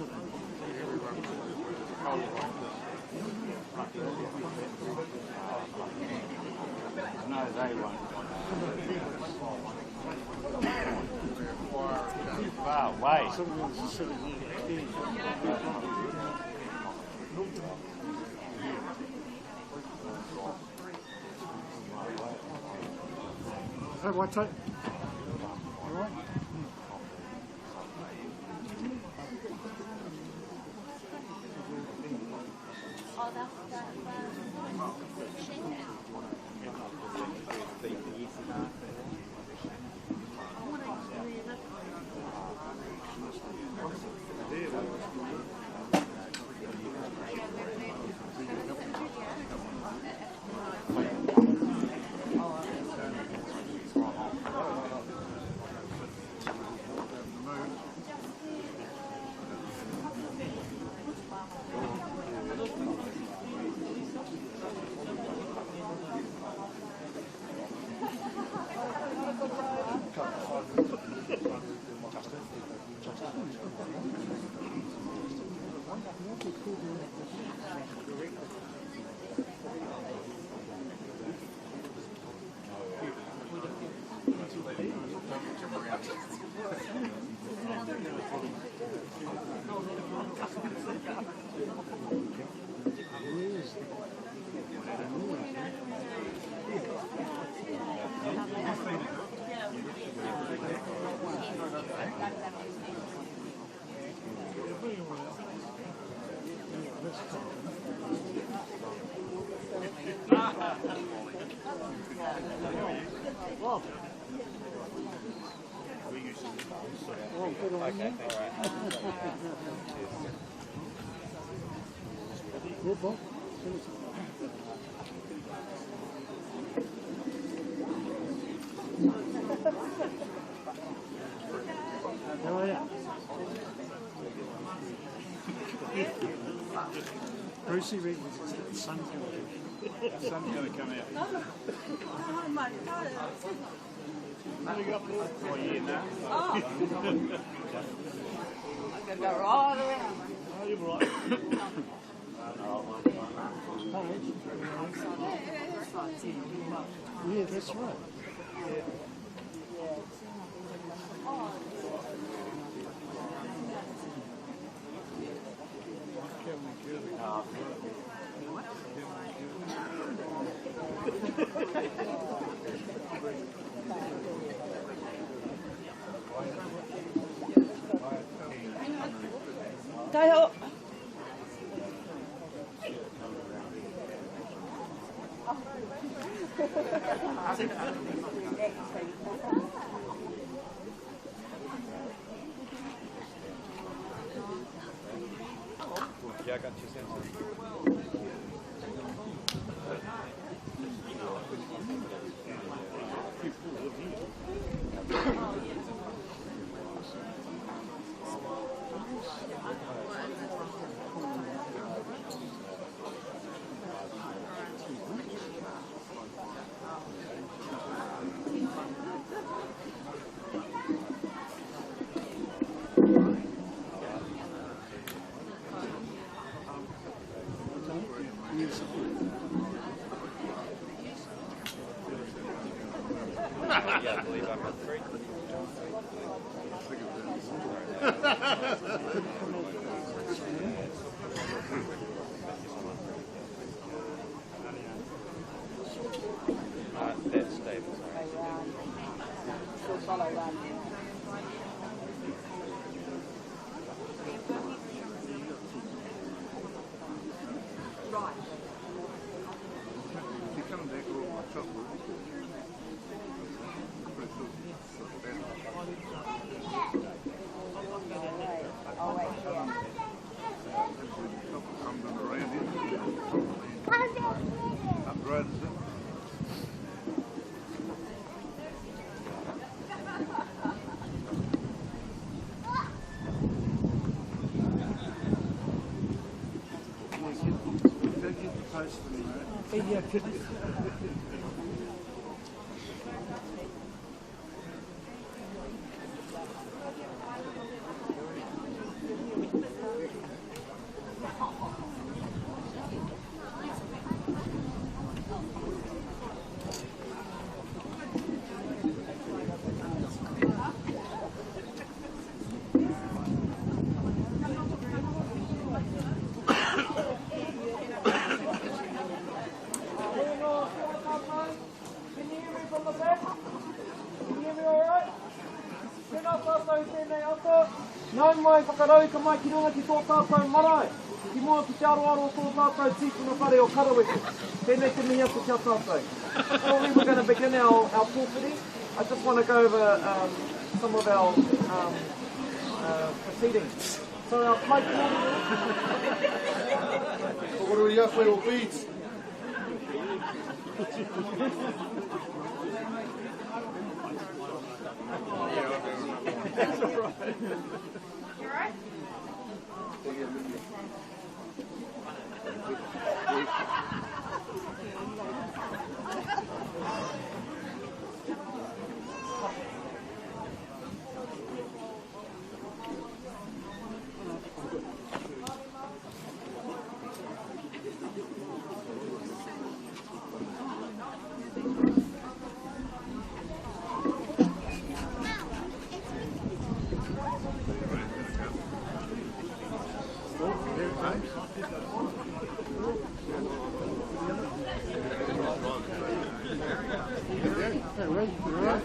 No, they won't. Far away. Hey, Waitangi. All right. Brucey reckons the sun's going to come out. Oh my God. Oh, yeah, no. Oh. I'm going to go all around. Oh, you're right. Yeah, that's right. Ngai Tahu. Yeah, I got 2 cents. Yeah, I believe I'm at 3. That's stable. Right. You come back all my chocolate. Yeah, Ngai whakarau ka mai ki runga ki tō tātou marae. Ki mua ki te aroaro tō tātou tīpuna whare o Karaweke. Tēnei te mihi atu kia tātou. So we're going to begin our pōwhiri. I just want to go over some of our proceedings. So our plate Kokoro ia koe o beads. That's all right. You alright?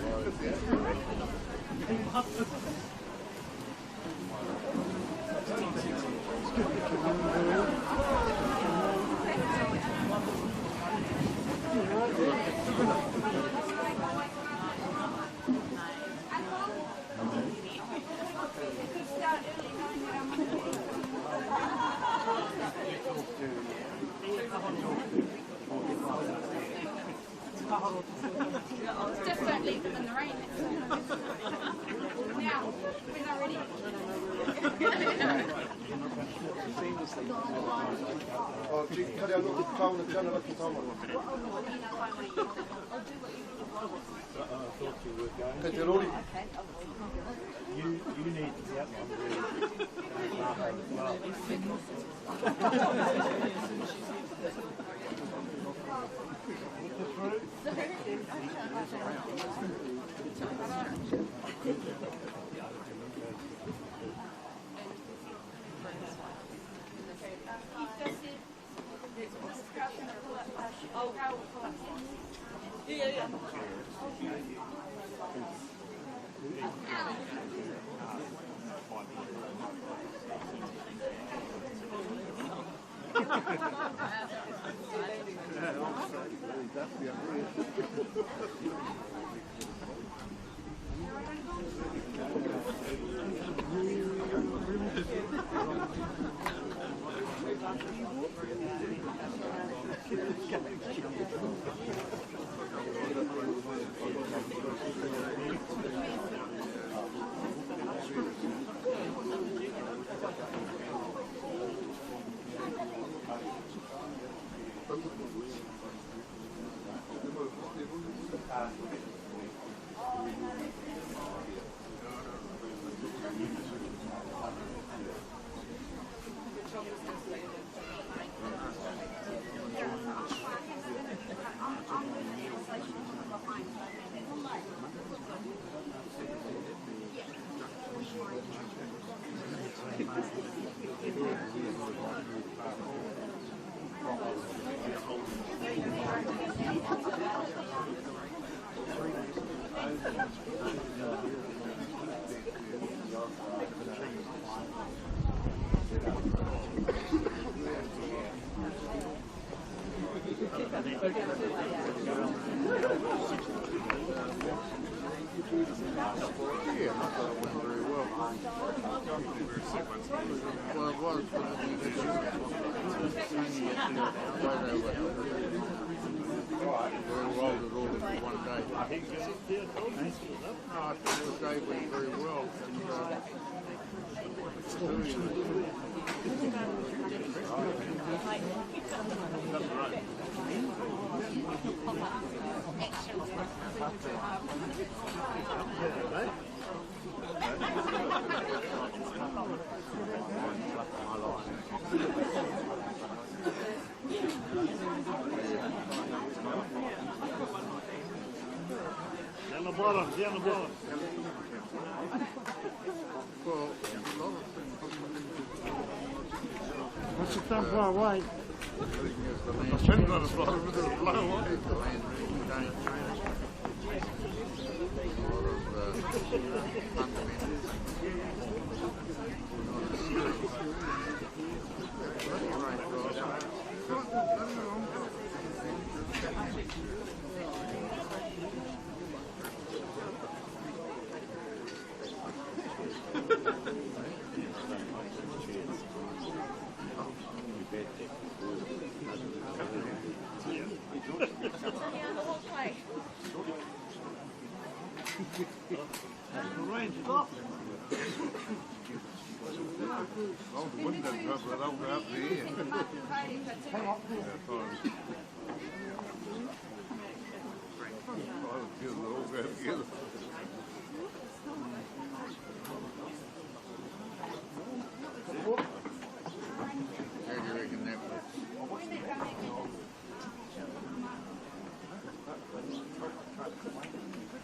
Just don't leave them in the rain. Now, we're not ready. Oh, gee, kare anō te kauna tēnā raki tāma. Kei te rori. You need that Yeah. bottom, down the bottom. What's the thumb far away? I shouldn't have got a blow away.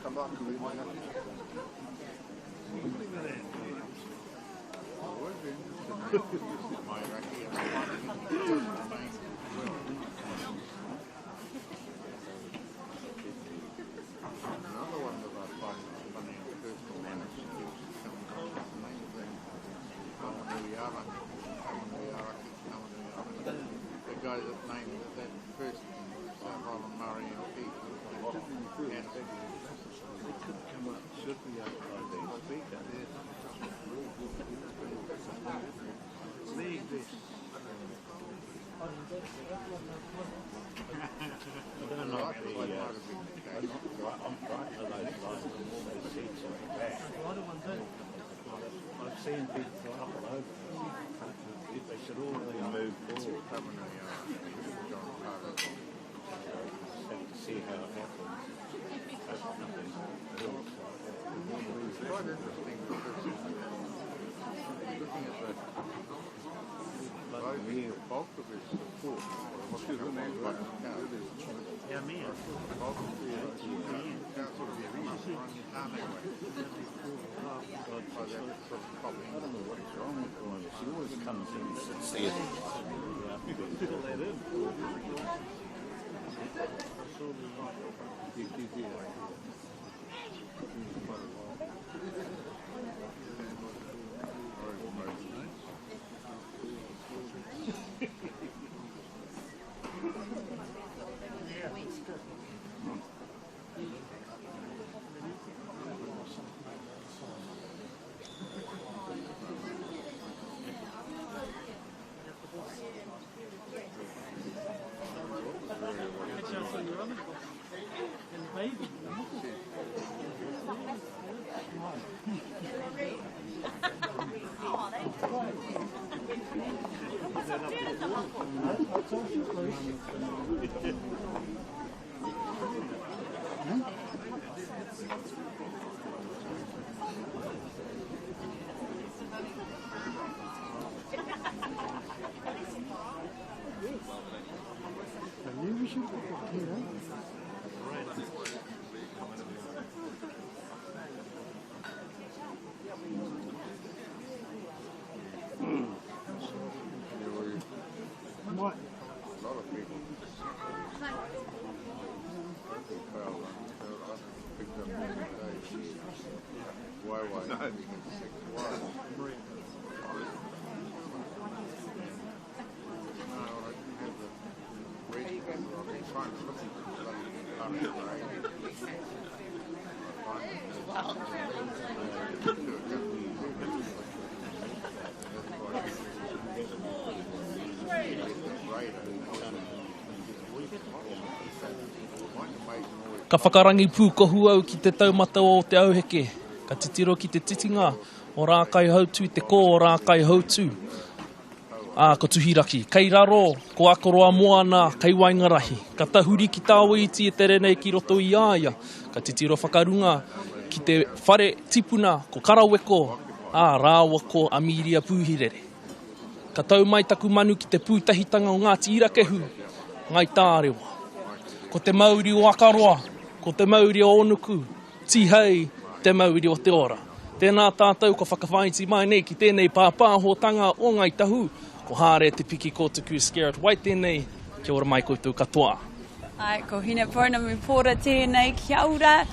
Come back to me, my nephew. The guy that named that first South Murray MP. Should be outside the speaker. Leave this. I don't know if I'm frightened of those lines and all those seats at the back. I've seen people fly up all over. They should all move forward. Just have to see how it happens. Hope nothing else. It's quite interesting because looking at the bulk of his support, what's his name? Yeah, me. The bulk of the council of the arena running his hand anyway. I don't know what is wrong with her. She always comes in and see it. What? A lot of people. Picked up why? Ka whakarangi pūkohu au ki te taumata o te auheke. Ka titiro ki te titinga o rā kai hautu i te kō o rā kai hautu. Ko tuhiraki. Kei raro, ko Akaroa moana, kei waingarahi. Ka tahuri ki tāua iti e tere nei ki roto i āia. Ka titiro whakarunga ki te whare tipuna, ko karaweko, rāua ko Amiria Pūhirere. Ka tau mai taku manu ki te pūtahitanga o Ngāti Irakehu, Ngai Tahu. Ko te Mauri o Akaroa, ko te Mauri o Onuku, tihei te mauiri o te ora. Tēnā tātou ko whakawhaiti mai nei ki tēnei pāpāhotanga o Ngai Tahu, ko hāre te piki kōtuku Scarrett Wai tēnei, kia ora mai koutou katoa. Ai, ko hina pōna mi pōra tēnei, kia ora.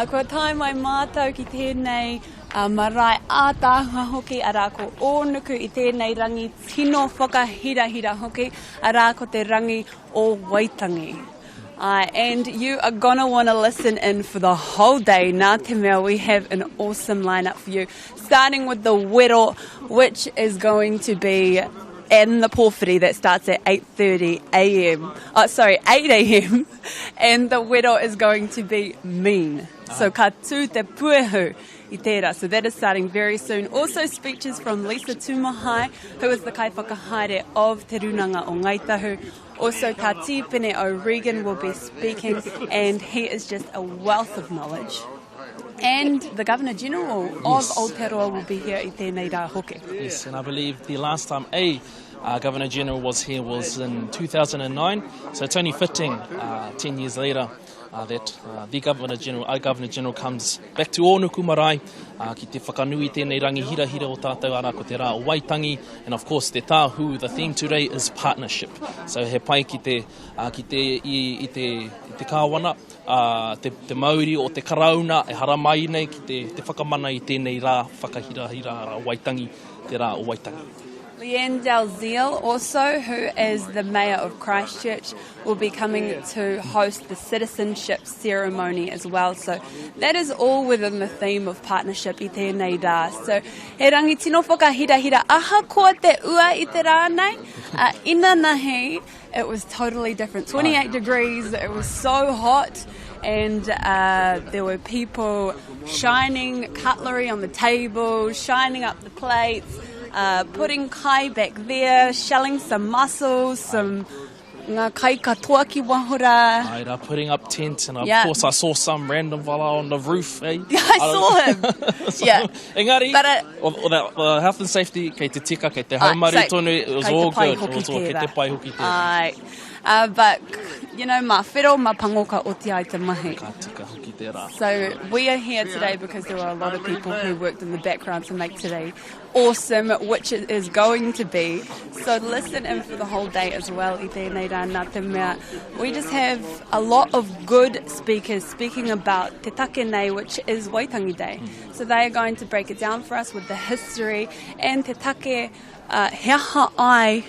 Ko tai mai mātou ki tēnei marae ātāhua hoki, arā ko Onuku i tēnei rangi tino whakahirahira hoki, arā ko te rangi o Waitangi. And you are going to want to listen in for the whole day. Nā te mea, we have an awesome lineup for you. Starting with the wero, which is going to be in the pōwhiri that starts at 8:30 a.m. 8 a.m. And the wero is going to be mean. So ka tū te puehu I tērā. So that is starting very soon. Also speeches from Lisa Tumahai, who is the kai whakahaere of Te Runanga o Ngai Tahu. Also, ka Tīpene O'Regan will be speaking, and he is just a wealth of knowledge. And the Governor-General of Aotearoa will be here I tēnei rā hoki. Yes, and I believe the last time Governor-General was here was in 2009, so it's only fitting 10 years later that the Governor-General comes back to Onuku Marae ki te whakanui tēnei rangi hira o tātou ara ko te rā o Waitangi, and of course te tāhu, the theme today is partnership. So he pai ki te kāwana, te mauri o te karauna e hara mai nei ki te whakamana I tēnei rā whakahira o Waitangi, te rā o Waitangi. Leanne Dalziel, also, who is the Mayor of Christchurch, will be coming to host the Citizenship Ceremony as well. So that is all within the theme of partnership I tēnei rā. So he rangi tino whakahirahira, aha koa te ua I te rā nei. Ina nahi, it was totally different. 28 degrees, it was so hot. And there were people shining cutlery on the table, shining up the plates, putting kai back there, shelling some mussels, some ngā kai katoa ki wahora. Right, putting up tents, and of course I saw some random fella on the roof. Eh? Yeah, I saw him. So, yeah. Engari, but health and safety, kei te tika, kei te haumari tonu, it was all good. It was all kei te pai hoki tērā. But, you know, ma whiro, ma pangoka oti ai te mahi. Ka tika hoki tērā. So we are here today because there were a lot of people who worked in the background to make today awesome, which it is going to be. So listen in for the whole day as well. I tēnei rā nā te mea. We just have a lot of good speakers speaking about Te Take Nei, which is Waitangi Day. So they are going to break it down for us with the history and Te Take heaha ai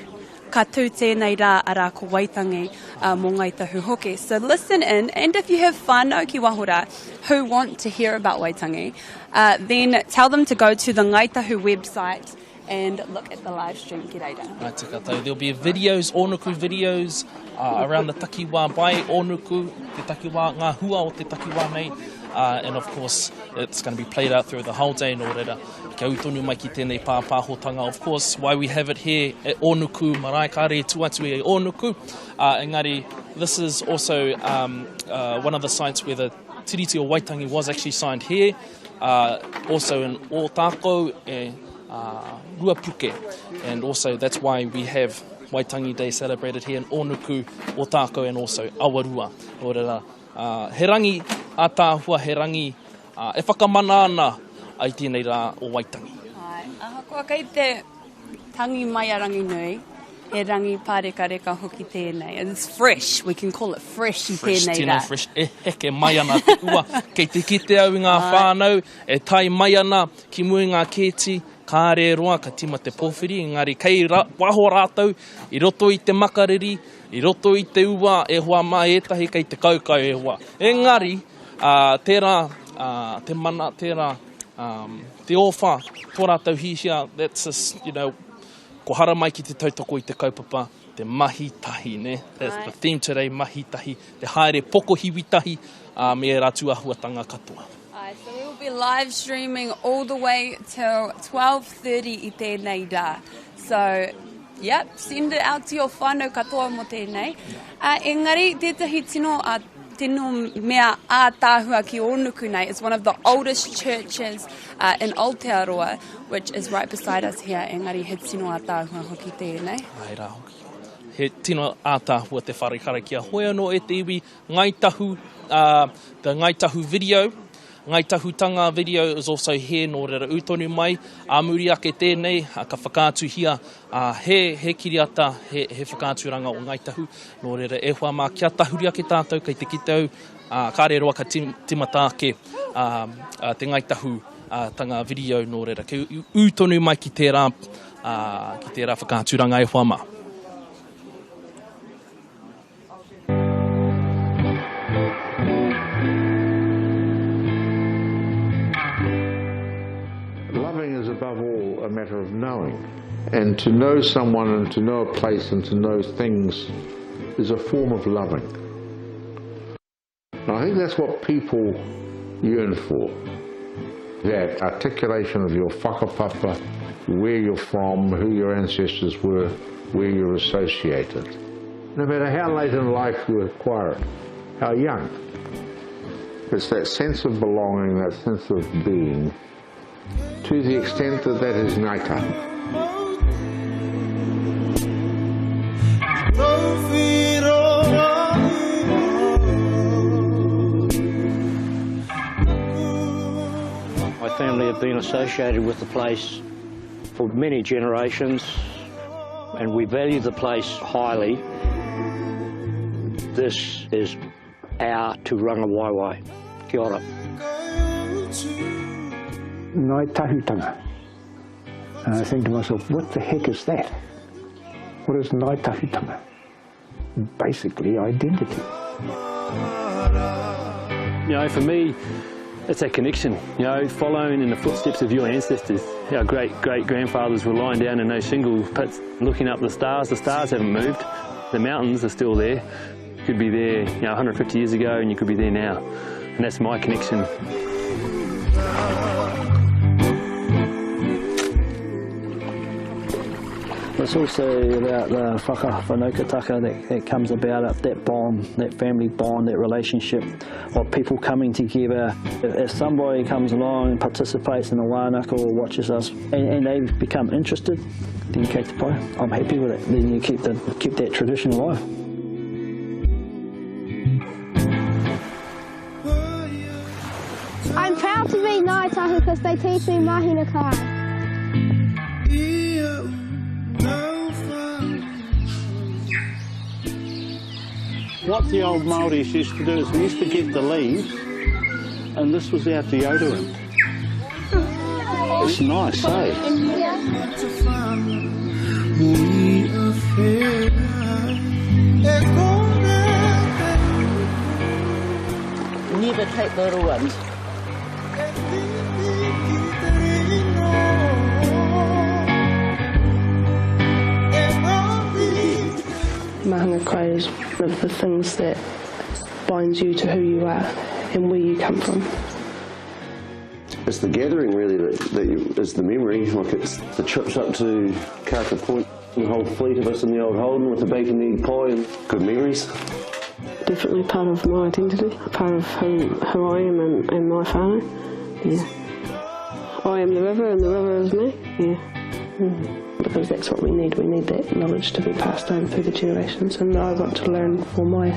ka tū tēnei rā arā ko Waitangi mō Ngai Tahu hoki. So listen in, and if you have whānau ki wahora who want to hear about Waitangi, then tell them to go to the Ngai Tahu website and look at the live stream. Ki reira. Right, tika tau. There'll be videos, Onuku videos, around the takiwā by Onuku, te takiwā, ngā hua o te takiwā nei. And of course, it's going to be played out through the whole day in order kia utonu mai ki tēnei pāpāhotanga. Of course, why we have it here at Onuku Marae, ka re tuatu e Onuku. Engari, this is also one of the sites where the tiriti o Waitangi was actually signed here. Also in Ōtākau e Ruapuke. And also that's why we have Waitangi Day celebrated here in Onuku, Ōtākau, and also Awarua. Orera, he rangi ātāhua, he rangi e whakamana ana ai tēnei rā o Waitangi. Aha kua kei te tangi mai a rangi nui, he rangi pāreka hoki tēnei. It's fresh, we can call it fresh I tēnei rā. Fresh, e heke mai ana te ua, kei te kite au I ngā whānau, e tai mai ana ki mui ngā kēti, kāre roa, ka tima te pōwhiri, engari kei waho rātou, I roto I te makariri, I roto I te ua, e hoa mai etahi kei te kaukau e hoa. Engari, tērā, te mana, tērā, te ofa, tō rātou hihia, that's just, you know, ko hara mai ki te tautoko I te kaupapa, te mahi tahi, ne? That's the theme today, mahi tahi, te haere poko hiwi tahi, me e rātua huatanga katoa. So we will be live streaming all the way till 12:30 I tēnei rā. So, yep, send it out to your whānau katoa mo tēnei. Engari, tētahi tino mea ātāhua ki Onuku nei is one of the oldest churches in Aotearoa, which is right beside us here. Engari, he tino ātāhua hoki tēnei. Ai rā hoki. He tino ātāhua te wharekara kia hoi anō e te iwi Ngai Tahu, the Ngai Tahu video. Ngai Tahutanga video is also here, nō reira utonu mai. Muri ake tēnei, ka whakaatuhia, he kiriata, he whakaaturanga o Ngai Tahu, nō reira e hoa mā kia tahuri ake tātou, kei te kitau, kāre roa ka timata ake te Ngai Tahu tanga video, nō reira. Kei utonu mai ki tērā whakaaturanga e hoa mā. Above all, a matter of knowing. And to know someone and to know a place and to know things is a form of loving. And I think that's what people yearn for. That articulation of your whakapapa, where you're from, who your ancestors were, where you're associated. No matter how late in life you acquire it, how young. It's that sense of belonging, that sense of being, to the extent that that is Ngai Tahu. My family have been associated with the place for many generations, and we value the place highly. This is our Turanga Waiwai. Kia ora. Ngai Tahutanga. And I think to myself, what the heck is that? What is Ngai Tahutanga? Basically, identity. You know, for me, it's a connection, you know, following in the footsteps of your ancestors. Our great-great-grandfathers were lying down in those shingle pits, looking up the stars. The stars haven't moved. The mountains are still there. You could be there, you know, 150 years ago, and you could be there now. And that's my connection. It's also about the whakawhanaukataka that comes about, that bond, that family bond, that relationship of people coming together. If somebody comes along and participates in the wānaka or watches us and they become interested, then kei te pai, I'm happy with it. Then you keep that tradition alive. I'm proud to be Ngai Tahu because they teach me mahina kai. What the old Māoris used to do is we used to get the leaves, and this was our deodorant. It's nice, eh? Never take the little ones. Mahanga kai is one of the things that binds you to who you are and where you come from. It's the gathering really that is the memory. Like it's the trips up to Carter Point, the whole fleet of us in the old Holden with the bacon egg pie and good memories. Definitely part of my identity, part of who I am and my whānau. Yeah. I am the river and the river is me. Yeah. Because that's what we need. We need that knowledge to be passed down through the generations, and I want to learn for my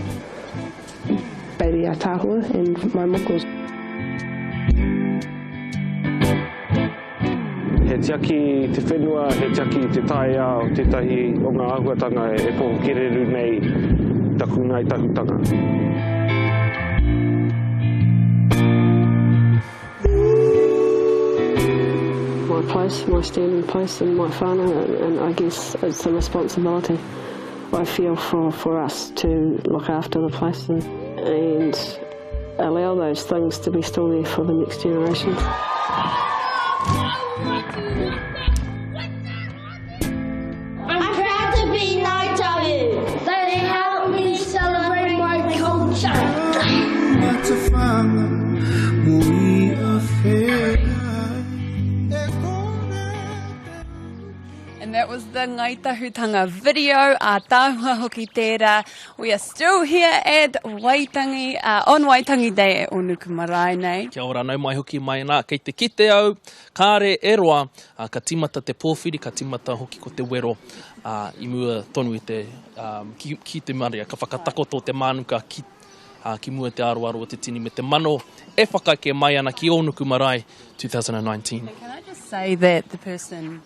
baby atahua and my mokos. He tiaki te whenua, he tiaki te taia o tētahi o ngā ahuatanga e po kereru nei taku Ngai Tahutanga. My place, my standing place in my whānau, and I guess it's a responsibility I feel for us to look after the place and allow those things to be still there for the next generation. I'm proud to be Ngai Tahu. They help me celebrate my culture. And that was the Ngai Tahutanga video. Tāhua hoki tērā. We are still here at Waitangi, on Waitangi Day at Onuku Marae nei. Kia ora nau mai hoki mai nā, kei te kite au, kāre e roa, ka timata te pōwhiri, ka timata hoki ko te wero, I mua tonu i te ki te maria, ka whakatako tō te mānuka ki ki mua te aroaro o te tini me te mano e whakaike mai ana ki Onuku Marae 2019. Can I just say that the person...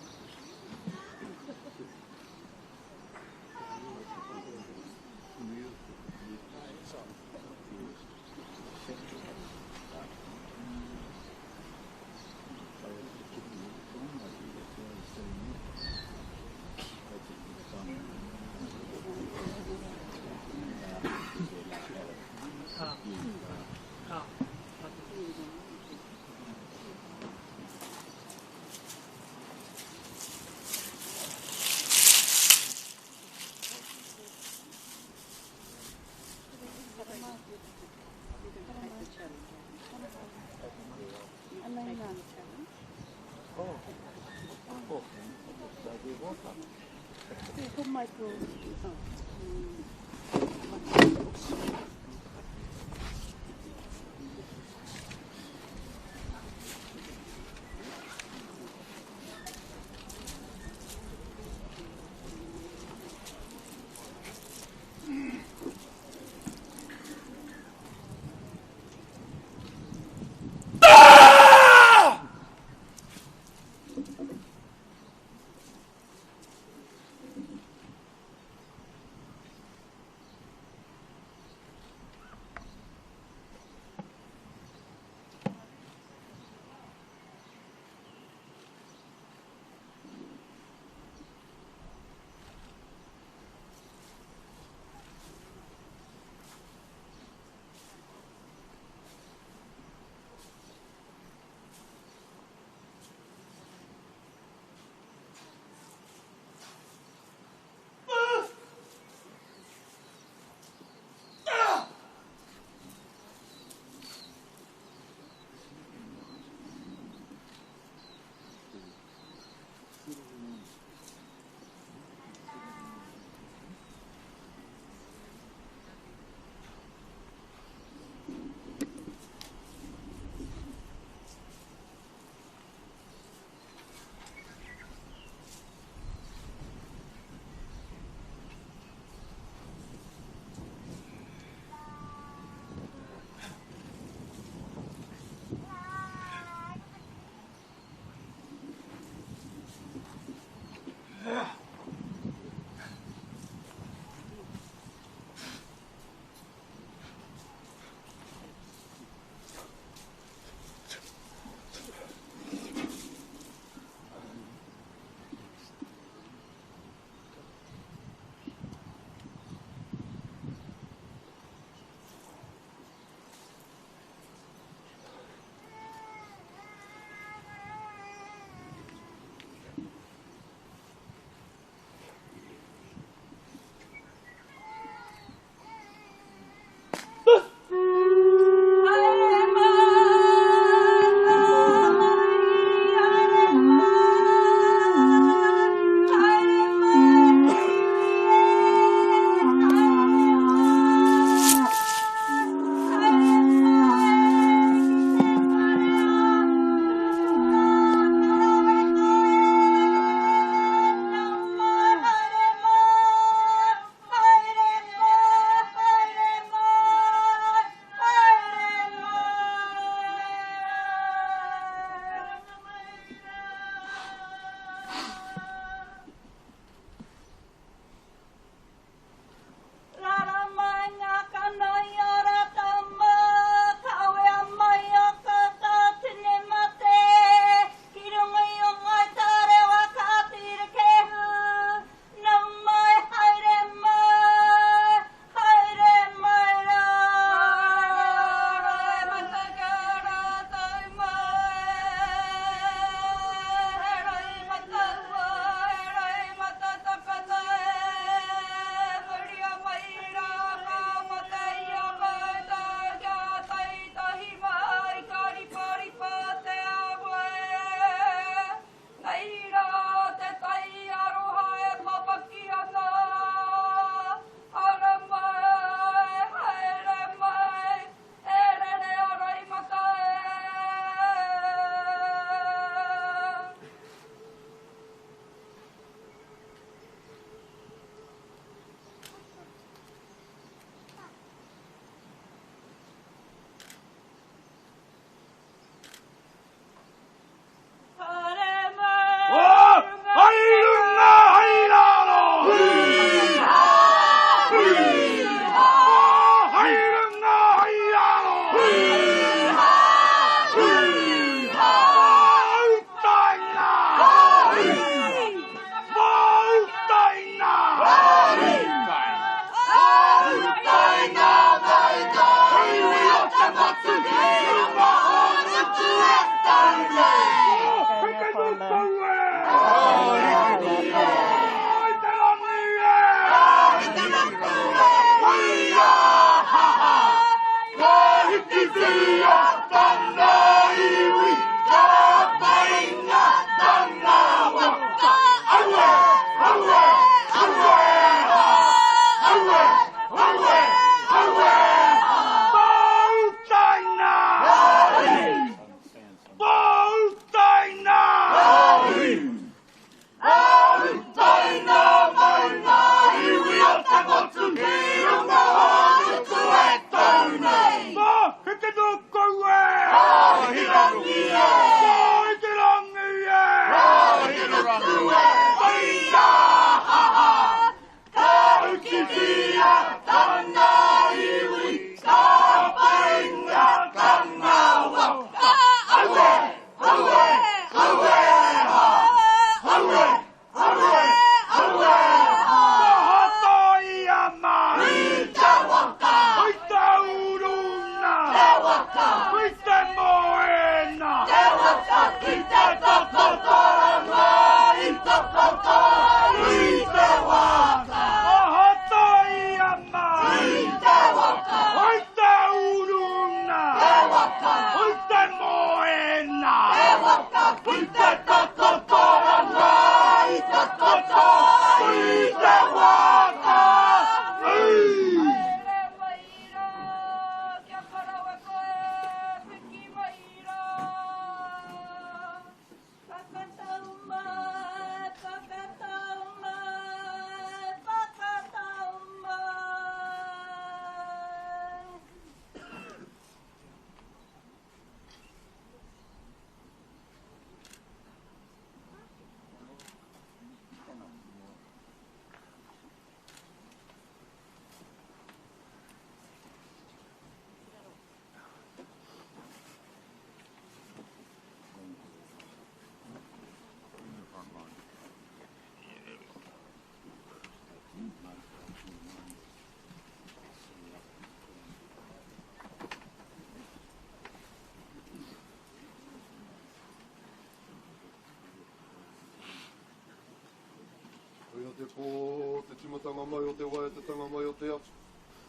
Te pō, te timatanga mai o te wai, te tanga mai o te atu.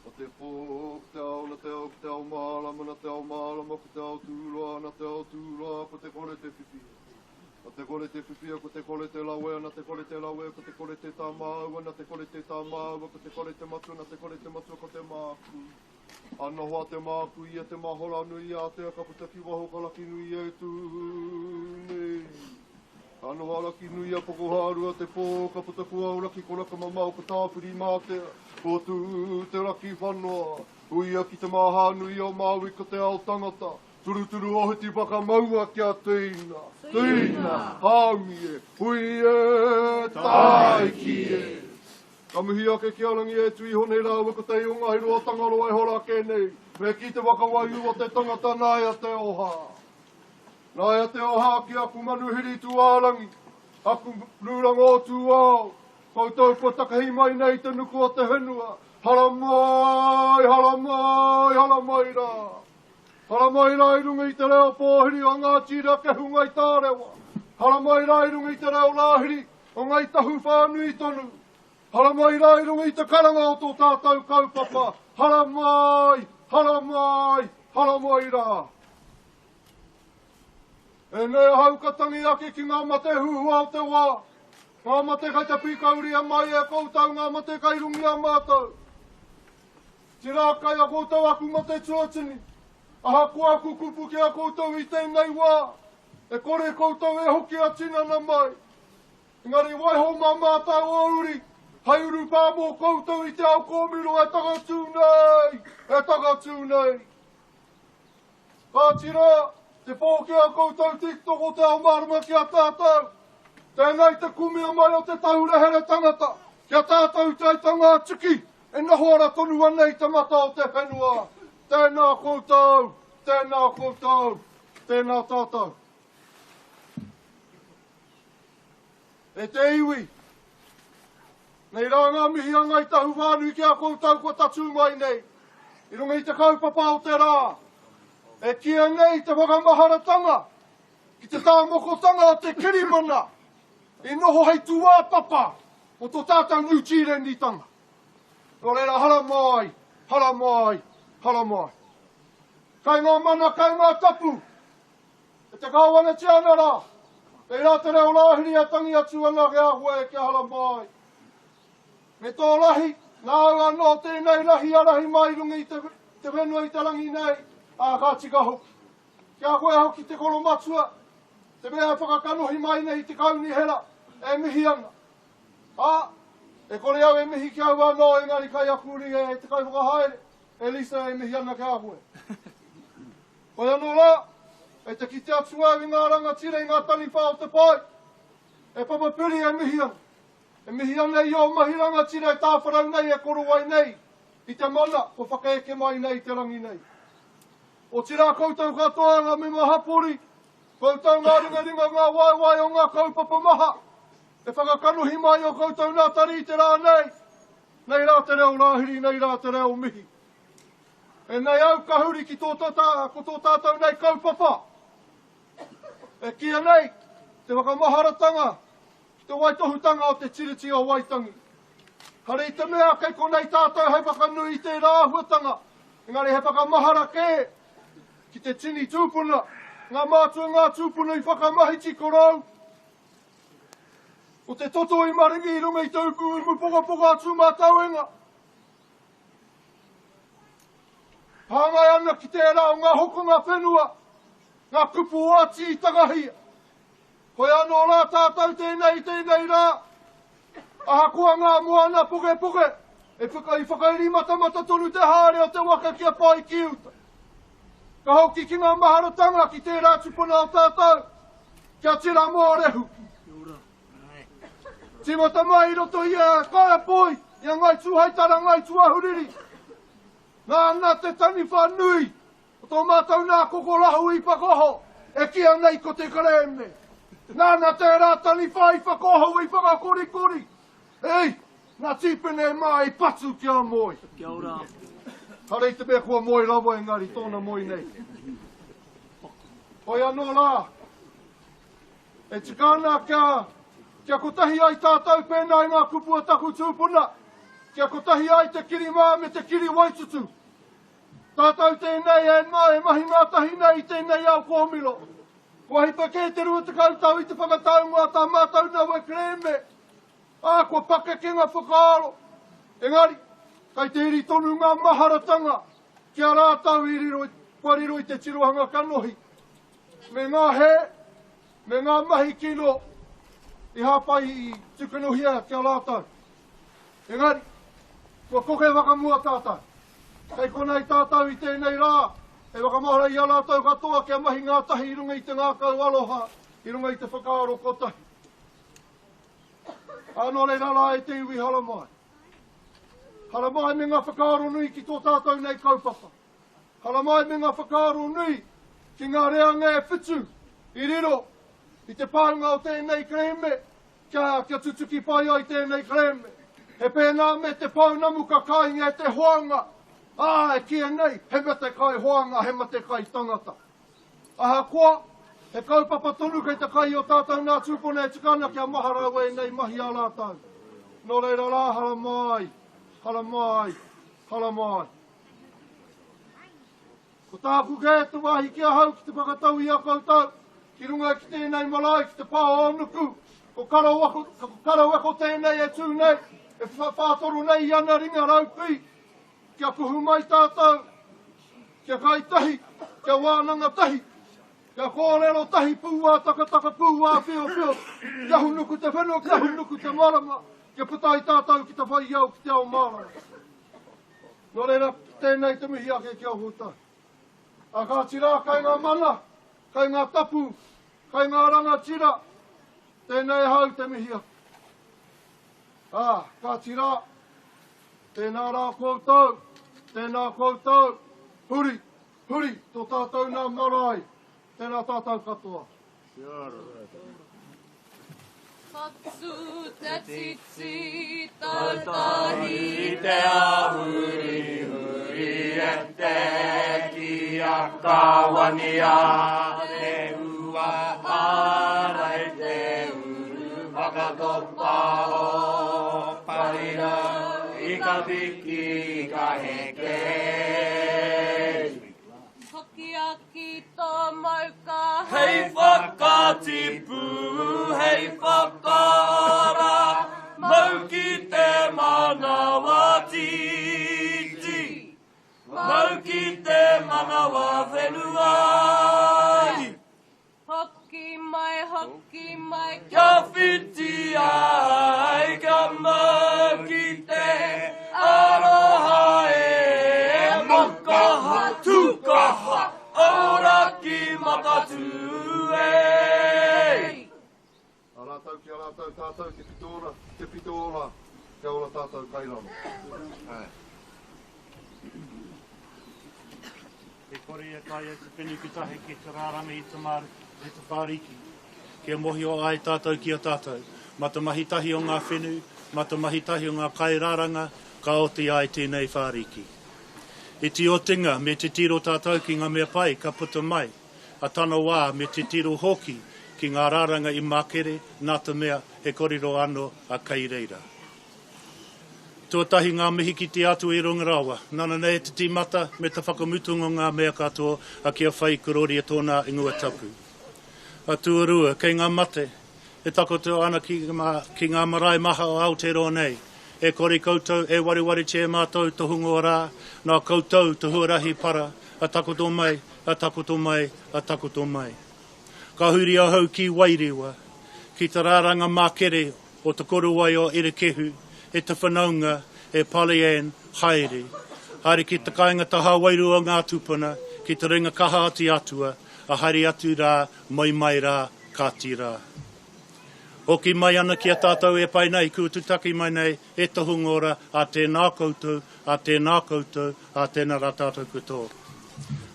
O te pō, te ao, na te ao, ki te ao mārama, na te ao mārama, ki te ao tūroa, na te ao tūroa, ko te kore te whiwhia. Na te kore te whiwhia, ko te kore te lawea, na te kore te lawea, ko te kore te tā māua, na te kore te tā māua, ko te kore te matu, na te kore te matu, ko te māku. Ana hoa te māku ia te mahora nui a te akaputa ki waho kalaki nui e tūnei. Ano haraki nui a pokoharua te pō, ka puta kua uraki ko raka mamau ka tāpiri mātea, ko tū te raki whanua, uia ki te maha nui o Māui ko te ao tangata, turuturu ohiti waka maua kia tēina, tēina, haumi e, hui e, tai ki e. Ka mihi ake ki arangi e tui honei rāua ko te iunga hiru o tangaro e hora kēnei, me ki te waka waiu o te tangata nāia te oha. Nāia te oha ki aku manuhiri tu ārangi, aku rūrang o tu ao, koutou ko takahi mai nei te nuku o te whenua, hara mai, hara mai, hara mai rā. Hara mai rā i runga i te reo pōhiri o ngā tira ke hunga i tārewa. Hara mai rā i runga i te reo rāhiri o Ngai Tahu whānui tonu. Hara mai rā i runga i te karanga o tō tātou kaupapa. Hara mai, hara mai, hara mai rā. E nei haukatangi ake ki ngā mate huhua o te wā. Ngā mate kai te pikauri a mai e koutou, ngā mate kai rungi a mātou. Tira kai a koutou aku mate tuatini. Aha ko aku kupu ki a koutou i tēnei wā. E kore koutou e hoki a tinana mai. Engari waiho mā mātou o uri. Hai uru pāmo koutou i te au kōmiro e tagatu nei. E tagatu nei. Pātira. Te pōke a koutou TikTok o te ao marama ki a tātou. Tēnei te kumia mai o te taurehere tangata. Ki a tātou te aitanga tiki. E naho ara tonu anei te mata o te whenua. Tēnā koutou, tēnā koutou, tēnā tātou. E te iwi. Nei ranga mihi a Ngai Tahu whānui ki a koutou kua tatu mai nei. I runga i te kaupapa o te rā. E kia nei te whakamaharatanga, ki te tāmokotanga o te kirimana, e noho hei tuā papa o tō tātou New Zealand tanga. Nō reira, hara mai, hara mai, hara mai. Kai ngā mana, kai ngā tapu. E te kawana tiana rā. Kei rā te reo lahiri a tangi atu ana ke ahua e ke hala mai. Me tō lahi, nā au anō tēnei lahi arahi mai rungi i te whenua i te rangi nei, a ka tika hoki. Kia koe hoki te koro matua, te mea whakakanohi mai nei i te kauni hera, e mihi ana. E kore au e mihi ki au anō engari kai akuri e te kai whakahaere, e lisa e mihi ana ke ahue. Koe anō la, e te kite atu au i ngā rangatira i ngā tani whao te pai, e papapiri e mihi ana. E mihi ana i o mahi rangatira e tāwharau nei e koro wai nei, i te mana, ko whakaeke mai nei te rangi nei. O tira koutou katoa ngā me mahapori, koutou ngā ringa ngā waiwai o ngā kaupapa maha, e whakakanuhi mai o koutou nā tari te rā nei, nei rā te reo rāhiri, nei rā te reo mihi. E nei au kahuri ki tō tātou nei kaupapa. E kia nei, te whakamaharatanga, ki te waitohutanga o te tiriti o Waitangi. Hare i te mea kei ko nei tātou hei whakanui te rāhuatanga, engari he whakamahara ke, ki te tini tūpuna, ngā mātua ngā tūpuna i whakamahiti korau. O te toto i maringi i runga i tauku i mupoka atu mātauenga. Hāngai ana ki te rā o ngā hoko ngā whenua, ngā kupu ati i tagahia. Hoi anō rā tātou tēnei rā, aha kua ngā moana puke, e whakairi mata tonu te haere o te waka kia pai ki uta. Ka hoki ki ngā maharatanga ki te rā tupuna o tātou, kia tira mō rehu. Tingota mai roto i a kaya poi, i a ngai tūhaitara ngai tuahuriri. Nā te tani whanui, o tō mātou nā koko lahu i pakoho, e kia nei ko te kareme. Nā te rā tani whai whakoho i whakakorikori. Ei, nā tīpene mai patu kia moi. Kia ora. Hare te mea kua moi rawa engari, tōna moi nei. Hoi anō rā, e tikana kia kotahi ai tātou pēnā i ngā kupua taku tūpuna, kia kotahi ai te kiri mā me te kiri waitutu. Tātou tēnei e mahi mātahi nei tēnei au kōmiro. Kua hipa kē te rua te kautau i te whakataunga tā mātou na wai kreme. Kua pake ke ngā whakaaro. Engari, kai te iri tonu ngā maharatanga, kia rātau wariro i te tirohanga kanohi. Me ngā he, me ngā mahi kino, i hapai i tukanuhia kia rātau. Engari, kua koke wakamua tātou. Kei konei tātou i tēnei rā, e wakamahara i a rātau katoa kia mahi ngā tahi i runga i te ngākau aloha, i runga i te whakaaro kotahi. Anō le rara e te iwi haramai. Haramai me ngā whakaaro nui ki tō tātou nei kaupapa. Haramai me ngā whakaaro nui ki ngā reanga e whitu, i riro, i te pāunga o tēnei kreme, kia tutuki pai ai tēnei kreme. He pēnā me te paunamu ka kāinga e te hoanga. E kia nei, he mate kai hoanga, he mate kai tangata. Aha koa, he kaupapa tonu kei te kai o tātou nā tūpuna e tikana kia mahara we nei mahi a rātau. Nō reira rā, haramai, haramai, haramai. Ko tāku kē te wahi kia hau ki te whakatau i a koutou, ki runga ki tēnei marae, ki te pā Onuku, ko karawako tēnei e tū nei, e whātoru nei i ana ringa raupi, kia kuhu mai tātou, kia kai tahi, kia wānanga tahi, kia kōrero tahi pūwā, taka pūwā, whio, kia hunuku te whenua, kia hunuku te marama, kia putai tātou ki te whai iau ki te ao marama. Nō reira, tēnei te mihi ake kia huta. A kā tira, kai ngā mana, kai ngā tapu, kai ngā rangatira, tēnei hau te mihi ake. Kā tira, tēnā rā koutou, tēnā koutou, huri, tō tātou nā marae, tēnā tātou katoa. Tatsu te titi, tautahi te ahuri, e te ki a kawania, te ua harai te uru, whakatopa o parira, i ka piki ka heke. ki tō mauka. Hei whakatipu, hei whakaara, mau ki te manawa titi, mau ki te manawa whenua. Hoki mai, kia whiti ai, kia mau ki te aroha e, makaha, tukaha, ora ki makatu e. Aratau ki aratau tātou te pitoora, kia ora tātou kairama. E kore e kai e te whenu ki tahe ki te rāranga i te maru, e te whāriki. Kia mohi o ai tātou ki a tātou. Ma te mahitahi o ngā whenu, ma te mahitahi o ngā kairaranga, ka oti ai tēnei whāriki. E ti o tinga, me te tiro tātou ki ngā mea pai, ka puta mai. A tana wā, me te tiro hoki, ki ngā rāranga i mākere, nā te mea, he koriro anō a kaireira. Tuatahi ngā mihi ki te atu i Rongarawa. Nana nei te tīmata me te whakamutunga ngā mea katoa a kia whai kurori e tōna ingoa tapu. A tuarua, kei ngā mate, e takoto ana ki ngā marae maha o Aotearoa nei. E kori koutou, e wariwari che mātou te hungo rā, nā koutou te huarahi para, a takoto mai, a takoto mai, a takoto mai. Ka huri ahau ki Wairiwa, ki te rāranga mākere o te korowai o Erekehu, e te whanaunga, e Palian, haere. Haere ki te kāinga taha wairua ngā tupuna, ki te ringa kaha ati atua, a haere atu rā, mai rā, kāti rā. Hoki mai ana ki a tātou e pai nei, kua tutaki mai nei, e te hungora, a tēnā koutou, a tēnā koutou, a tēnā rā tātou koutou.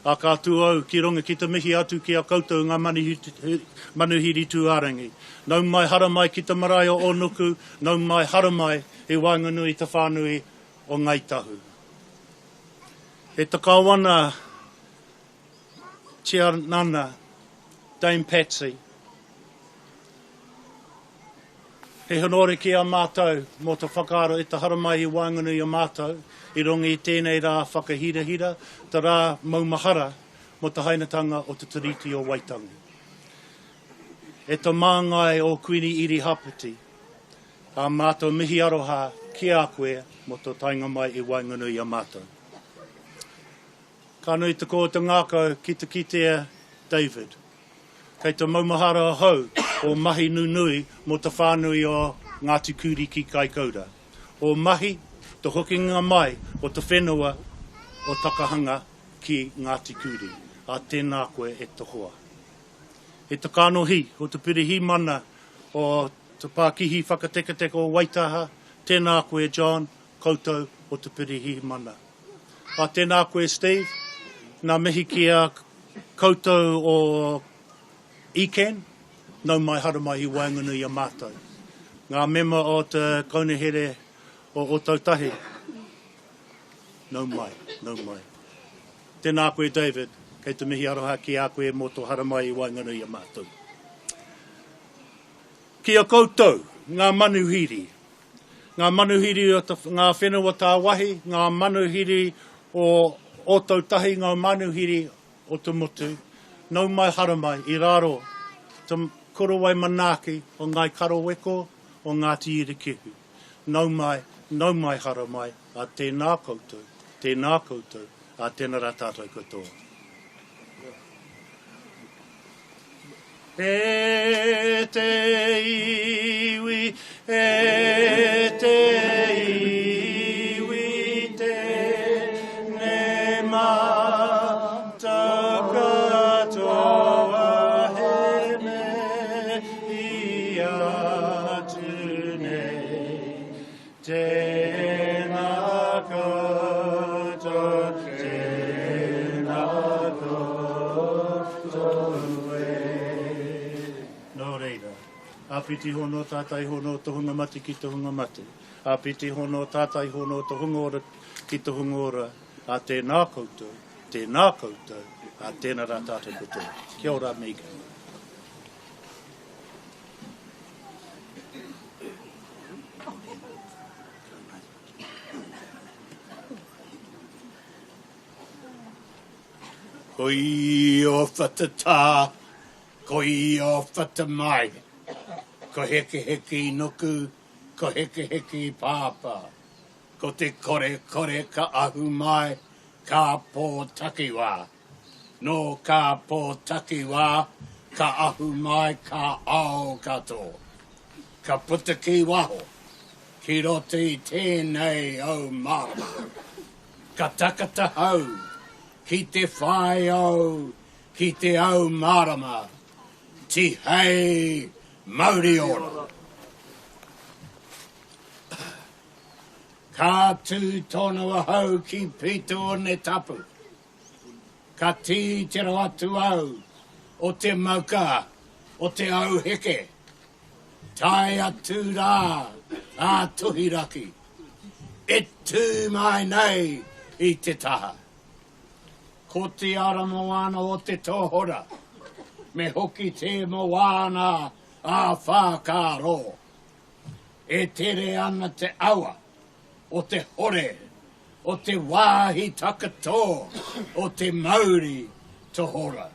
A kātu au, ki runga ki te mihi atu ki a koutou ngā manuhiri tūārangi. Nau mai hara mai ki te marae o Onuku, nau mai hara mai e Wainganui te whānui o Ngai Tahu. E te kawana, Tia Nana, Dame Patsy. He honore ki a mātou, mō te whakaaro e te hara mai i Wainganui a mātou, i rongi i tēnei rā whakahira, te rā maumahara mo te hainatanga o te tiriti o Waitangi. E te māngai o Queenie Iri Hapiti, a mātou mihi aroha ki a koe mo te tainga mai i Wainganui a mātou. Ka nui te ko te ngākau ki te kitea David, kei te maumahara hau o mahi nunui mo te whānui o Ngāti Kuri ki Kaikoura. O mahi, te hokinga mai o te whenua o takahanga ki Ngāti Kuri. A tēnā koe e te hoa. E te kānohi o te pirihi mana o te Pākihi whakatekateka o Waitaha, tēnā koe John, koutou o te pirihi mana. A tēnā koe Steve, nā mihi ki a koutou o Iken, nau mai hara mai i Wainganui a mātou. Ngā mema o te kaunehere o Tautahi, nau mai, nau mai. Tēnā koe David, kei te mihi aroha ki a koe mō tō hara mai i Wainganui a mātou. Ki a koutou, ngā manuhiri. Ngā manuhiri o ngā whenua tā wahi, ngā manuhiri o Tautahi, ngā manuhiri o te motu. Nau mai hara mai i raro, te korowai manaki o Ngai Karoweko o Ngāti Irikihu. Nau mai hara mai a tēnā koutou, a tēnā rā tātou katoa. E te iwi, ne mā takatoa he me I atu nei. Tēnā koutou, tēnā koutou e. Nō reira, āpiti hono tātai hono te hunga mati ki te hunga mati. Āpiti hono tātai hono te hungora ki te hungora. A tēnā koutou, a tēnā rā tātou koutou. Kia ora, Megan. Ko I o whatatā, ko I o whatamai. Ko heke heke nuku, ko heke heke pāpā. Ko te kore kore ka ahu mai, ka pō takiwā. No ka pō takiwā, ka ahu mai ka ao kato. Ka puta ki waho, ki rote I tēnei au marama. Ka takata hau, ki te whai au, ki te au marama. Ti hei Māori ora. Ka tū tonu ahau ki pito o ne tapu. Ka tī te atu au o te mauka, o te au heke. Tai atu rā, a tuhiraki. E tū mai nei I te taha. Ko te ara moana o te tohora. Me hoki te moana a whākaro. E tere ana te awa, o te hore, o te wāhi takato, o te Māori tohora.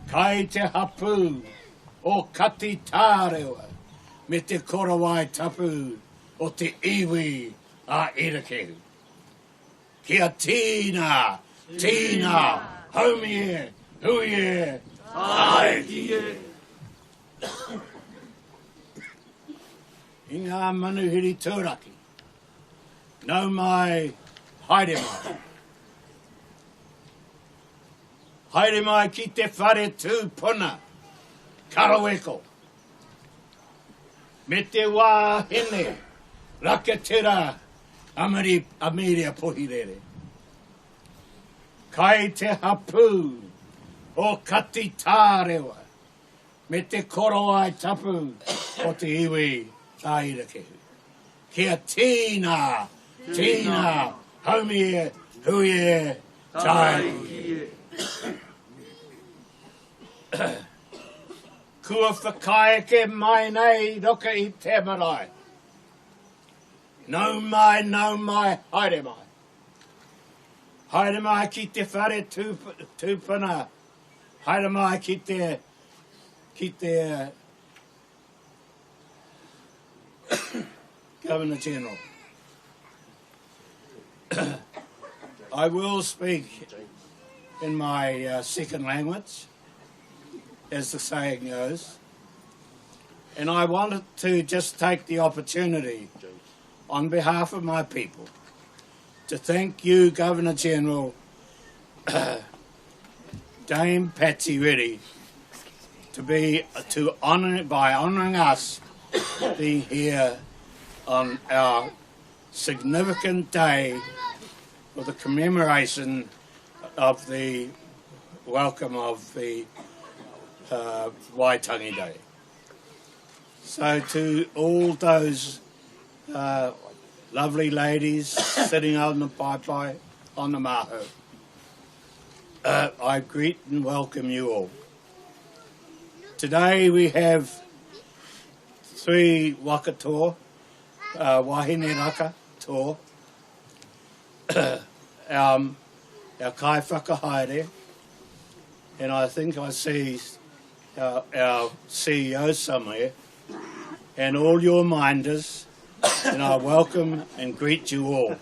Kai te hapu, o kati tārewa, me te korawai tapu, o te iwi a irakehu. Kia tīna, tīna, haumie, huie, ai. I ngā manuhiri tūraki, nau mai haere mai. Haere mai ki te whare tūpuna, karaweko. Me te wā hene, rakatera, Ameria pohirere. Kai te hapu, o kati tārewa, me te koroai tapu, o te iwi a irakehu. Kia tīna, tīna, haumie, huie, tai. Kua whakaeke mai nei roka I te marae. Nau mai, haere mai. Haere mai ki te whare tūpuna. Haere mai ki te Governor General. I will speak in my second language, as the saying goes. And I wanted to just take the opportunity, on behalf of my people, to thank you, Governor General, Dame Patsy Reddy, by honouring us being here on our significant day for the commemoration of the welcome of the Waitangi Day. So to all those lovely ladies sitting on the paipai on the maho, I greet and welcome you all. Today we have 3 wakatoa, wahine raka toa, our kai whakahaere, and I think I see our CEO somewhere, and all your minders, and I welcome and greet you all.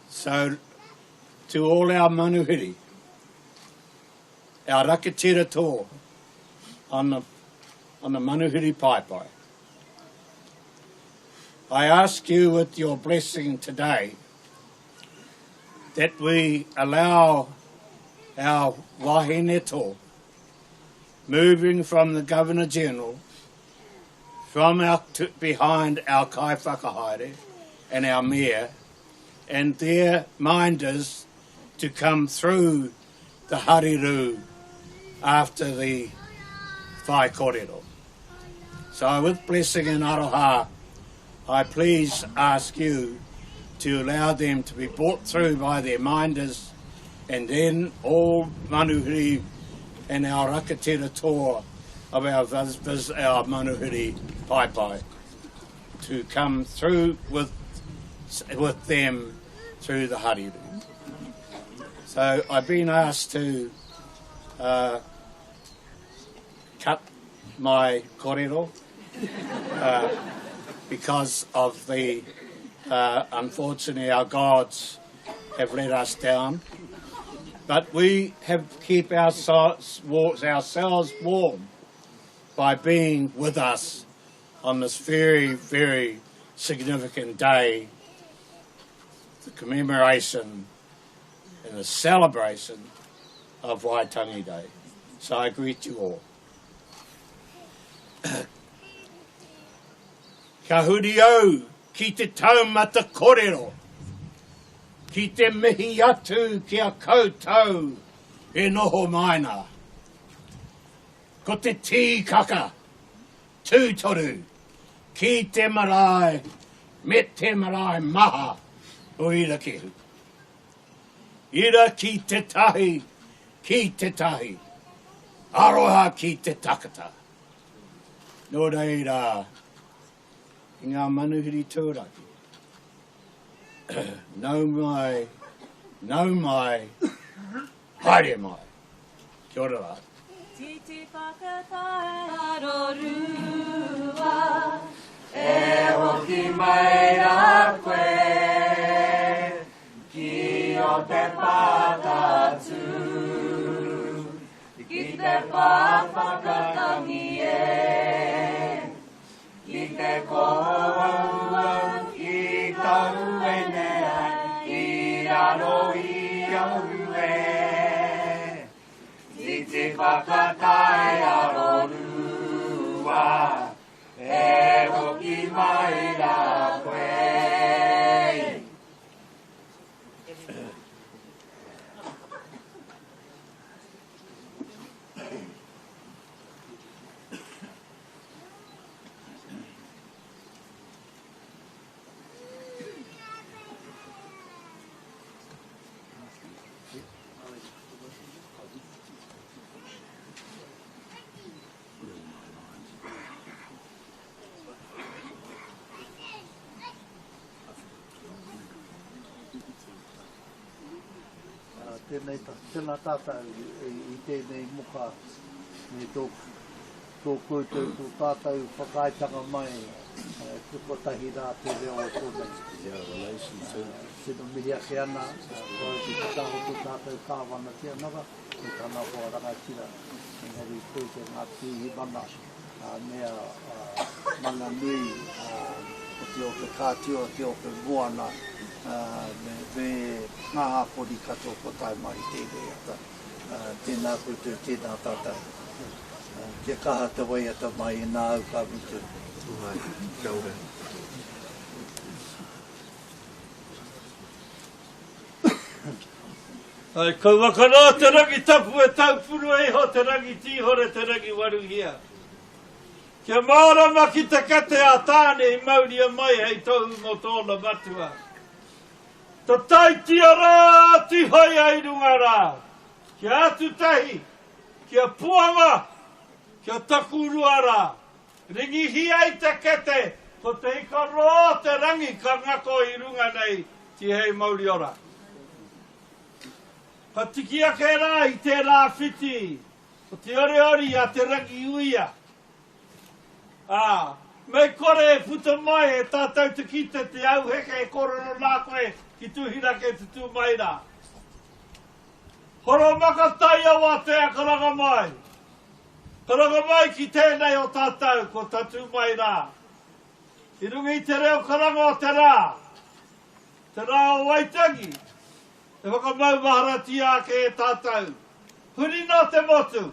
So, to all our manuhiri, our rakatira toa on the manuhiri paipai, I ask you with your blessing today that we allow our wahine toa, moving from the Governor General, from behind our kai whakahaere and our mayor, and their minders to come through the hariru after the whai kōrero. So with blessing and aroha, I please ask you to allow them to be brought through by their minders, and then all manuhiri and our rakatira toa of our manuhiri paipai to come through with them through the hariru. So I've been asked to cut my kōrero because of the, unfortunately, our gods have let us down. But we have kept ourselves warm by being with us on this very, very significant day, the commemoration and the celebration of Waitangi Day. So I greet you all. Ka huri au ki te taumata kōrero, ki te mihi atu ki a koutou e noho maina. Ko te tīkaka, tūtoru, ki te marae, me te marae maha o ira kehu. Ira ki te tahi, aroha ki te takata. Nō reira, i ngā manuhiri tūraki. Nau mai, haere mai. Kia ora rā. Titi whakatai arorua, e hoki mai rā koe, ki o te pātatu, ki te whakatangi e, ki te koau, ki tahu e nea, i aro i au e. Titi whakatai arorua, e hoki mai rā koe. Tēnā tātou i tēnei muka me tō koutou tō tātou whakaitanga mai tukotahi rā te reo o tōnei. Tēnā mihi ake ana, kua te tataho tō tātou kāwana te anara, me tāna hoa rangatira, ngari koe te ngā tūhi mana, mea mana nui, o te o te kātio, o te o te moana, me ngā hapori kato ko tai mai tēnei ata. Tēnā koutou, tēnā tātou. Kia kaha te wai ata mai e nā au ka mutu. Kia ora. Ai, kau wakara te rangi tapu e taupuru e ho te rangi tihore te rangi waruhia. Kia maorama ki te kate a tāne i mauria mai hei tohu mo tōna matua. Ta taitia rā ti hoi ai runga rā. Kia atu tahi, kia puanga, kia takurua rā. Ringi hi ai te kete, ko te ika roa te rangi ka ngako i runga nei ti hei mauri ora. Ka tiki ake rā i te rā whiti, ko te ore ori a te rangi uia. Mei kore e puta mai e tātou te kite te au heke e kororo nā koe ki tuhira ke te tū mai rā. Horo makatai awa te a karanga mai. Karanga mai ki tēnei o tātou ko tatu mai rā. I rungi te reo karanga o te rā. Te rā o Waitangi. E whakamau maharatia ke e tātou. Huri nā te motu.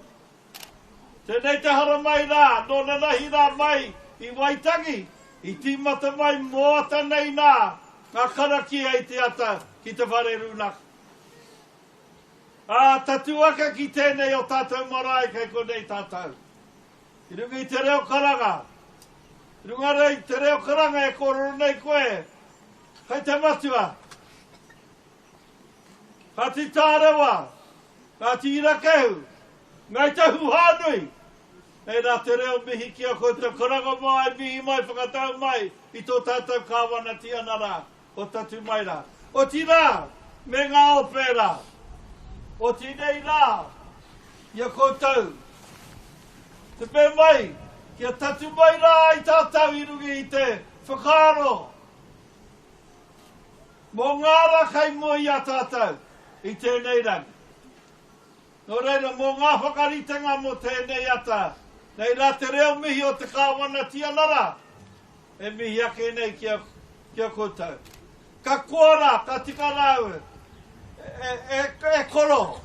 Tēnei te hara mai rā, nō nanahi rā mai i Waitangi, i tīmata mai moata nei nā, ngā karaki ai te ata ki te whare rūnaka. Tatu aka ki tēnei o tātou marae kei konei tātou. I rungi te reo karanga. Runga rei te reo karanga e kororo nei koe. Hei te matua. Ka ti tārewa. Ka ti irakehu. Ngai Tahu hānui. E rā te reo mihi kia ko te karanga mai, mihi mai, whakatau mai, i tō tātou kāwana ti ana rā, o tatu mai rā. O tira, me ngā opera. O tinei rā, ia koutou. Te pē mai, kia tatu mai rā i tātou i rungi i te whakaaro. Mō ngā rā kai mua i a tātou i tēnei rangi. Nō reira, mō ngā whakaritenga mō tēnei ata, nei rā te reo mihi o te kāwana tianara, e mihi ake nei kia koutou. Ka kuara, ka tika rau, e koro,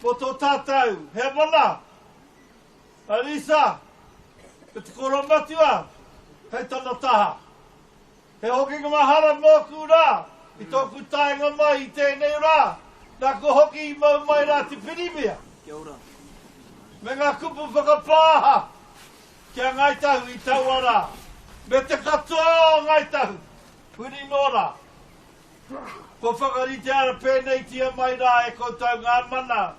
po tō tātou, he mana, Arisa, e te koro matua, hei tana taha. He hoki ka mahara mōku rā, i tōku taenga mai i tēnei rā, nā ko hoki i mau mai rā te pirimia. Kia ora. Me ngā kupu whakapāha, kia Ngai Tahu i tauara, me te katoa o Ngai Tahu, huri nora. Ko whakarite ara pēnei tia mai rā e koutou ngā mana,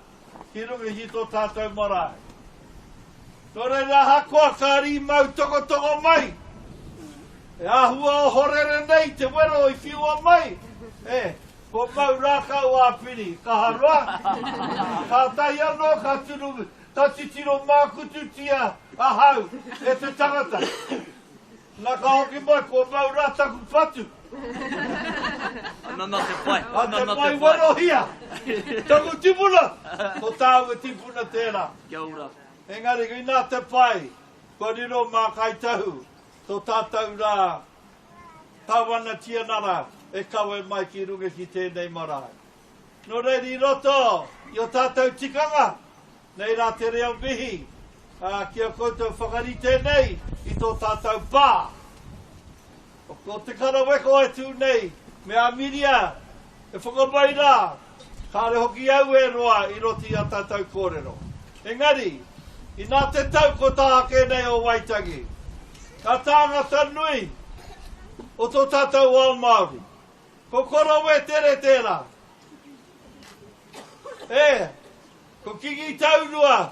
ki rungi hi tō tātou marae. Nō reira hakoa kāri mau toko mai, e ahua o horere nei te wero i whiua mai, ko mau rākau a piri, ka haroa, ka tai anō, ka turu, ka titiro mākutu tia a hau, e te tangata. Nā ka hoki mai, ko mau rā taku patu. Anana te pai. A te pai wero hia, taku tipuna, ko tāu e tipuna tērā. Kia ora. Engari, ki nā te pai, ko riro mā Ngai Tahu, tō tātou rā, tāwana tianara, e kawe mai ki runga ki tēnei marae. Nō reiri roto, i o tātou tikanga, nei rā te reo mihi, kia koutou whakarite nei, i tō tātou pā. Ko te karaweko e tū nei, me a miria, e whakabai rā, kāre hoki au e roa i roti a tātou kōrero. Engari, i nā te tau ko tāke nei o Waitangi, ka tāngata nui o tō tātou ao Māori. Ko koro e tere tērā. Ko kiki taurua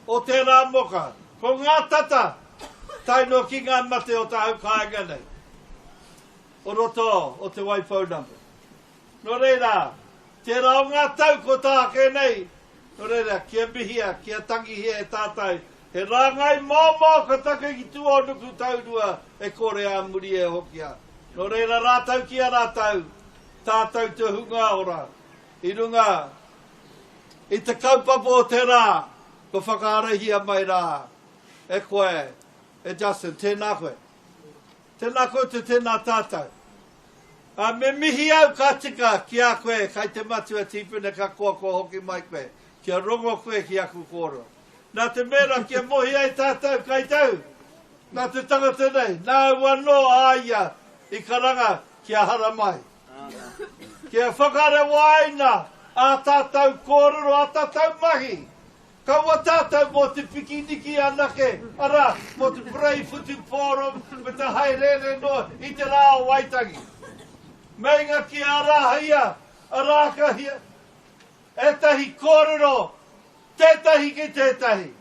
o tērā moka. Ko ngā tata, taino ki ngā mate o tā haukaenga nei. O roto o te waipau number. Nō reira, tērā o ngā tau ko tāke nei. Nō reira, kia mihia, kia tangi hia e tātai. He rāngai māmā ka take ki tū Onuku taurua e kore a muri e hokia. Nō reira rātau ki a rātau, tātou te hunga ora. I runga, i te kaupapa o te rā, ko whakaarahia mai rā. E koe, e Justin, tēnā koe. Tēnā koe te tēnā tātou. Me mihi au ka tika ki a koe, kai te matua tipune ka koa hoki mai koe. Kia rongo koe ki aku kōro. Nā te mera kia mohi ai tātou kai tau. Nā te tangata nei, nā wano aia i karanga kia hara mai. Kia whakare waina a tātou kōrero, a tātou mahi. Ka wa tātou mo te pikiniki anake, ara, mo te Brave Footing Forum, me te haerere no i te rā o Waitangi. Meinga ki a rāhia, a rākahia, e tahi kōrero, tētahi ki tētahi.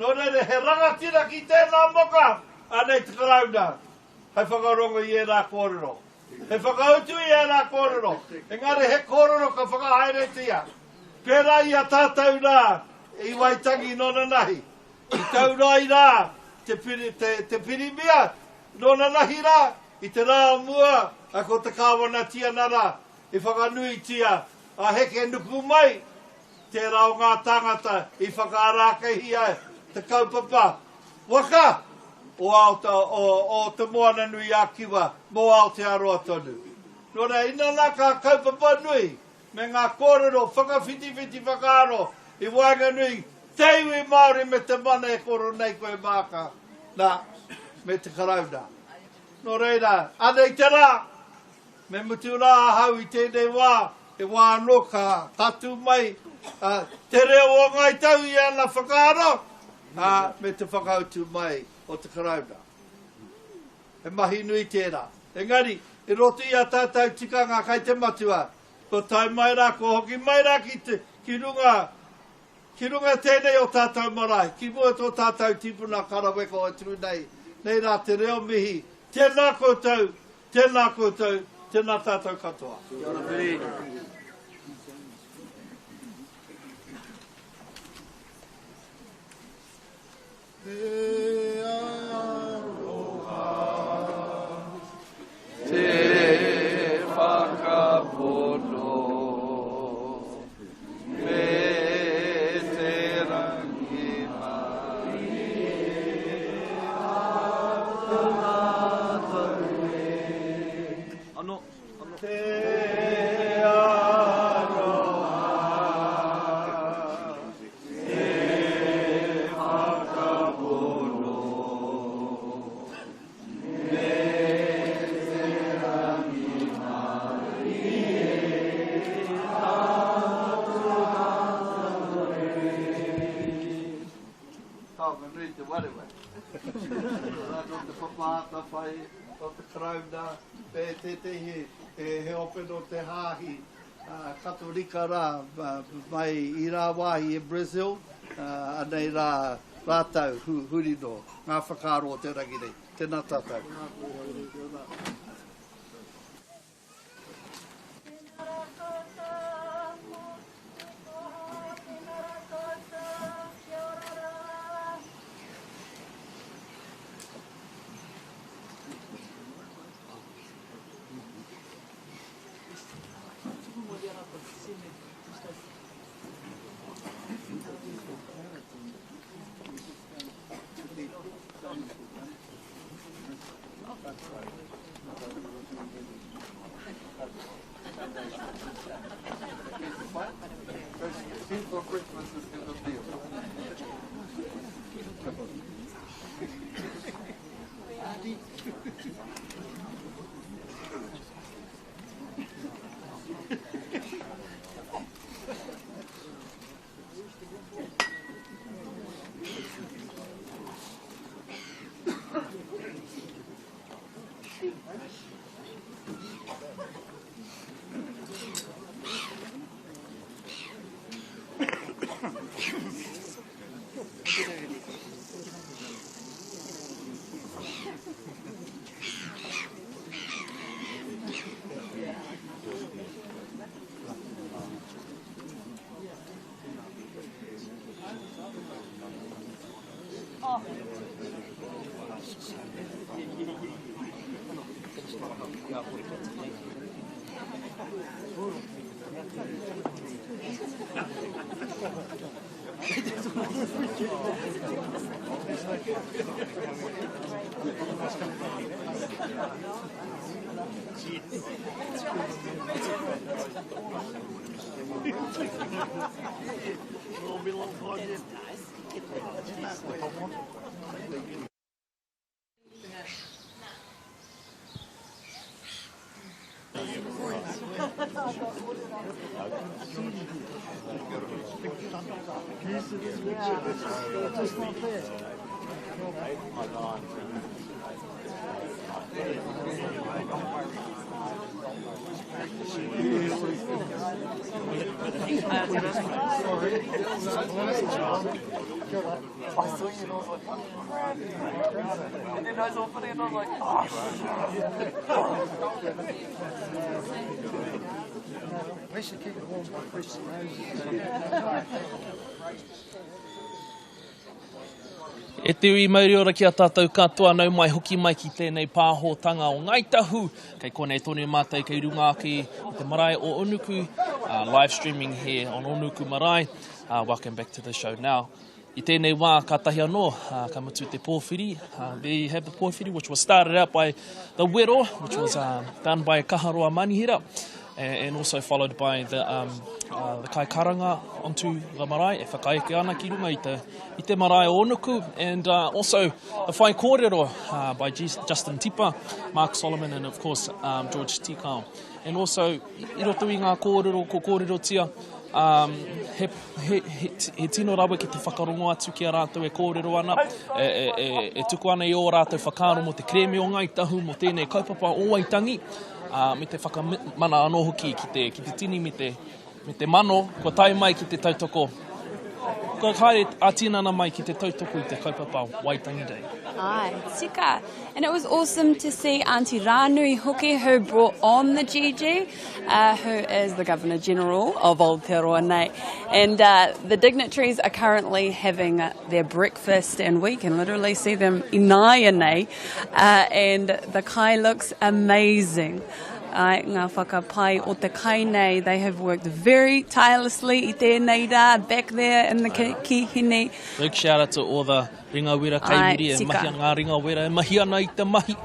Nō reire, he rangatira ki tēnā moka, anei te karauna. Hei whakarongo i e rā kōrero. He whakautu i e rā kōrero. Engari, he kōrero ka whakahaere tia. Pērā i a tātou rā, i Waitangi nona nahi. I taurā i rā, te pirimia, nona nahi rā, i te rā mua, a ko te kāwana tia nara, i whakanui tia, a heke nuku mai, te rao ngā tangata, i whakaarākehi ai, te kaupapa. Waka, o te moana nui a kiwa, mo Aotearoa tonu. Nora, ina nā ka kaupapa nui, me ngā kōrero, whakawhiti whakaaro, i wanga nui, teiwi Māori me te mana e koro nei koe māka, nā, me te karauna. Nō reira, anei te rā, me mutu rā hau i tēnei wā, e wā no ka tatu mai, te reo o Ngai Tahu i ana whakaaro, me te whakautu mai o te karauna. E mahi nui tērā. Engari, i roto i a tātou tikanga kai te matua, ko tai mai rā, ko hoki mai rā ki runga tēnei o tātou marae, ki mua tō tātou tipuna karaweko e tū nei rā te reo mihi, tēnā koutou, Tēnā tātou katoa. Kia ora, Piri. Te aroha, Te whakapono, me te rangi mai, Ano. Te aroha, te whakapono, me te rangi mai, Tāma nui te warewa. Rāno te whapaata whai, o te krauna, pe te tehi, he open o te hāhi, katorika rā, mai i rā wāhi e Brazil, anei rā rātau hurino, ngā whakaro o te rangi nei. Tēnā tātou. For Christmas is in the field. We should keep it warm by Christmas. E te ui mauri ora ki a tātou katoa nau mai hoki mai ki tēnei pāhotanga o Ngai Tahu. Kei konei tonu mātai kei runga ki te marae o Onuku, live streaming here on Onuku Marae. Welcome back to the show now. I tēnei wā kātahi anō, ka mutu te pōwhiri. There you have the pōwhiri, which was started out by the wero, which was done by Kaharoa Manihira, and also followed by the kai karanga onto the marae, e whakaeke ana ki runga i te marae o Onuku, and also the whai kōrero by Justin Tipa, Mark Solomon, and of course George Tikau. And also, I roto i ngā kōrero, ko kōrero tia, he tino rawa ki te whakarongo atu ki a rātou e kōrero ana, e tuku ana i o rātou whakaro mo te kreme o Ngai Tahu, mo tēnei kaupapa o Waitangi, me te whakamana anō hoki ki te tini me te mano, ko tai mai ki te tautoko. Ko haere a tinana mai ki te tautoko i te kaupapa Waitangi Day. Ai, tika. And it was awesome to see Auntie Rānui Hoki, who brought on the GG, who is the Governor-General of Aotearoa nei. And the dignitaries are currently having their breakfast, and we can literally see them inaia nei. And the kai looks amazing. Ngā whakapai o te kai nei, they have worked very tirelessly I tēnei rā, back there in the kihine. Big shout out to all the ringa wera kai miri e mahi ngā ringa wera e mahi ana I te mahi.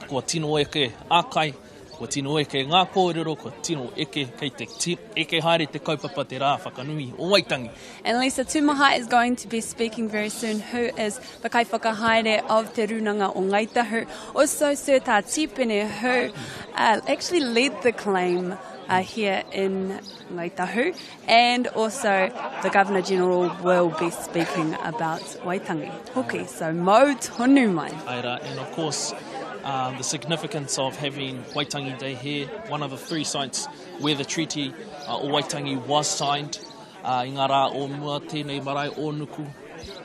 Kua tino eke ākai, kua tino eke ngā kōrero, kua tino eke kei te eke haere te kaupapa te rā whakanui o Waitangi. And Lisa Tumaha is going to be speaking very soon, who is the kai whakahaere of te runanga o Ngai Tahu. Also Sir Tā Tipene, who actually led the claim here in Ngai Tahu, and also the Governor-General will be speaking about Waitangi. Hoki, so mo tonu mai. Aira, and of course, the significance of having Waitangi Day here, one of the 3 sites where the Treaty o Waitangi was signed. I ngā rā o mua tēnei marae Onuku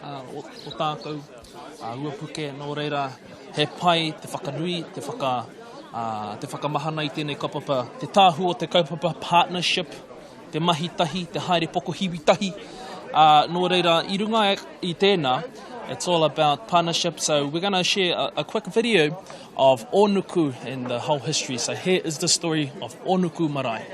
o tākou uapuke, nō reira he pai te whakanui, te whakamahana I tēnei kaupapa, te tāhu o te kaupapa partnership, te mahitahi, te haere poko hiwitahi. Nō reira, I runga I tēnā, it's all about partnership. So we're going to share a quick video of Onuku and the whole history. So here is the story of Onuku Marae.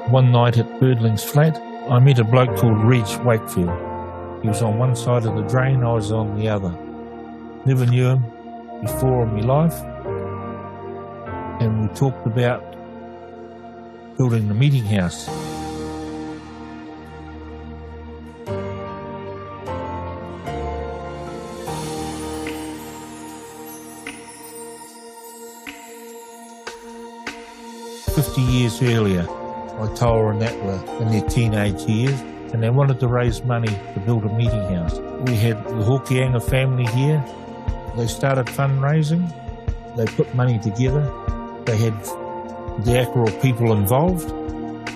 One night at Birdling's flat, I met a bloke called Reg Wakefield. He was on one side of the drain, I was on the other. Never knew him before in my life. And we talked about building the meeting house. Years earlier, Waitangi and that were in their teenage years, and they wanted to raise money to build a meeting house. We had the Hokianga family here. They started fundraising. They put money together. They had the Akaroa people involved.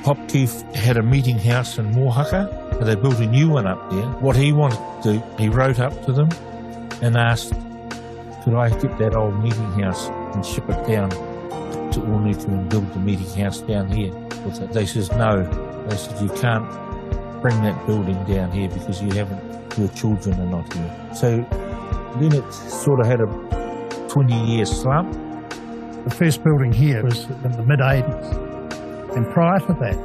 Popkeef had a meeting house in Mohaka, and they built a new one up there. What he wanted to do, he wrote up to them and asked, could I get that old meeting house and ship it down to Onuku and build the meeting house down here with it? They says no. They said you can't bring that building down here because your children are not here. So then it sort of had a 20-year slump. The first building here was in the mid-80s, and prior to that,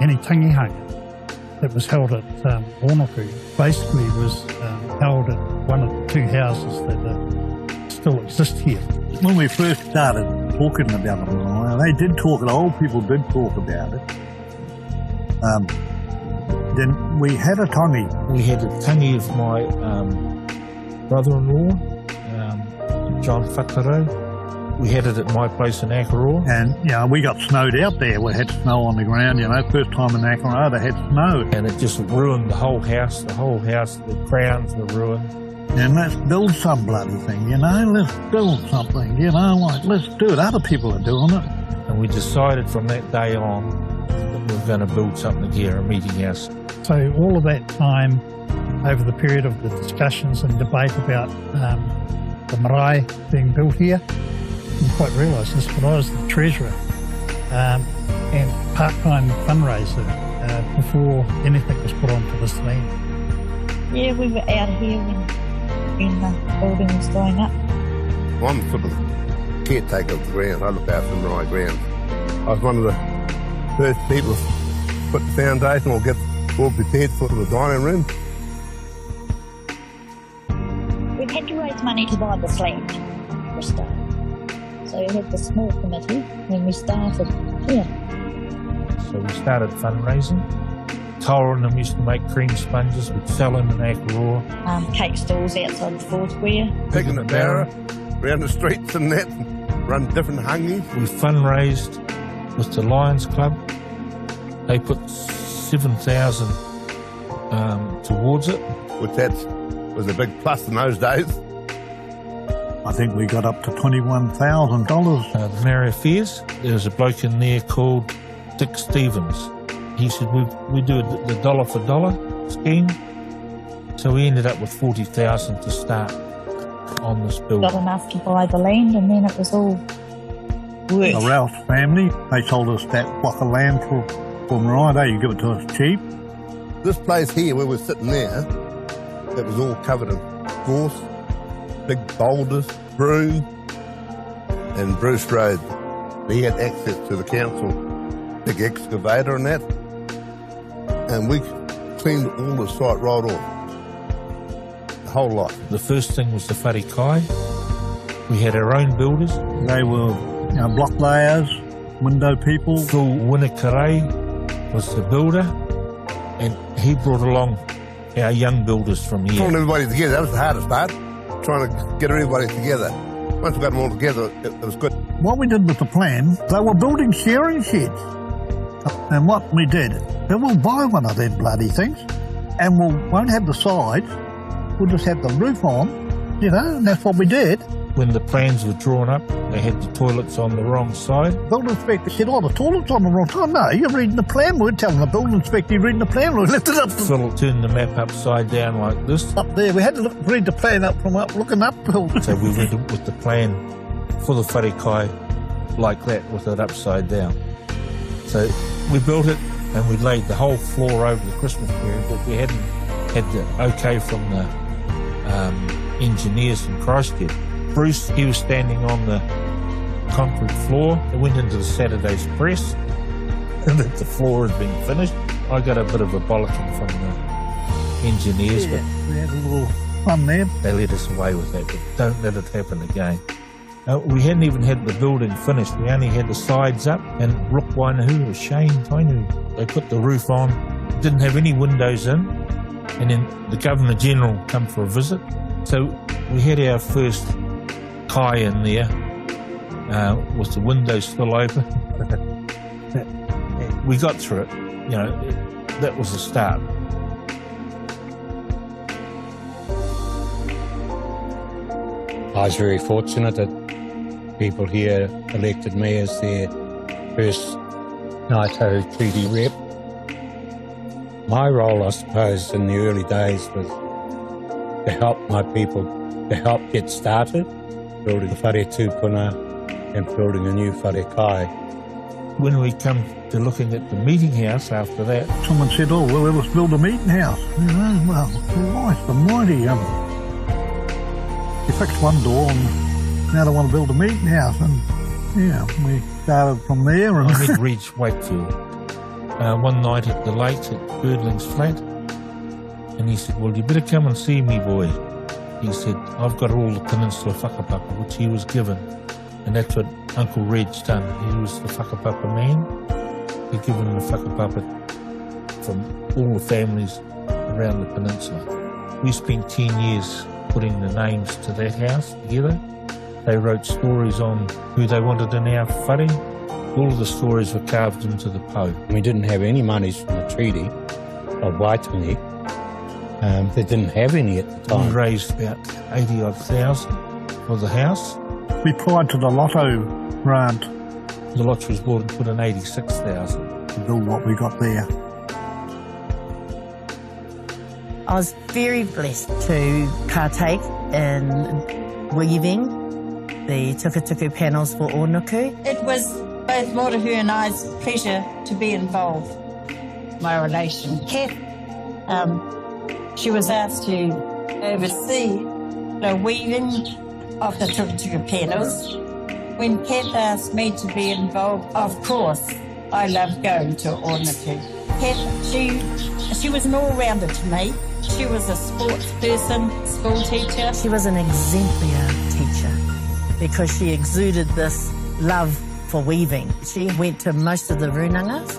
any tangihanga that was held at Onuku basically was held at one of the 2 houses that still exist here. When we first started talking about it, they did talk, the old people did talk about it. Then we had a tangi. We had a tangi of my brother-in-law, John Whakaro. We had it at my place in Akaroa. And, we got snowed out there. We had snow on the ground, first time in Akaroa they had snow. And it just ruined the whole house, the crowns were ruined. And let's build some bloody thing, let's build something, let's do it. Other people are doing it. And we decided from that day on that we were going to build something here, a meeting house. So all of that time, over the period of the discussions and debate about the marae being built here, I didn't quite realise this, but I was the treasurer and part-time fundraiser before anything was put onto this land. Yeah, we were out here when the building was going up. I'm sort of caretaker of the ground. I look after the marae ground. I was one of the first people put the foundation or get all prepared for the dining room. We've had to raise money to buy this land for a start. So we had the small committee when we started here. So we started fundraising. Tara and them used to make cream sponges. We'd sell them in Akaroa. Cake stalls outside the Four Square. Picking the barra around the streets and that, and run different hungies. We fundraised with the Lions Club. They put 7,000 towards it. Which that was a big plus in those days. I think we got up to $21,000. The Mary Affairs, there was a bloke in there called Dick Stevens. He said, we do the dollar for dollar scheme. So we ended up with 40,000 to start on this building. Got enough to buy the land, and then it was all work. The Rouse family, they told us that block of land for Marae, you give it to us cheap. This place here, where we're sitting there, it was all covered in gorse, big boulders, broom, and Bruce Road. He had access to the council, big excavator and that, and we cleaned all the site right off, the whole lot. The first thing was the whare kai. We had our own builders. They were block layers, window people. Phil Winakarai was the builder, and he brought along our young builders from here. Pulling everybody together, that was the hardest part, trying to get everybody together. Once we got them all together, it was good. What we did with the plan, they were building sharing sheds. And what we did, we'll buy one of them bloody things, and we won't have the sides, we'll just have the roof on, and that's what we did. When the plans were drawn up, they had the toilets on the wrong side. The building inspector said, the toilet's on the wrong side. No, you're reading the plan. We're telling the building inspector you're reading the plan. We lifted up. Phil turned the map upside down like this. Up there, we had to read the plan up from looking uphill. So we went with the plan for the whare kai like that, with it upside down. So we built it, and we laid the whole floor over the Christmas period, but we hadn't had the okay from the engineers from Christchurch. Bruce, he was standing on the concrete floor. It went into the Saturday's press, and the floor had been finished. I got a bit of a bollocking from the engineers, but we had a little fun there. They let us away with that, but don't let it happen again. We hadn't even had the building finished. We only had the sides up, and Rook Wainahu, Shane Tainu, they put the roof on. Didn't have any windows in, and then the Governor-General come for a visit. So we had our first kai in there with the windows still open. We got through it. That was the start. I was very fortunate that people here elected me as their first Ngai Tahu treaty rep. My role, I suppose, in the early days was to help my people, to help get started, building the whare tūpuna and building a new whare kai. When we come to looking at the meeting house after that, someone said, let's build a meeting house. Well, Christ almighty, you fixed one door and now they want to build a meeting house, and we started from there. And I met Reg Wakefield one night at the lake at Birdling's flat, and he said, well, you better come and see me, boy. He said, I've got all the Peninsula whakapapa, which he was given, and that's what Uncle Reg's done. He was the whakapapa man. He'd given him the whakapapa from all the families around the peninsula. We spent 10 years putting the names to that house together. They wrote stories on who they wanted in our whare. All of the stories were carved into the po. We didn't have any monies from the Treaty of Waitangi. They didn't have any at the time. We raised about 80-odd thousand for the house. We applied to the Lotto grant. The lottery was bought and put in 86,000 to build what we got there. I was very blessed to partake in weaving the tukutuku panels for Onuku. It was both Morahu and I's pleasure to be involved. My relation, Kath, she was asked to oversee the weaving of the tukutuku panels. When Kath asked me to be involved, of course, I love going to Onuku. She was an all-rounder to me. She was a sports person, school teacher. She was an exemplary teacher because she exuded this love for weaving. She went to most of the runangas.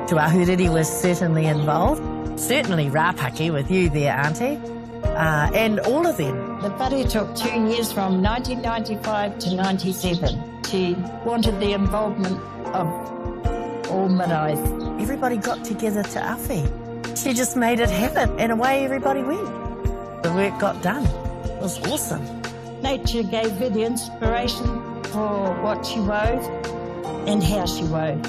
To Ahuriri was certainly involved. Certainly Rapaki with you there, Auntie. And all of them. The whare took 2 years from 1995 to 97. She wanted the involvement of all marae. Everybody got together to awhi. She just made it happen, and away everybody went. The work got done. It was awesome. Nature gave her the inspiration for what she wove and how she wove.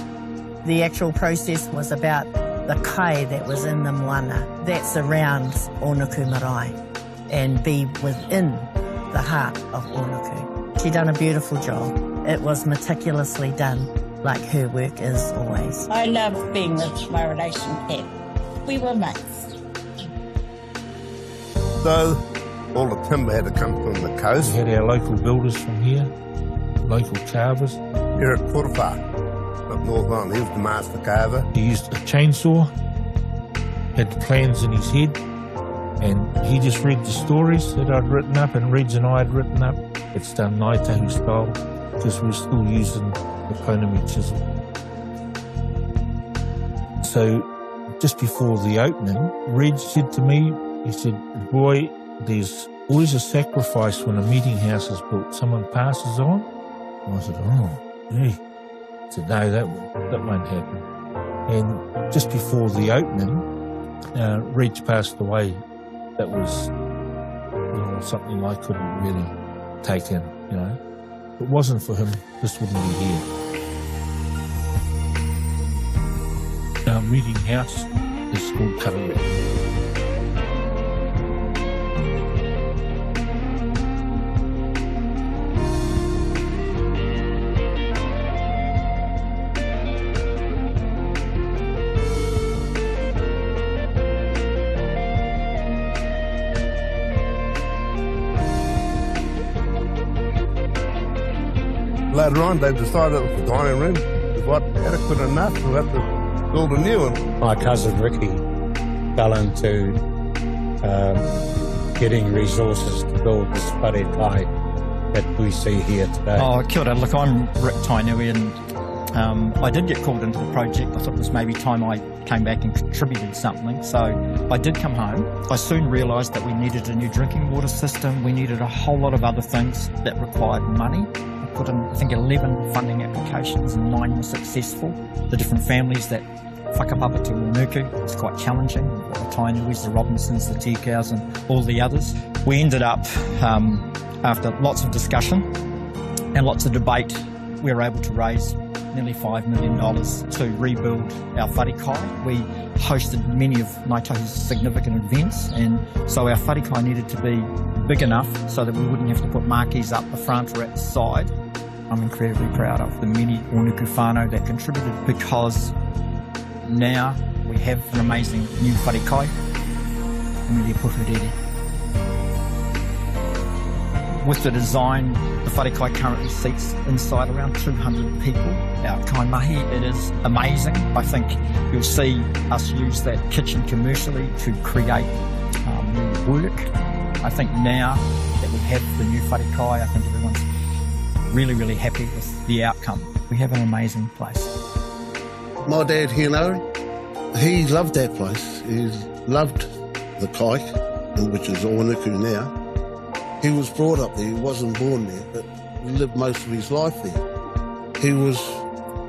The actual process was about the kai that was in the moana that surrounds Onuku Marae and be within the heart of Onuku. She done a beautiful job. It was meticulously done, like her work is always. I love being with my relation Pep. We were mates. So all the timber had to come from the coast. We had our local builders from here, local carvers. Eric Kurwha up North Island, he was the master carver. He used a chainsaw, had the plans in his head, and he just read the stories that I'd written up and Reg and I had written up. It's done Ngai Tahu style because we're still using the Ponami chisel. So just before the opening, Reg said to me, he said, boy, there's always a sacrifice when a meeting house is built. Someone passes on. And I said, oh, gee. I said, no, that won't happen. And just before the opening, Reg passed away. That was something I couldn't really take in, If it wasn't for him, this wouldn't be here. Our meeting house is called Akaroa. Later on, they decided it was the dining room was adequate enough to have to build a new one. My cousin Ricky fell into getting resources to build this whare kai that we see here today. Oh, kia ora. Look, I'm Rick Tainui, and I did get called into the project. I thought it was maybe time I came back and contributed something. So I did come home. I soon realised that we needed a new drinking water system. We needed a whole lot of other things that required money. Put in, I think, 11 funding applications and 9 were successful. The different families that whakapapa to Onuku, it's quite challenging. The Tainuis, the Robinsons, the Tikau's and all the others. We ended up, after lots of discussion and lots of debate, we were able to raise nearly $5 million to rebuild our whare kai. We hosted many of Ngai Tahu's significant events, and so our whare kai needed to be big enough so that we wouldn't have to put marquees up the front or at the side. I'm incredibly proud of the many Onuku whānau that contributed, because now we have an amazing new whare kai, and we're puhurere. With the design, the whare kai currently seats inside around 200 people. Our kai mahi, it is amazing. I think you'll see us use that kitchen commercially to create new work. I think now that we have the new whare kai, I think everyone's really, really happy with the outcome. We have an amazing place. My dad, he loved that place. He loved the kai, which is Onuku now. He was brought up there. He wasn't born there, but he lived most of his life there. He was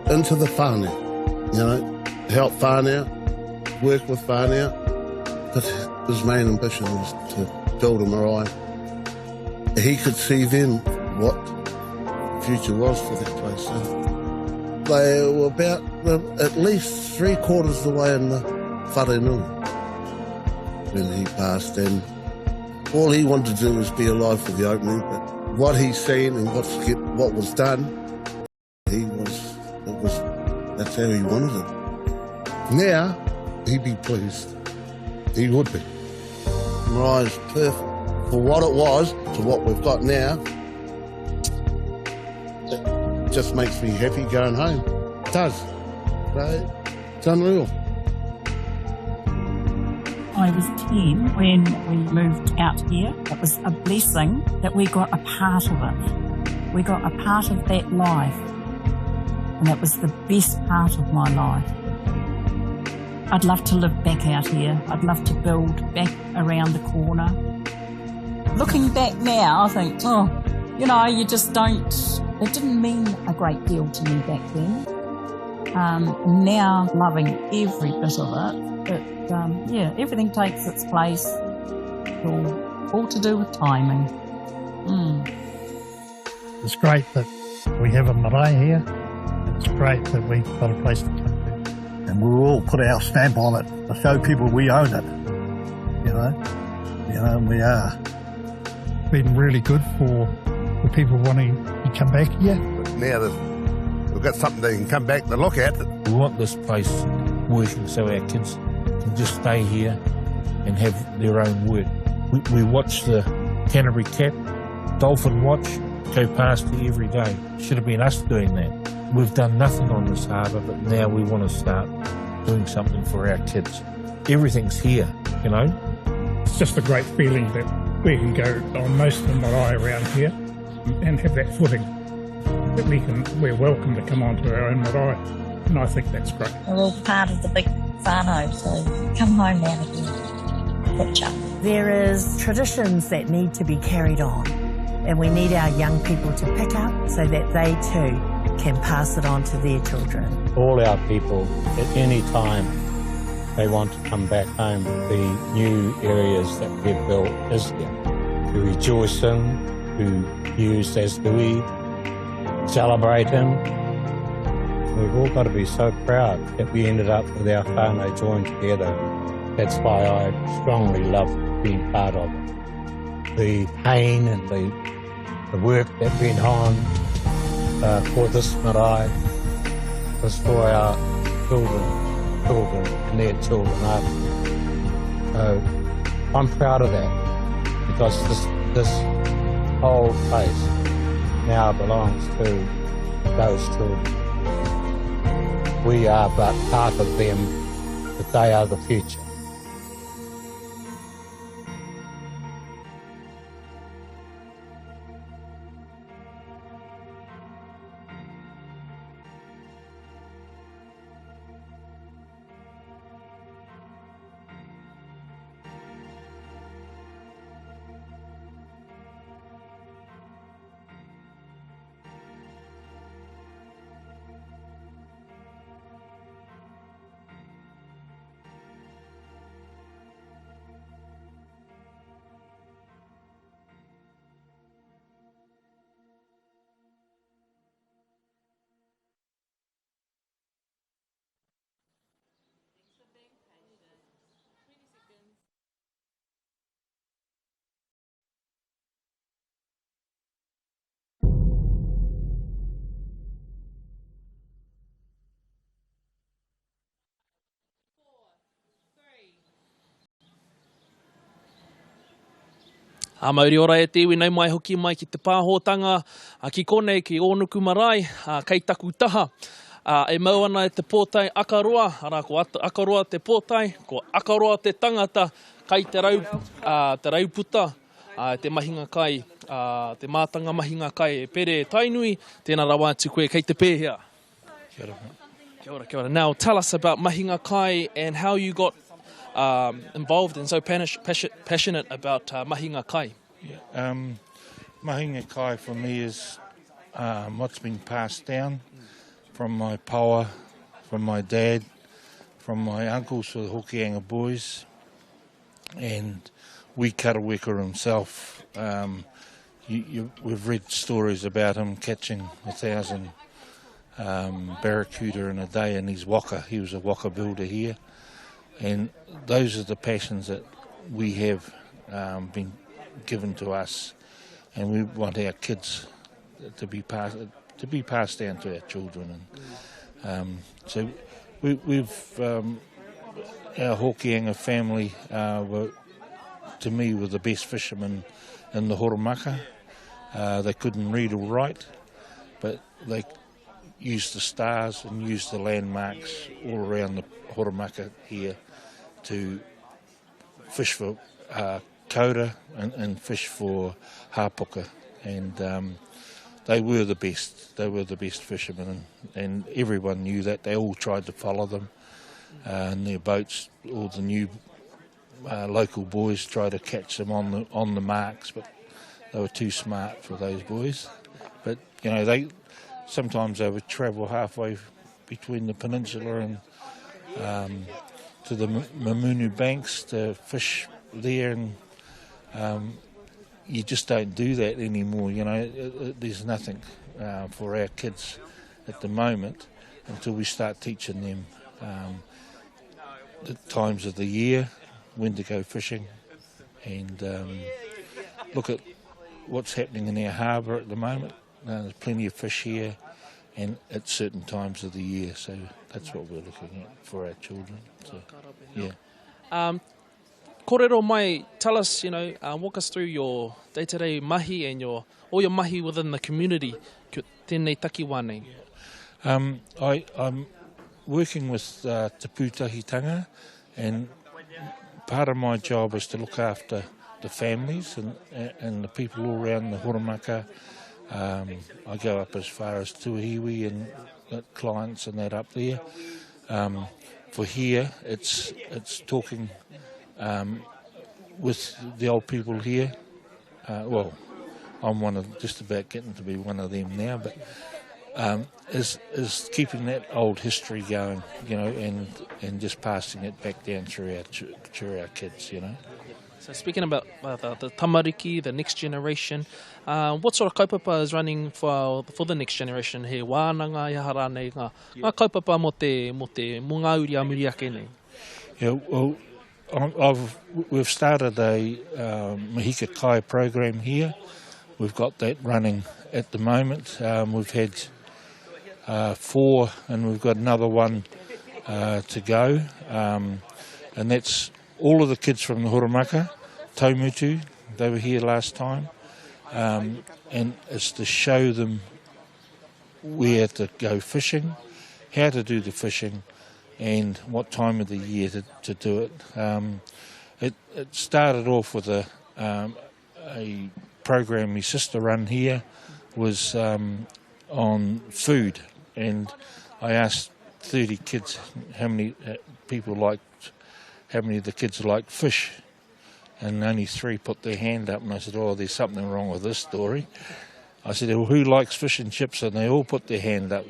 into the whānau, help whānau, work with whānau, but his main ambition was to build a marae. He could see then what the future was for that place. So they were about at least 3/4 of the way in the wharenui when he passed, and all he wanted to do was be alive for the opening, but what he's seen and what was done, that's how he wanted it. Now, he'd be pleased. He would be. Marae is perfect. For what it was to what we've got now, it just makes me happy going home. It does. So it's unreal. I was 10 when we moved out here. It was a blessing that we got a part of it. We got a part of that life, and it was the best part of my life. I'd love to live back out here. I'd love to build back around the corner. Looking back now, I think, you just don't, it didn't mean a great deal to me back then. Now, loving every bit of it, everything takes its place. All to do with timing. It's great that we have a marae here. It's great that we've got a place to come to. And we'll all put our stamp on it to show people we own it. We are. It's been really good for people wanting to come back here. But now that we've got something they can come back to look at. We want this place working so our kids can just stay here and have their own work. We watch the Canterbury Cat Dolphin Watch go past it every day. Should have been us doing that. We've done nothing on this harbour, but now we want to start doing something for our kids. Everything's here, It's just a great feeling that we can go on most of the marae around here and have that footing, that we're welcome to come onto our own marae, and I think that's great. We're all part of the big whānau, so come home now again. Picture. There is traditions that need to be carried on, and we need our young people to pick up so that they too can pass it on to their children. All our people, at any time they want to come back home, the new areas that we've built is here. To rejoice in, to use as we celebrate in. We've all got to be so proud that we ended up with our whānau joined together. That's why I strongly love being part of it. The pain and the work that went on for this marae was for our children and their children after. So I'm proud of that, because this whole place now belongs to those children. We are but part of them, but they are the future. Mauri ora e te iwi nei mai hoki mai ki te pāhotanga, ki konei ki Onuku Marae, kei taku taha. E mau ana e te pōtai Akaroa, ara ko Akaroa te pōtai, ko Akaroa te tangata, kai te rauputa, te mahinga kai, te mātanga mahinga kai, e pere tainui, tēnā rawa atu koe, kei te pēhea. Kia ora. Kia ora, kia ora. Now tell us about mahinga kai and how you got involved and so passionate about mahinga kai. Yeah. Mahinga kai for me is what's been passed down from my paua, from my dad, from my uncles, the Hokianga boys, and we Karaweka himself. We've read stories about him catching 1,000 barracuda in a day in his waka. He was a waka builder here. And those are the passions that we have been given to us, and we want our kids to be passed down to our children. And so we've our Hokianga family were the best fishermen in the Horomaka. They couldn't read or write, but they use the stars and use the landmarks all around the Horamaka here to fish for kaura and fish for hāpuka. And they were the best. They were the best fishermen, and everyone knew that. They all tried to follow them in their boats. All the new local boys tried to catch them on the marks, but they were too smart for those boys. But you know, sometimes they would travel halfway between the peninsula and to the Mamunu banks to fish there, and you just don't do that anymore. You know, there's nothing for our kids at the moment until we start teaching them the times of the year, when to go fishing, and look at what's happening in our harbour at the moment. There's plenty of fish here and at certain times of the year, so that's what we're looking at for our children. So, yeah. Kōrero mai, tell us, walk us through your day-to-day mahi and all your mahi within the community, ki tēnei takiwā nei. I'm working with Te Pūtahitanga, and part of my job is to look after the families and the people all around the Horamaka. I go up as far as Tuahiwi and clients and that up there. For here, it's talking with the old people here. Well, I'm just about getting to be one of them now, but is keeping that old history going, and just passing it back down through our kids, So speaking about the tamariki, the next generation, what sort of kaupapa is running for the next generation here? Wānanga, ihara nei, ngā kaupapa mo te munga uri amuri ake nei? Yeah, well, we've started a Mahika Kai program here. We've got that running at the moment. We've had 4, and we've got another one to go. And that's all of the kids from the Horamaka, Taumutu, they were here last time. And it's to show them where to go fishing, how to do the fishing, and what time of the year to do it. It started off with a program my sister run here, was on food, and I asked 30 kids how many of the kids like fish, and only 3 put their hand up, and I said, there's something wrong with this story. I said, well, who likes fish and chips? And they all put their hand up.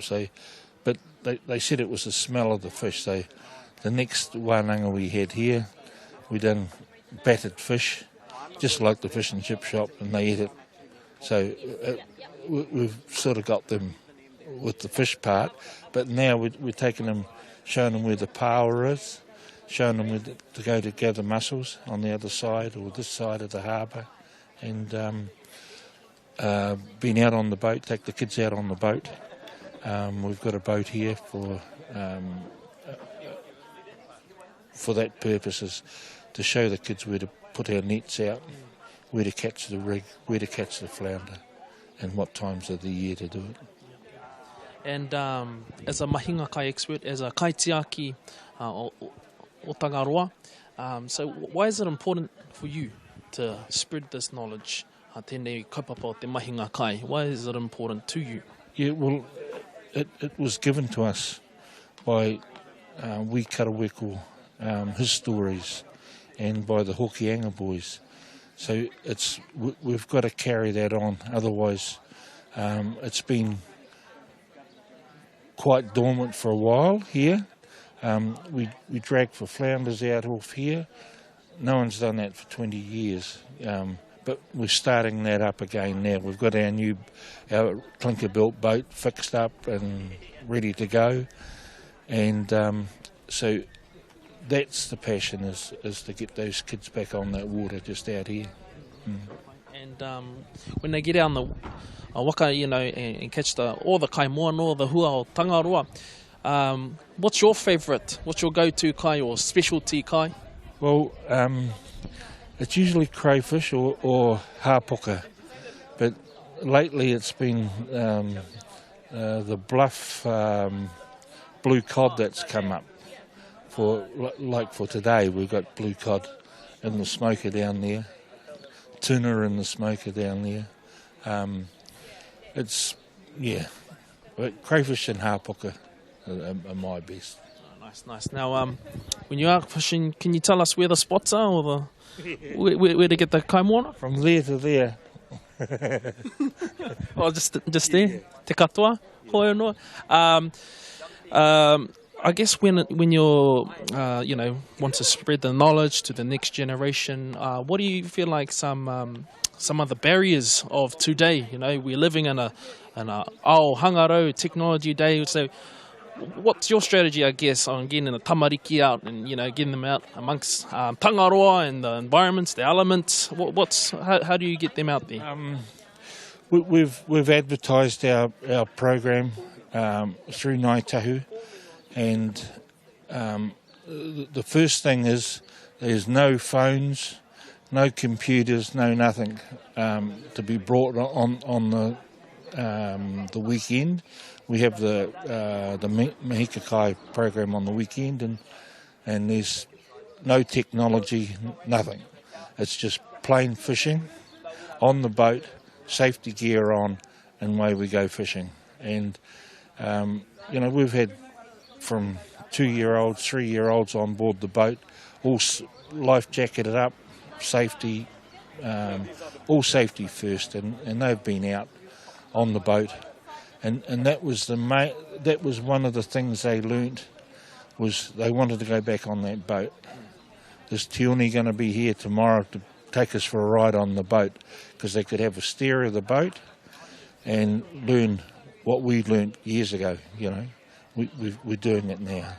But they said it was the smell of the fish. So the next wānanga we had here, we done battered fish, just like the fish and chip shop, and they ate it. So we've sort of got them with the fish part, but now we're taking them, showing them where the power is, showing them where to go to gather mussels on the other side or this side of the harbour, and being out on the boat, take the kids out on the boat. We've got a boat here for that purpose, is to show the kids where to put our nets out, where to catch the rig, where to catch the flounder, and what times of the year to do it. And as a mahinga kai expert, as a kaitiaki o Tangaroa, so why is it important for you to spread this knowledge, tēnei kaupapa o te mahinga kai? Why is it important to you? Yeah, well, it was given to us by Wi Karaweko, his stories, and by the Hokianga boys. So we've got to carry that on, otherwise it's been quite dormant for a while here. We drag for flounders out off here. No one's done that for 20 years, but we're starting that up again now. We've got our clinker-built boat fixed up and ready to go, and so that's the passion, is to get those kids back on that water just out here. And when they get out on the waka, and catch all the kai moana, the hua o Tangaroa, what's your favourite? What's your go-to kai or specialty kai? Well, it's usually crayfish or hāpuka, but lately it's been the bluff blue cod that's come up. Like for today, we've got blue cod in the smoker down there, tuna in the smoker down there. But crayfish and hāpoka are my best. Nice. Now, when you are fishing, can you tell us where the spots are, or where to get the kaimoana? From there to there. Oh, just there? Te katoa? Hoi noa. I guess when you're, want to spread the knowledge to the next generation, what do you feel like some of the barriers of today? We're living in a hangarau technology day, so what's your strategy, I guess, on getting the tamariki out and, getting them out amongst tangaroa and the environments, the elements? How do you get them out there? We've advertised our program through Ngai Tahu, and the first thing is there's no phones, no computers, no nothing to be brought on the weekend. We have the Mahikakai program on the weekend, and there's no technology, nothing. It's just plain fishing on the boat, safety gear on, and away we go fishing. And we've had from 2-year-olds, 3-year-olds on board the boat, all life jacketed up, safety, all safety first, and they've been out on the boat. And that was that was one of the things they learnt, was they wanted to go back on that boat. There's Tioni going to be here tomorrow to take us for a ride on the boat, because they could have a steer of the boat and learn what we learnt years ago. We're doing it now.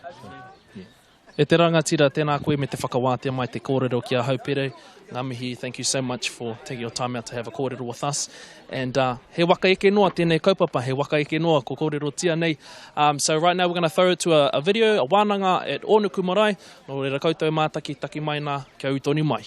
E te rangatira, tēnā koe me te whakawātea mai te kōrero ki a haupere. Ngā mihi, thank you so much for taking your time out to have a kōrero with us. And he waka eke noa, tēnei kaupapa, he waka eke noa, ko kōrero tia nei. So right now we're going to throw it to a video, a wānanga at Onuku Marae. Nō reira koutou mātaki, taki mai nā, kia utoni mai.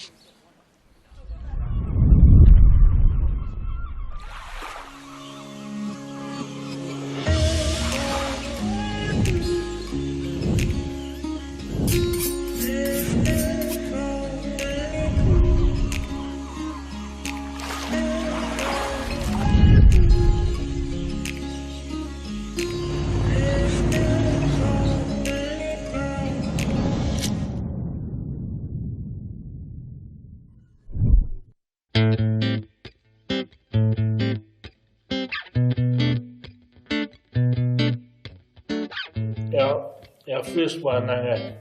Our first wānanga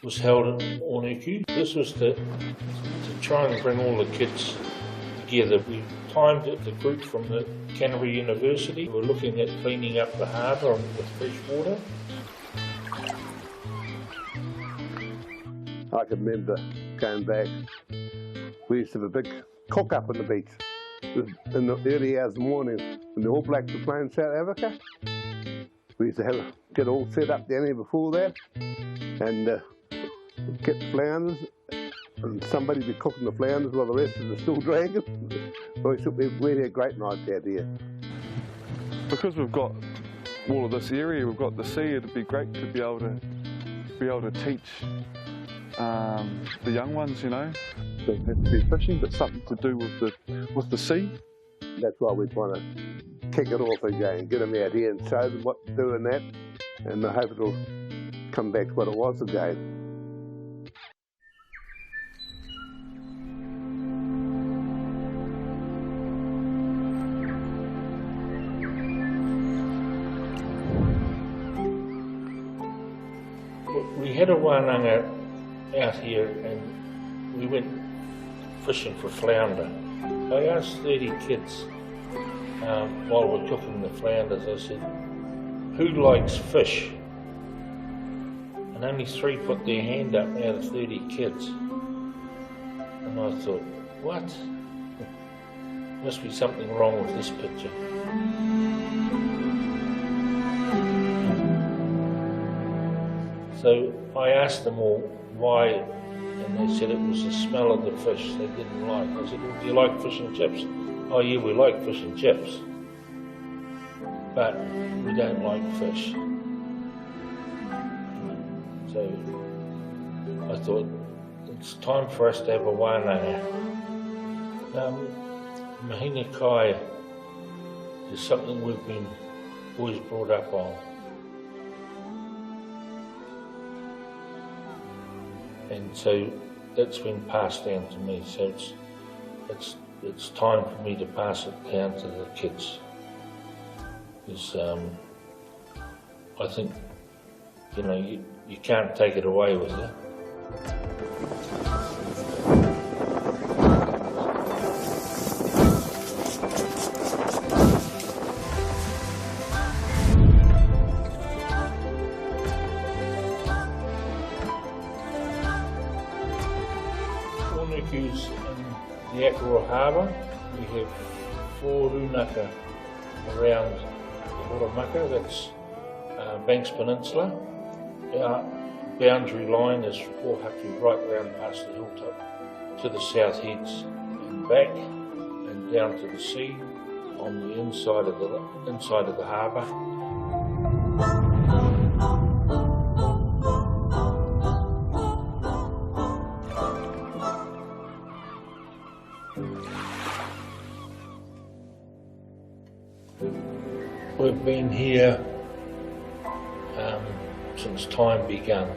was held at Onuku. This was to try and bring all the kids together. We timed the group from the Canterbury University. We were looking at cleaning up the harbour with fresh water. I can remember going back, we used to have a big cook up on the beach in the early hours of the morning when the All Blacks were playing South Africa. We used to get all set up down here before that and get the flounders, and somebody would be cooking the flounders while the rest of them are still dragging. We had a great night out here. Because we've got all of this area, we've got the sea, it'd be great to be able to teach the young ones, don't have to be fishing, but something to do with the sea. That's why we want to kick it off again, get them out here and show them what to do in that, and I hope it'll come back to what it was again. We had a wānanga out here and we went fishing for flounder. I asked 30 kids while we're cooking the flounders, I said, who likes fish? And only 3 put their hand up out of 30 kids. And I thought, what? Must be something wrong with this picture. So I asked them all why, and they said it was the smell of the fish they didn't like. I said, well, do you like fish and chips? Oh yeah, we like fish and chips. but we don't like fish. So I thought it's time for us to have a wānanga. Mahina kai is something we've been always brought up on. And so that's been passed down to me. So it's time for me to pass it down to the kids. Because I think, you can't take it away with you. Onuku's in the Akaroa Harbour. We have 4 runaka around Horamaka, that's Banks Peninsula. Our boundary line is Ohaku right round past the hilltop to the south heads and back and down to the sea on the inside of the harbour. We've been here since time began.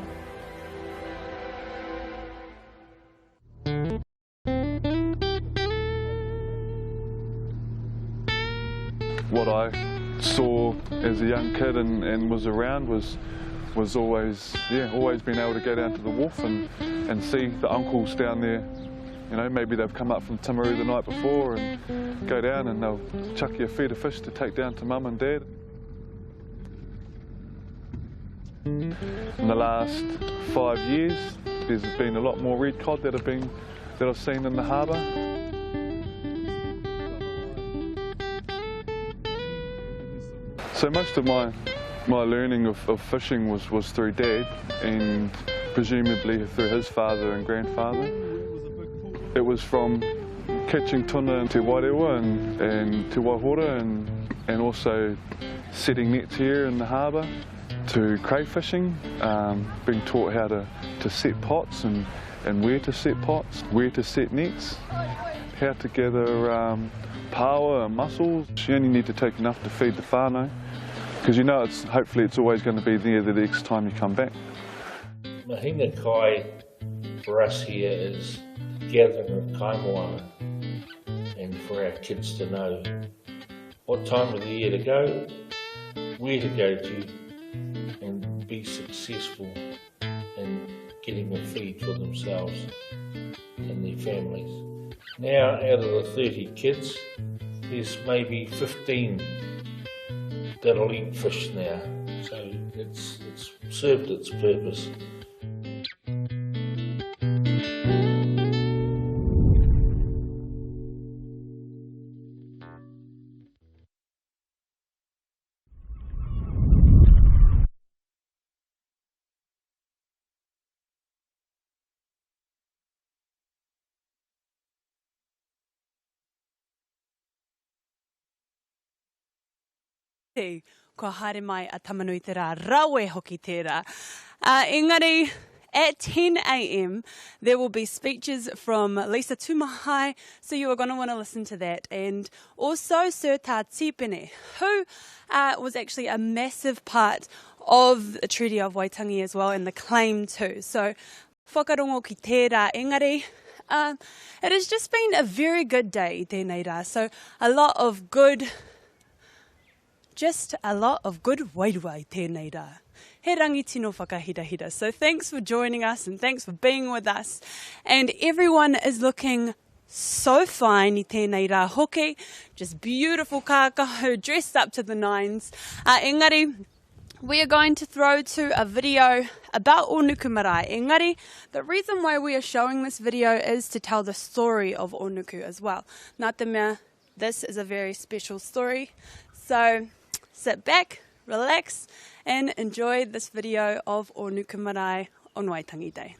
What I saw as a young kid and was around was always being able to go down to the wharf and see the uncles down there. Maybe they've come up from Timaru the night before and go down and they'll chuck you a feed of fish to take down to mum and dad. In the last 5 years, there's been a lot more red cod that I've seen in the harbour. So most of my learning of fishing was through Dad and presumably through his father and grandfather. It was from catching tuna to Wairewa and to Waihora and also setting nets here in the harbour, to crayfishing, being taught how to set pots and where to set pots, where to set nets, how to gather power and mussels. You only need to take enough to feed the whānau, because hopefully it's always going to be there the next time you come back. Mahina kai for us here is gathering of kaimoana, and for our kids to know what time of the year to go, where to go to, and be successful in getting a feed for themselves and their families. Now, out of the 30 kids, there's maybe 15 that'll eat fish now, so it's served its purpose. Ko haere mai a tamanui te rā, rawe hoki te rā. Engari, at 10 a.m, there will be speeches from Lisa Tumahai, so you are going to want to listen to that. And also Sir Tā Tipene, who was actually a massive part of the Treaty of Waitangi as well, and the claim too. So, whakarongo ki te rā, engari. It has just been a very good day, tēnei rā. So, a lot of good wairua tēnei rā. He rangi tino whakahirahira. So thanks for joining us and thanks for being with us. And everyone is looking so fine i tēnei rā hoki. Just beautiful kākahu, dressed up to the nines. Engari, we are going to throw to a video about Onuku Marae. Engari, the reason why we are showing this video is to tell the story of Onuku as well. Nā te mea, this is a very special story. So sit back, relax, and enjoy this video of Onuku Marae on Waitangi Day.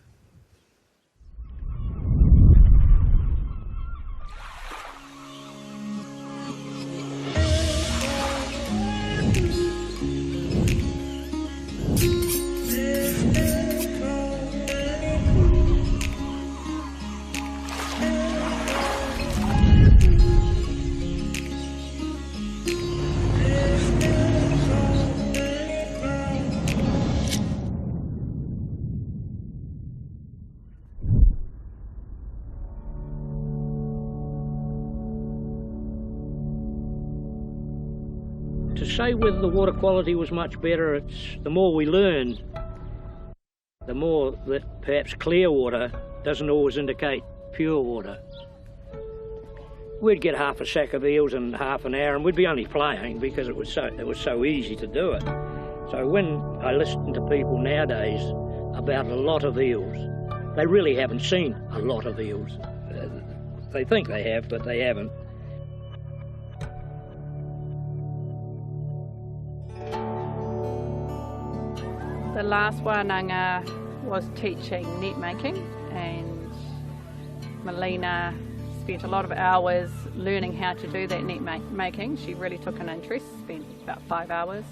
say whether the water quality was much better. It's the more we learn, the more that perhaps clear water doesn't always indicate pure water. We'd get half a sack of eels in half an hour and we'd be only playing because it was so easy to do it. So when I listen to people nowadays about a lot of eels, they really haven't seen a lot of eels. They think they have, but they haven't. The last wānanga was teaching net making, and Melina spent a lot of hours learning how to do that net making. She really took an interest, spent about 5 hours.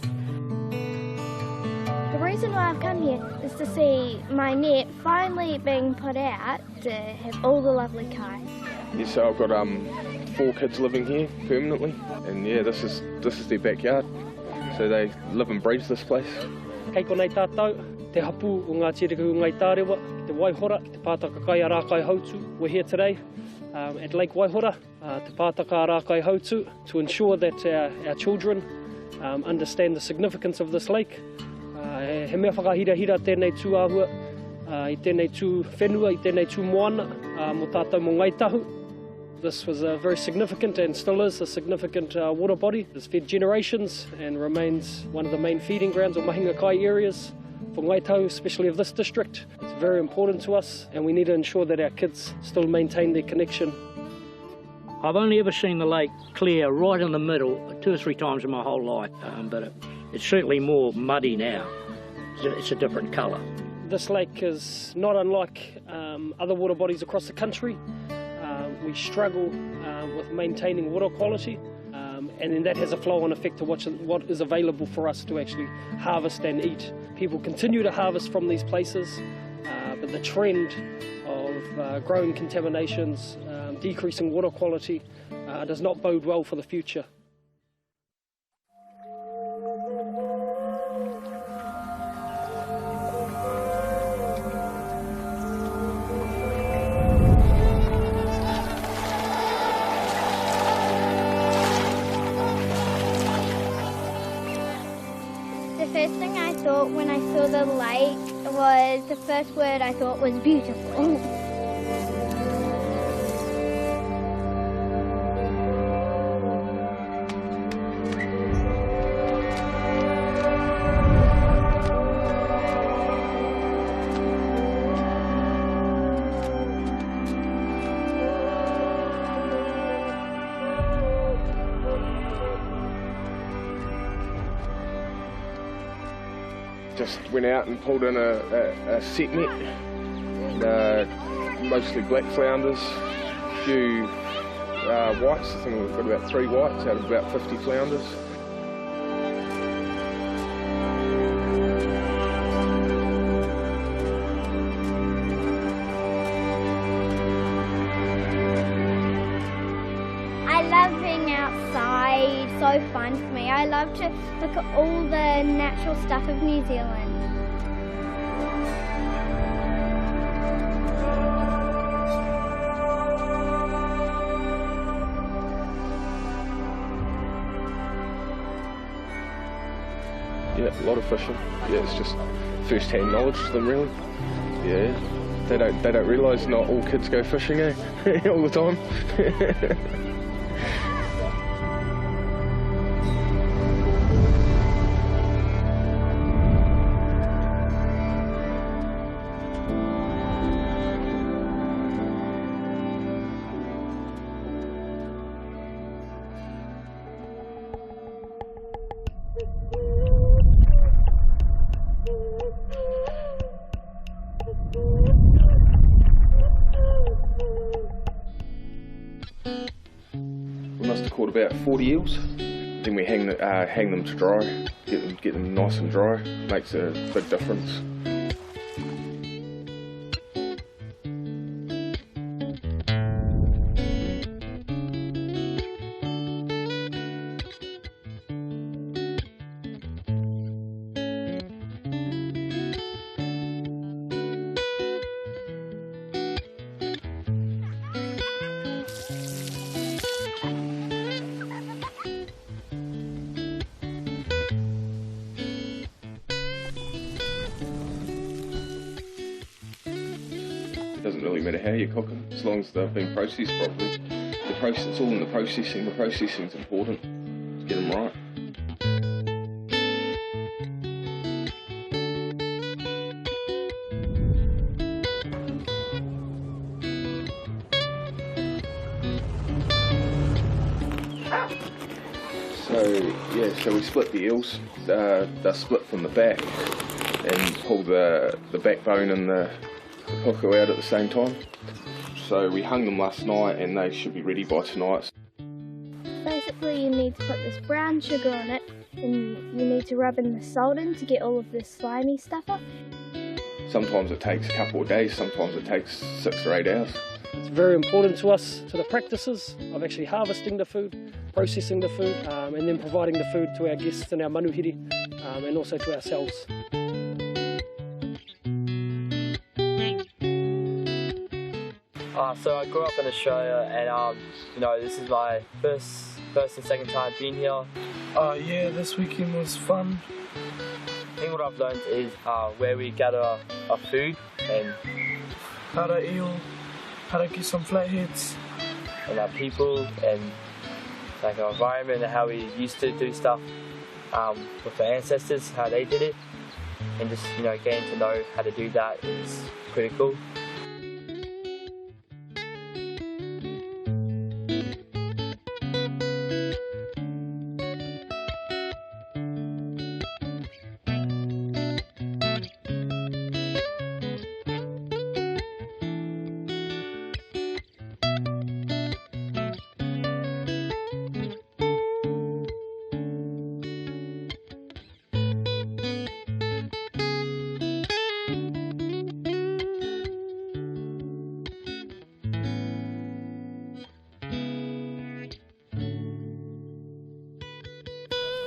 The reason why I've come here is to see my net finally being put out to have all the lovely kai. Yeah, so I've got 4 kids living here permanently, and yeah, this is their backyard. So they live and breathe this place. Kei konei tātou, te hapu o ngā tirikuhu Ngai Tahu, te Waihora, te pātaka kai a rākai hautu. We're here today at Lake Waihora, te pātaka a rākai hautu, to ensure that our children understand the significance of this lake. He mea whakahira tēnei tūāhua, I tēnei tū whenua, I tēnei tū moana, mo tātou mo Ngai Tahu. This was a very significant, and still is, a significant water body. It's fed generations and remains one of the main feeding grounds or mahinga kai areas for Ngai Tahu, especially of this district. It's very important to us, and we need to ensure that our kids still maintain their connection. I've only ever seen the lake clear right in the middle 2 or 3 times in my whole life, but it's certainly more muddy now. It's a different colour. This lake is not unlike other water bodies across the country. We struggle with maintaining water quality, and then that has a flow-on effect to what is available for us to actually harvest and eat. People continue to harvest from these places, but the trend of growing contaminations, decreasing water quality, does not bode well for the future. The first thing I thought when I saw the lake was, the first word I thought was beautiful. Just went out and pulled in a set net, mostly black flounders, a few whites. I think we've got about 3 whites out of about 50 flounders. I love being outside, so fun for me. I love to look at all the natural stuff of New Zealand. Yeah, a lot of fishing. Yeah, it's just first-hand knowledge to them, really. Yeah, they don't realise not all kids go fishing, all the time. We must have caught about 40 eels. Then we hang them to dry, get them nice and dry. Makes a big difference. Doesn't really matter how you cook them, as long as they've been processed properly. It's all in the processing. The processing's important. Let's get them right. So we split the eels. They're split from the back and pull the backbone and the puku out at the same time. So we hung them last night and they should be ready by tonight. Basically you need to put this brown sugar on it and you need to rub in the salt in to get all of this slimy stuff off. Sometimes it takes a couple of days, sometimes it takes 6 or 8 hours. It's very important to us, to the practices of actually harvesting the food, processing the food, and then providing the food to our guests and our manuhiri, and also to ourselves. So I grew up in Australia, and this is my first and second time being here. Yeah, this weekend was fun. I think what I've learned is where we gather our food and how to eel, how to get some flatheads, and our people and like our environment and how we used to do stuff with our ancestors, how they did it, and just getting to know how to do that is pretty cool.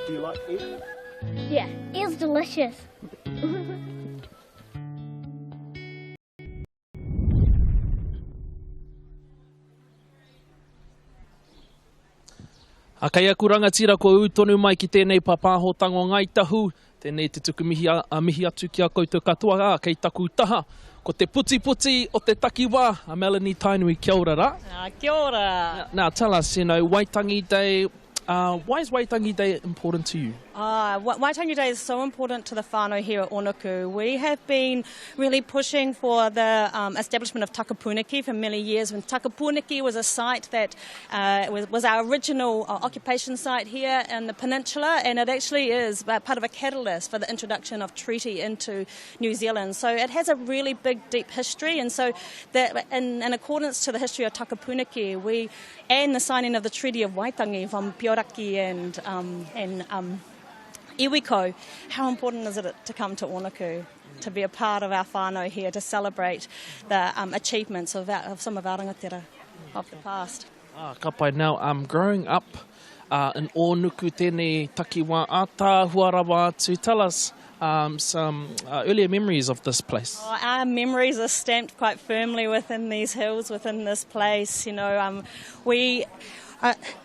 Do you like eel? Yeah, eel's delicious. A kai aku rangatira ko tonu mai ki tēnei papāhotango Ngai Tahu, tēnei te tuku mihi atu ki a koutou katoa, kei taku taha, ko te puti o te takiwā, a Melanie Tainui, kia ora rā. Kia ora. Now tell us, Waitangi Day, why is Waitangi Day important to you? Waitangi Day is so important to the whānau here at Onuku. We have been really pushing for the establishment of Takapuniki for many years. When Takapuniki was a site that was our original occupation site here in the peninsula, and it actually is part of a catalyst for the introduction of treaty into New Zealand. So it has a really big, deep history, and so that in accordance to the history of Takapuniki, and the signing of the Treaty of Waitangi from Pioraki and Iwiko, how important is it to come to Onuku, to be a part of our whānau here, to celebrate the achievements of some of our rangatira of the past? Ka pai now, growing up in Onuku, tēnei takiwā ata huarawa atu, tell us some earlier memories of this place. Our memories are stamped quite firmly within these hills, within this place.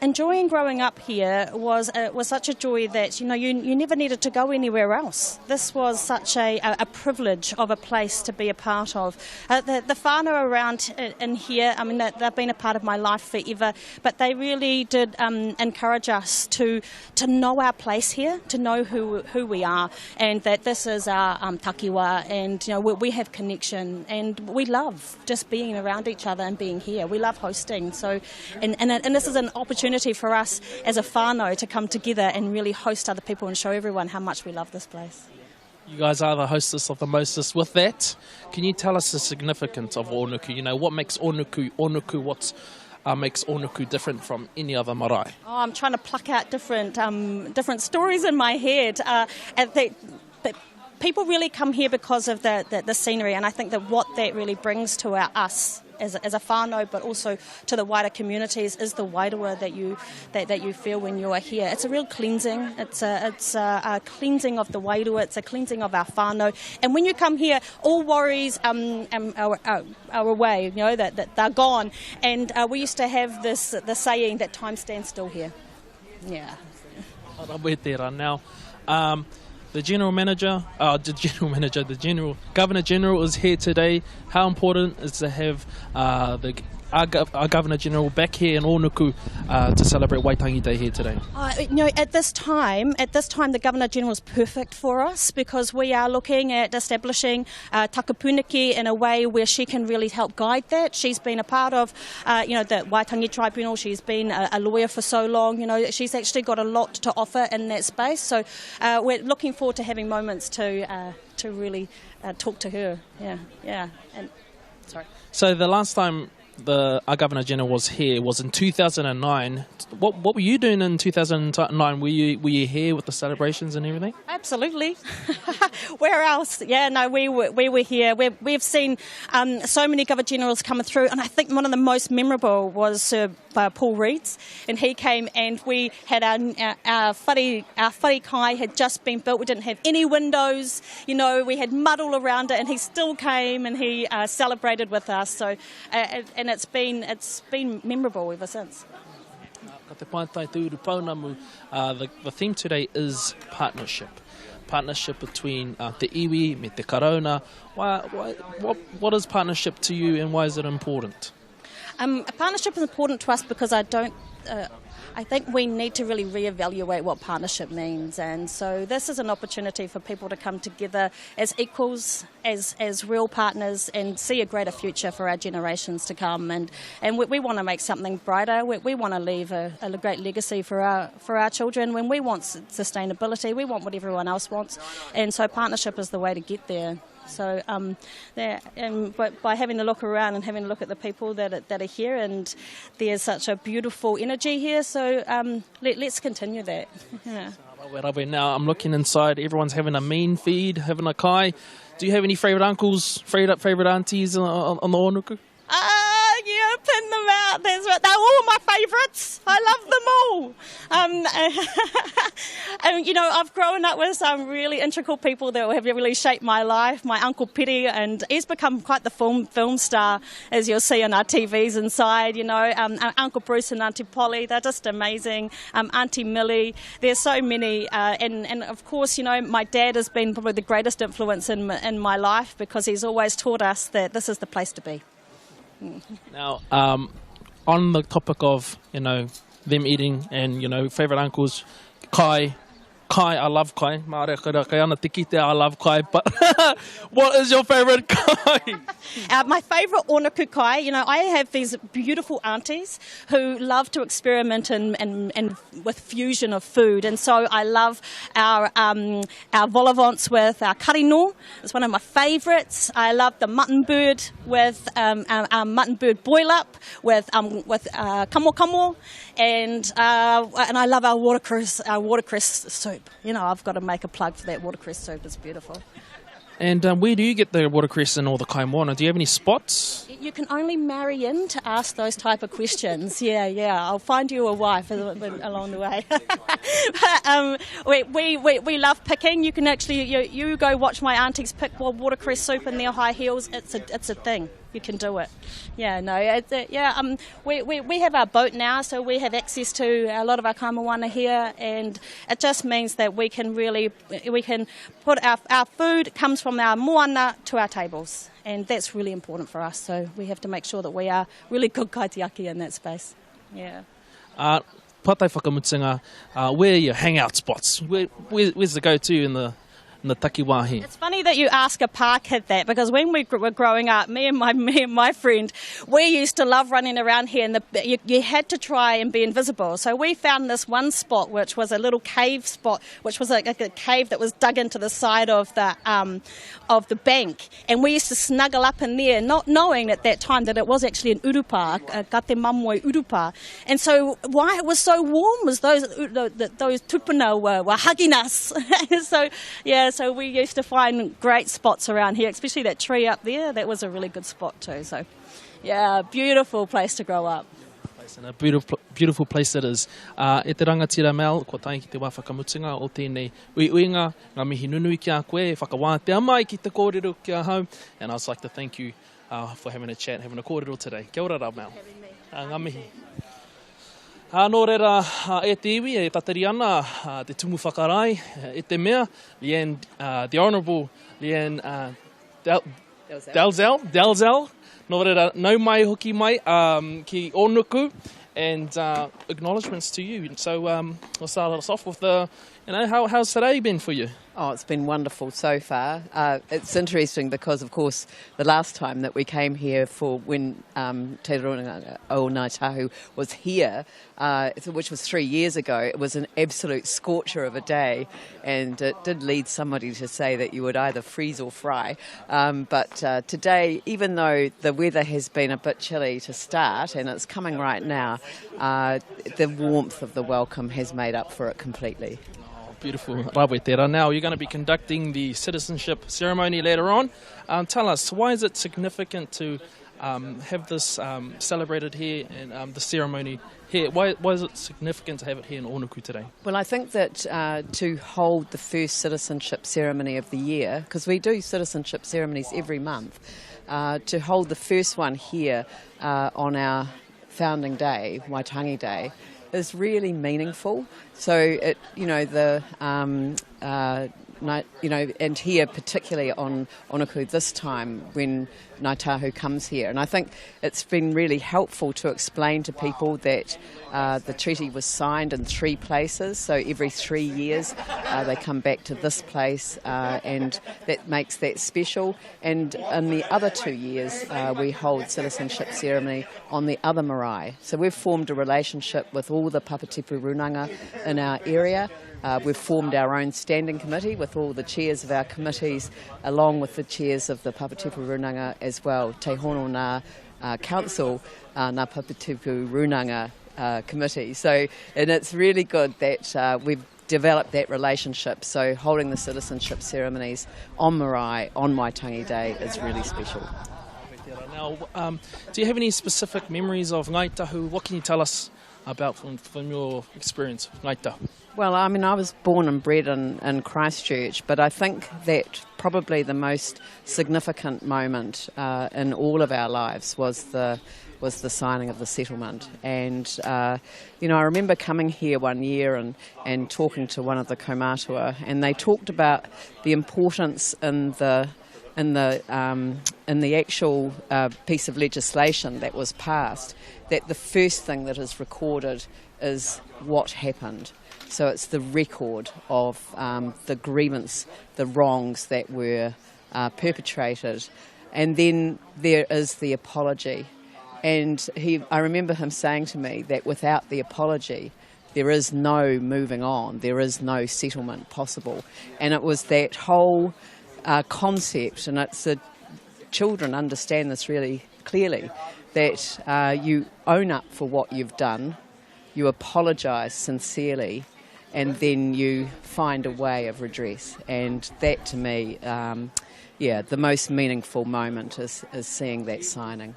Enjoying growing up here was such a joy that you never needed to go anywhere else. This was such a privilege of a place to be a part of. The whānau around in here, I mean, they've been a part of my life forever, but they really did encourage us to know our place here, to know who we are, and that this is our takiwā, and we have connection, and we love just being around each other and being here. We love hosting, so and this is an opportunity for us as a whānau to come together and really host other people and show everyone how much we love this place. You guys are the hostess of the mostest. With that, can you tell us the significance of Onuku? What makes Onuku Onuku? What makes Onuku different from any other marae? I'm trying to pluck out different stories in my head. People really come here because of the scenery, and I think that what that really brings to us as a whānau, but also to the wider communities, is the wairua that you feel when you are here. It's a real cleansing. It's a cleansing of the wairua. It's a cleansing of our whānau. And when you come here, all worries are away. That they're gone. And we used to have the saying that time stands still here. Yeah. Now, the Governor General is here today. How important is to have our Governor General back here in Onuku to celebrate Waitangi Day here today? At this time, the Governor General is perfect for us because we are looking at establishing takapuniki in a way where she can really help guide that. She's been a part of, the Waitangi Tribunal. She's been a lawyer for so long. She's actually got a lot to offer in that space. So we're looking forward to having moments to really talk to her. Yeah. And sorry. So the last time our Governor General was here was in 2009. What were you doing in 2009? Were you here with the celebrations and everything? Absolutely. Where else? Yeah, no, we were here. We've seen so many Governor Generals coming through, and I think one of the most memorable was Paul Reed's, and he came and we had our whare kai had just been built. We didn't have any windows, we had mud all around it, and he still came and he celebrated with us. So, and it's been memorable ever since. The theme today is partnership. Partnership between te iwi me te karona. What is partnership to you, and why is it important? A partnership is important to us because I think we need to really reevaluate what partnership means, and so this is an opportunity for people to come together as equals, as real partners, and see a greater future for our generations to come. And we want to make something brighter. We want to leave a great legacy for our children. When we want sustainability, we want what everyone else wants, and so partnership is the way to get there. So but by having a look around and having a look at the people that are here, and there's such a beautiful energy here, so let's continue that. Yeah. Now I'm looking inside, everyone's having a mean feed, having a kai. Do you have any favourite uncles, favourite aunties on the Onuku? You pin them out. That's right. They're all my favourites. I love them all. And I've grown up with some really integral people that have really shaped my life. My Uncle Piri, and he's become quite the film star, as you'll see on our TVs inside. Uncle Bruce and Auntie Polly, they're just amazing. Auntie Millie, there's so many. And of course, my dad has been probably the greatest influence in my life, because he's always taught us that this is the place to be. Now, on the topic of, them eating and, favourite uncles, kai, I love kai. I love kai, but what is your favourite kai? My favourite Onuku kai, I have these beautiful aunties who love to experiment and with fusion of food, and so I love our vol-au-vents with our karino. It's one of my favourites. I love the mutton bird with our mutton bird boil up with kamo, and I love our watercress soup. I've got to make a plug for that watercress soup. It's beautiful. And where do you get the watercress and all the kai moana? Do you have any spots? You can only marry in to ask those type of questions. Yeah. I'll find you a wife along the way. We love picking. You can actually you go watch my aunties pick watercress soup in their high heels. It's a thing. You can do it. Yeah, no, we have our boat now, so we have access to a lot of our kaimawana here, and it just means that we can put our food comes from our moana to our tables, and that's really important for us. So we have to make sure that we are really good kaitiaki in that space. Yeah. Patai whakamutinga, where are your hangout spots? Where's the go-to in the takiwahi? It's funny that you ask a pa kid that, because when we were growing up, me and my friend, we used to love running around here, and you had to try and be invisible. So we found this one spot, which was a little cave spot, which was like a cave that was dug into the side of the bank, and we used to snuggle up in there, not knowing at that time that it was actually an urupa, a kate mamoi urupa. And so why it was so warm was those tupuna were hugging us. So we used to find great spots around here, especially that tree up there. That was a really good spot too. So, yeah, beautiful place to grow up. And a beautiful place it is. E te rangatira Mel, ko tai ki te whakamutinga o tēnei uiuinga, ngā mihi nunui ki a koe, whakawātea mai ki te kōrero ki a hau. And I'd like to thank you for having a chat, having a kōrero today. Kia ora rā, Mel. Ngā mihi. Nō reira e te iwi e tatari ana te tumu whakarai e te mea Leanne, the Honourable Leanne Dalzell. Nō reira nau mai hoki mai ki Onuku and acknowledgements to you. So we'll start us off with how's today been for you? Oh, it's been wonderful so far. It's interesting because, of course, the last time that we came here for when Te Runga o Ngai Tahu was here, which was 3 years ago, it was an absolute scorcher of a day, and it did lead somebody to say that you would either freeze or fry. But today, even though the weather has been a bit chilly to start, and it's coming right now, the warmth of the welcome has made up for it completely. Beautiful. Rawe tērā. Now, you're going to be conducting the Citizenship Ceremony later on. Tell us, why is it significant to have this celebrated here and the ceremony here? Why is it significant to have it here in Onuku today? Well, I think that to hold the first Citizenship Ceremony of the year, because we do Citizenship Ceremonies every month, to hold the first one here on our founding day, Waitangi Day, is really meaningful. So it, and here particularly on Onuku this time when Ngai Tahu comes here. And I think it's been really helpful to explain to people that the treaty was signed in 3 places, so every 3 years they come back to this place, and that makes that special. And in the other 2 years we hold Citizenship Ceremony on the other marae. So we've formed a relationship with all the Papatipu Runanga in our area. We've formed our own standing committee with all the chairs of our committees, along with the chairs of the Papatipu Runanga as well. Te Hono Nā Council, Nā Papatipu Runanga Committee. So, and it's really good that we've developed that relationship. So holding the Citizenship Ceremonies on Marae, on Waitangi Day is really special. Now, do you have any specific memories of Ngai Tahu? What can you tell us about from your experience with Ngai Tahu? Well, I mean, I was born and bred in Christchurch, but I think that probably the most significant moment in all of our lives was the signing of the settlement. And, I remember coming here one year and talking to one of the kaumātua, and they talked about the importance in the actual piece of legislation that was passed, that the first thing that is recorded is what happened. So it's the record of the grievance, the wrongs that were perpetrated. And then there is the apology. And I remember him saying to me that without the apology, there is no moving on, there is no settlement possible. And it was that whole concept, and children understand this really clearly, that you own up for what you've done, you apologise sincerely, and then you find a way of redress. And that, to me, the most meaningful moment is seeing that signing.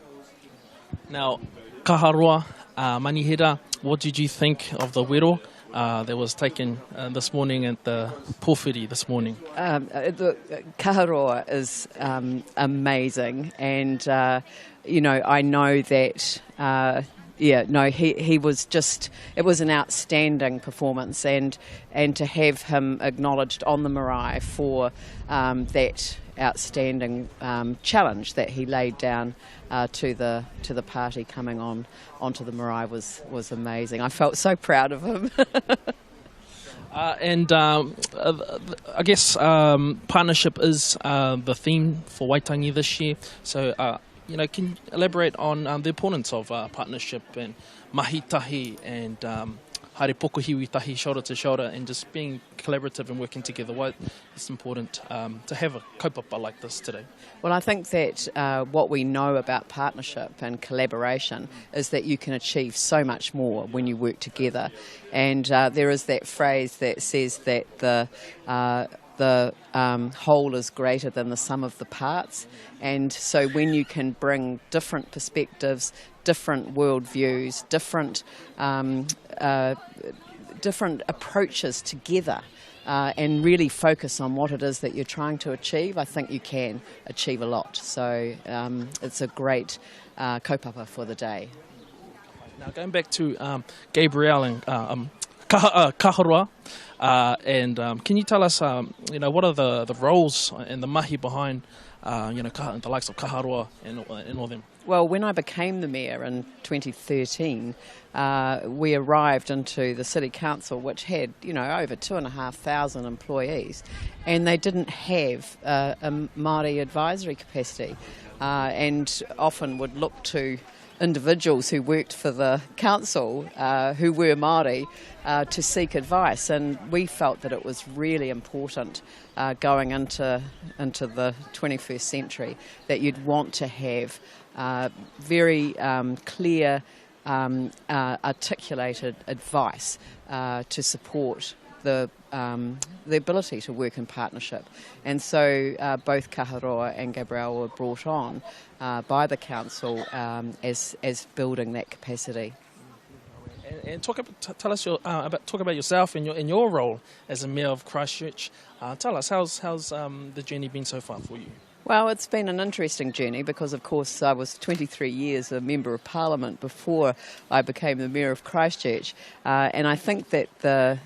Now, Kaharoa, Manihira, what did you think of the wero that was taken this morning at the pōwhiri this morning? The Kaharoa is amazing, and I know that he was just, it was an outstanding performance, and to have him acknowledged on the marae for that outstanding challenge that he laid down to the party coming onto the marae was amazing. I felt so proud of him. I guess partnership is the theme for Waitangi this year. So, can you elaborate on the importance of partnership and mahitahi and haere pokohiwi tahi, shoulder to shoulder, and just being collaborative and working together? Why it's important to have a kaupapa like this today? Well, I think that what we know about partnership and collaboration is that you can achieve so much more when you work together. And there is that phrase that says that the whole is greater than the sum of the parts. And so when you can bring different perspectives, different worldviews, different approaches together, and really focus on what it is that you're trying to achieve, I think you can achieve a lot. So it's a great kaupapa for the day. Now, going back to Gabrielle and Akaroa, and can you tell us, what are the roles and the mahi behind, the likes of Akaroa and all them? Well, when I became the mayor in 2013, we arrived into the city council, which had, over 2,500 employees, and they didn't have a Māori advisory capacity, and often would look to individuals who worked for the council who were Māori to seek advice, and we felt that it was really important going into the 21st century that you'd want to have very clear, articulated advice to support the ability to work in partnership. And so both Akaroa and Gabrielle were brought on by the council as building that capacity. And talk about yourself and your role as a mayor of Christchurch. Tell us, how's the journey been so far for you? Well, it's been an interesting journey because, of course, I was 23 years a Member of Parliament before I became the Mayor of Christchurch. And I think that the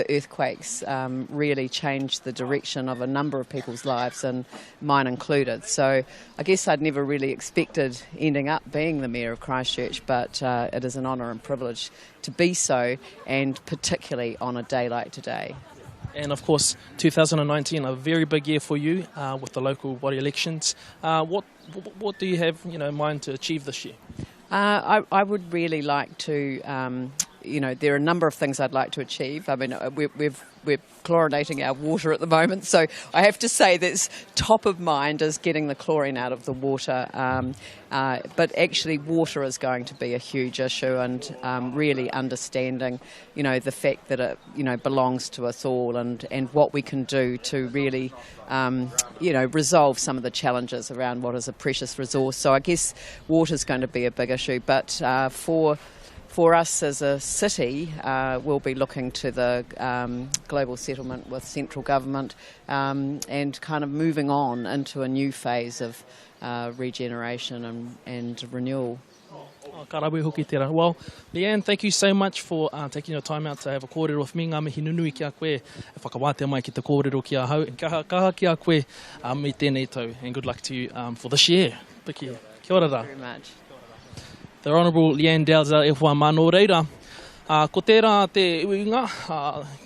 earthquakes really changed the direction of a number of people's lives, and mine included. So I guess I'd never really expected ending up being the Mayor of Christchurch, but it is an honour and privilege to be so, and particularly on a day like today. And of course, 2019, a very big year for you with the local body elections. What do you have in mind to achieve this year? I would really like to, there are a number of things I'd like to achieve. I mean, we're chlorinating our water at the moment, so I have to say that's top of mind is getting the chlorine out of the water. But actually, water is going to be a huge issue, and really understanding, the fact that it, belongs to us all, and what we can do to really, resolve some of the challenges around what is a precious resource. So I guess water's going to be a big issue, but for us as a city, we'll be looking to the global settlement with central government and kind of moving on into a new phase of regeneration and renewal. Well, Leanne, thank you so much for taking your time out to have a kōrero with me. Ngā mihi nunui ki a koe, e whakawātea mai ki te kōrero ki a hau, and kaha ki a koe me tēnei tau, and good luck to you for this year. Piki, kia ora rā. Thank you very much. The Honourable Leanne Dalzell e wha mano reira. Ko tērā te uinga,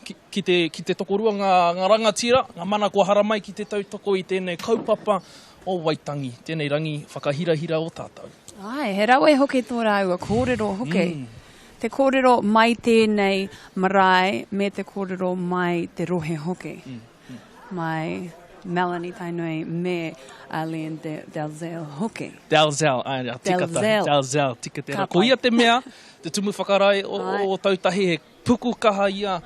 ki te tokorua ngā rangatira, ngā mana kua hara mai ki te tautoko i tēnei kaupapa o Waitangi, tēnei rangi whakahirahira o tātou. Ai, he rawe hoki tō rau a kōrero hoki. Te kōrero mai tēnei marae me te kōrero mai te rohe hoki. Mai Melanie Tainui me Leanne Dalzell hoki. Dalzell, tikata. Dalzell, tikatera. Ko ia te mea, te tumu whakarai o tautahi he puku kaha ia,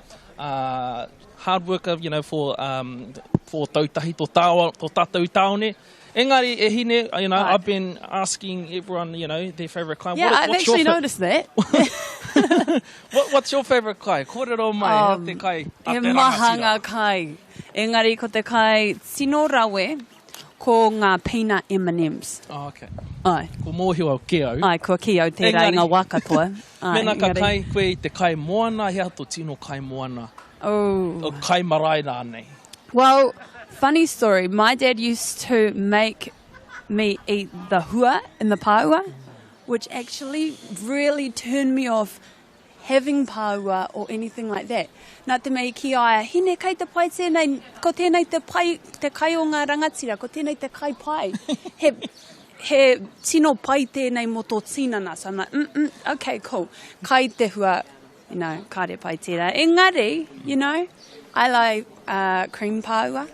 hard worker, for tautahi tō tātou taone. Engari, e hine, I've been asking everyone, their favourite kai. Yeah, I've actually noticed that. What's your favourite kai? Kōrero mai, te kai, he mahanga kai. Engari, ko te kai tino rawe, ko ngā peanut M&Ms. Oh, okay. Ai. Ko mōhio au keo. Ai, ko keo te rai ngā wā katoa. Mena ka kai koe i te kai moana, hea to tino kai moana. Oh. O kai marae rānei. Well, funny story. My dad used to make me eat the hua in the paua, which actually really turned me off having paua or anything like that. Nā te mei ki aia, hine kai te pai tēnei, ko tēnei te kai o ngā rangatira, ko tēnei te kai pai. he tino pai tēnei mo tō tinana. So I'm like, okay, cool. Kai te hua, kāre pai tērā. Engari, I like cream paua.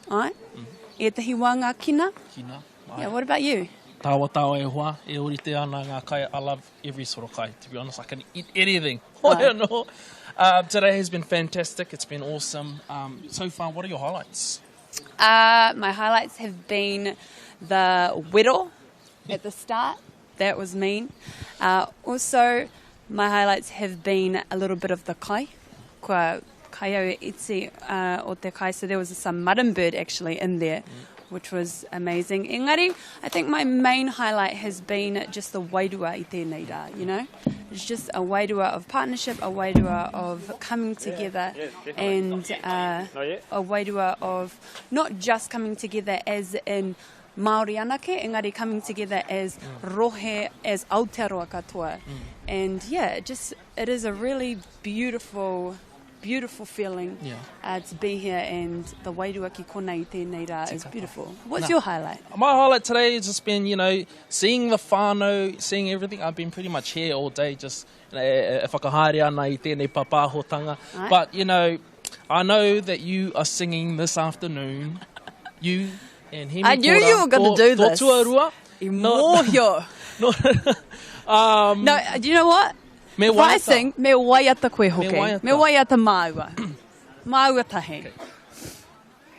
Right? E tahi wā ngā kina? Kina. Yeah, what about you? Tawa e hoa, e orite ana ngā kai. I love every sort of kai. To be honest, I can eat anything. I don't know. Today has been fantastic. It's been awesome. So far, what are your highlights? My highlights have been the whittle at the start. That was mean. Also, my highlights have been a little bit of the kai. Kua kai au itse o te kai. So there was some mutton bird actually in there, which was amazing. Engari, I think my main highlight has been just the wairua i tēnei rā, It's just a wairua of partnership, a wairua of coming together, and a wairua of not just coming together as in Māori anake, engari coming together as rohe, as Aotearoa katoa. And yeah, it is a really beautiful feeling to be here, and the wairua ki kona I tēnei rā is beautiful. What's your highlight? My highlight today has just been, seeing the whānau, seeing everything. I've been pretty much here all day, just e whakahaere ana I tēnei papahotanga. Right. But, I know that you are singing this afternoon. You and Hemi I knew you were going to do this. Tō tuarua. I mōhio. No, do you know what? Me if I sing, me waiata koe hoke. Me waiata māua. Māua tahe.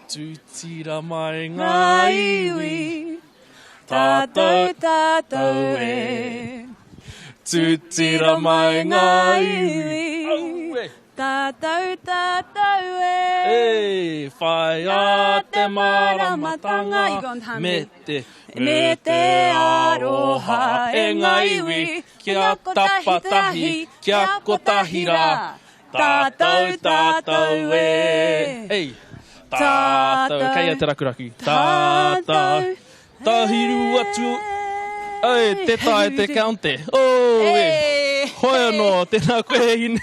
Tūtira mai ngā iwi, tātou e. Tūtira mai ngā iwi, tātou e. Ei, whai a te maramatanga, me te aroha e ngā iwi, kia tapatahi, kia kotahira, tātou e. Ei, tātou, kei a te rakuraku, tātou, tahiru atu, ei, te tae te kaunte, hoi anō, tēnā koe hine.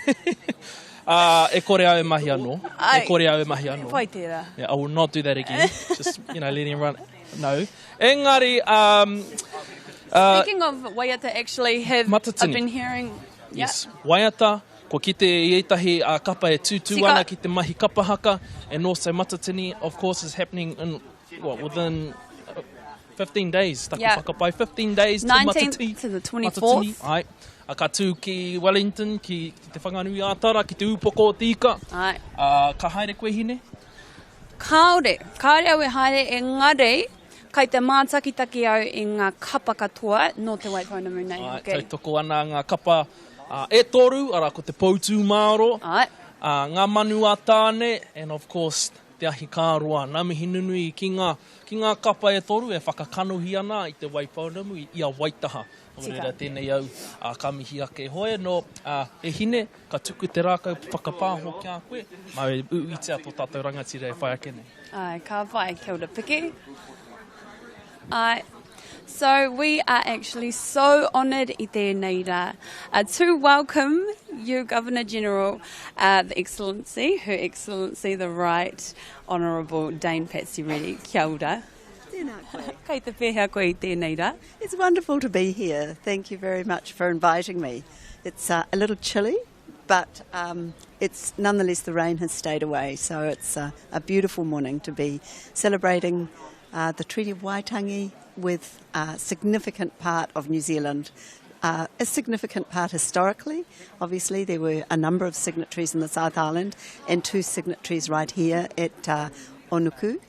E kore au e mahi anō, Whai tērā. Yeah, I will not do that again, just, letting everyone know. Engari, Speaking of waiata, actually, I've been hearing... Yes, waiata, ko kite I etahi a kapa e tūtū ana ki te mahi kapahaka, and also matatini, of course, is happening in, within 15 days. Taku whakapai, 15 days to 19th to the 24th. Ai, a ka tū ki Wellington, ki te whanganui ātara, ki te upoko o tika. Ai. Ka haere koe hine? Kaore au e haere engari, kai te mātakitaki au I ngā kapa katoa no te Waipounamu nei. Kai toko ana ngā kapa e toru, ara ko te Poutu Māro, ngā manu a tāne, and of course, te ahi kāroa. Nā mihi nunui ki ngā kapa e toru, e whakakanuhi ana I te Waipounamu, I a Waitaha. Reira tēnei au ka mihi ake hoe, no e hine, ka tuku te rākau whakapāho ki a koe, mai uitea tō tātou rangatira e whai ake nei. Ai, ka whai, kia ora piki. So we are actually so honoured I tēnei rā to welcome you, Governor General, Her Excellency, the Right Honourable Dame Patsy Reddy. Kia ora. Kei te pēhea koe I tēnei rā. It's wonderful to be here. Thank you very much for inviting me. It's a little chilly, but it's nonetheless the rain has stayed away, so it's a beautiful morning to be celebrating the Treaty of Waitangi with a significant part of New Zealand. A significant part historically. Obviously, there were a number of signatories in the South Island and 2 signatories right here at Onuku.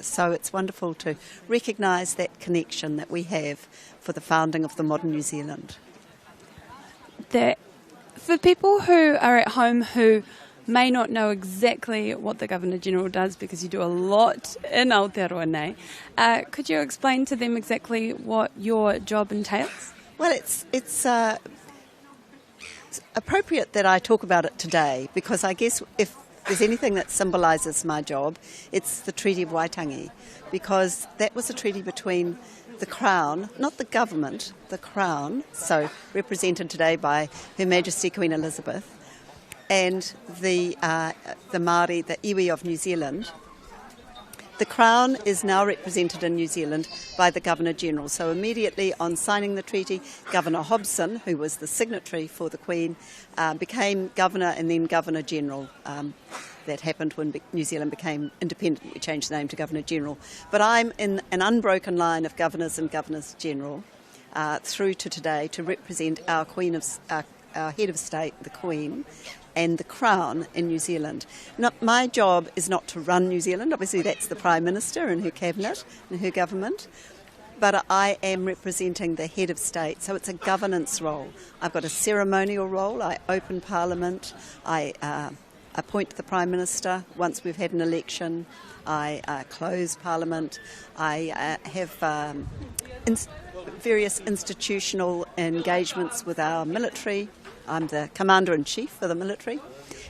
So it's wonderful to recognise that connection that we have for the founding of the modern New Zealand. For people who are at home who may not know exactly what the Governor-General does, because you do a lot in Aotearoa nei, could you explain to them exactly what your job entails? Well, it's appropriate that I talk about it today, because I guess if there's anything that symbolises my job, it's the Treaty of Waitangi, because that was a treaty between the Crown, not the government, the Crown, so represented today by Her Majesty Queen Elizabeth, and the Māori, the iwi of New Zealand. The Crown is now represented in New Zealand by the Governor-General. So immediately on signing the treaty, Governor Hobson, who was the signatory for the Queen, became Governor and then Governor-General. That happened when New Zealand became independent. We changed the name to Governor-General. But I'm in an unbroken line of Governors and Governors-General through to today to represent our Head of State, the Queen, and the Crown in New Zealand. Now, my job is not to run New Zealand. Obviously, that's the Prime Minister and her cabinet and her government. But I am representing the Head of State, so it's a governance role. I've got a ceremonial role. I open Parliament. I appoint the Prime Minister once we've had an election. I close Parliament. I have various institutional engagements with our military I'm the Commander-in-Chief for the military,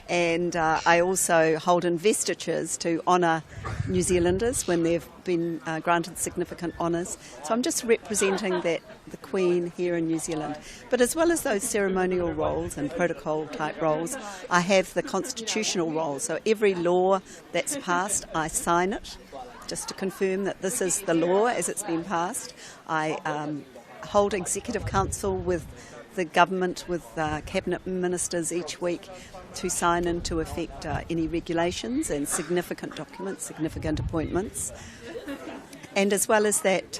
and I also hold investitures to honour New Zealanders when they've been granted significant honours. So I'm just representing the Queen here in New Zealand. But as well as those ceremonial roles and protocol type roles, I have the constitutional role. So every law that's passed, I sign it, just to confirm that this is the law as it's been passed. I hold executive council with the government, with cabinet ministers each week to sign into effect any regulations and significant documents, significant appointments. And as well as that,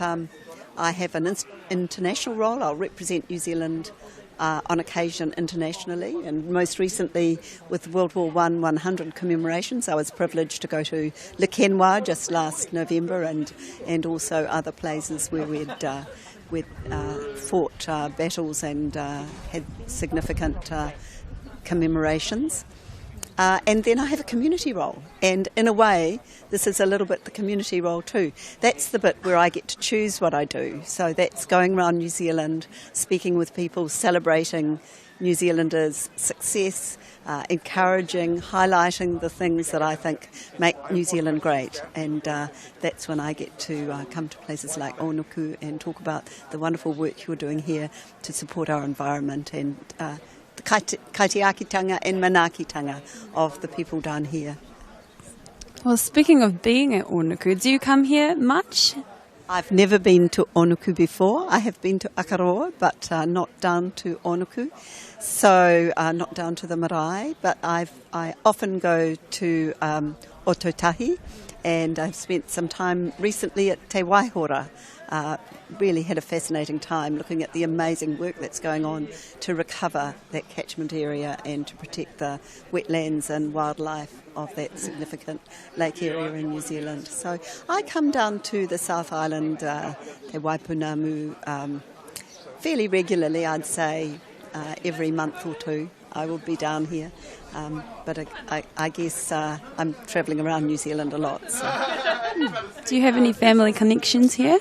I have an international role. I'll represent New Zealand on occasion internationally, and most recently with World War I 100 commemorations. I was privileged to go to Le Quesnoy just last November, and also other places where we'd fought battles and had significant commemorations. And then I have a community role, and in a way this is a little bit the community role too. That's the bit where I get to choose what I do. So that's going around New Zealand, speaking with people, celebrating New Zealanders' success, encouraging, highlighting the things that I think make New Zealand great. And that's when I get to come to places like Onuku and talk about the wonderful work you're doing here to support our environment and the kaitiakitanga and manakitanga of the people down here. Well, speaking of being at Onuku, do you come here much? I've never been to Onuku before. I have been to Akaroa, but not down to Onuku. So not down to the marae, but I often go to Ototahi, and I've spent some time recently at Te Waihora. Really had a fascinating time looking at the amazing work that's going on to recover that catchment area and to protect the wetlands and wildlife of that significant lake area in New Zealand. So I come down to the South Island, Te Waipunamu, fairly regularly, I'd say every month or two. I will be down here, but I guess I'm travelling around New Zealand a lot. So. Do you have any family connections here?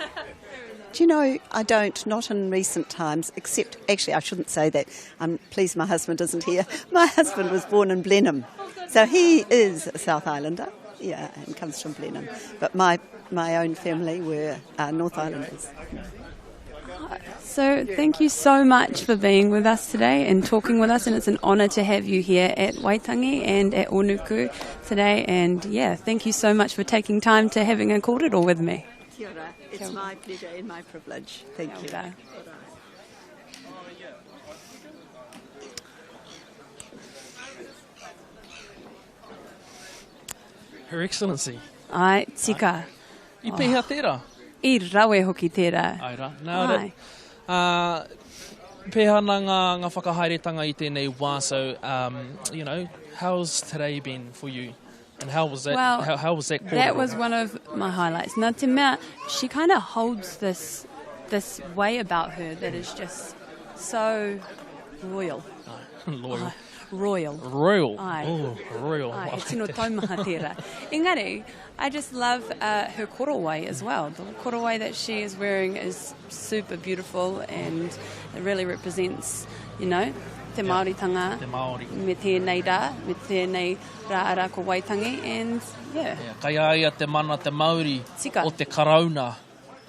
Do you know, I don't, not in recent times, except, actually I shouldn't say that, I'm pleased my husband isn't here. My husband was born in Blenheim, so he is a South Islander, yeah, and comes from Blenheim. But my own family were North Islanders. So thank you so much for being with us today and talking with us, and it's an honour to have you here at Waitangi and at Onuku today, and yeah, thank you so much for taking time to having a kōrero with me. Kia ora. It's my pleasure and my privilege. Thank you. Her Excellency. Ai, tika. I pēhea tērā? I rawe hoki tērā. Ai rā. Nā ora. Pēhea nā ngā whakahairetanga I tēnei wā, so, you know, how's today been for you? And how was that? Well, how was that? That was one of my highlights. Nā te mea, she kind of holds this way about her that is just so royal. Loyal. Royal. Royal. Ai. Oh, royal. Ai, he tino taumaha tērā. Engari, I just love her korowai as well. The korowai that she is wearing is super beautiful, and it really represents, you know, te Māoritanga, te Māori. Me tēnei rā, me tēnei rā ara ko Waitangi, and yeah. Kai aia te mana te Māori Tika. O te karauna,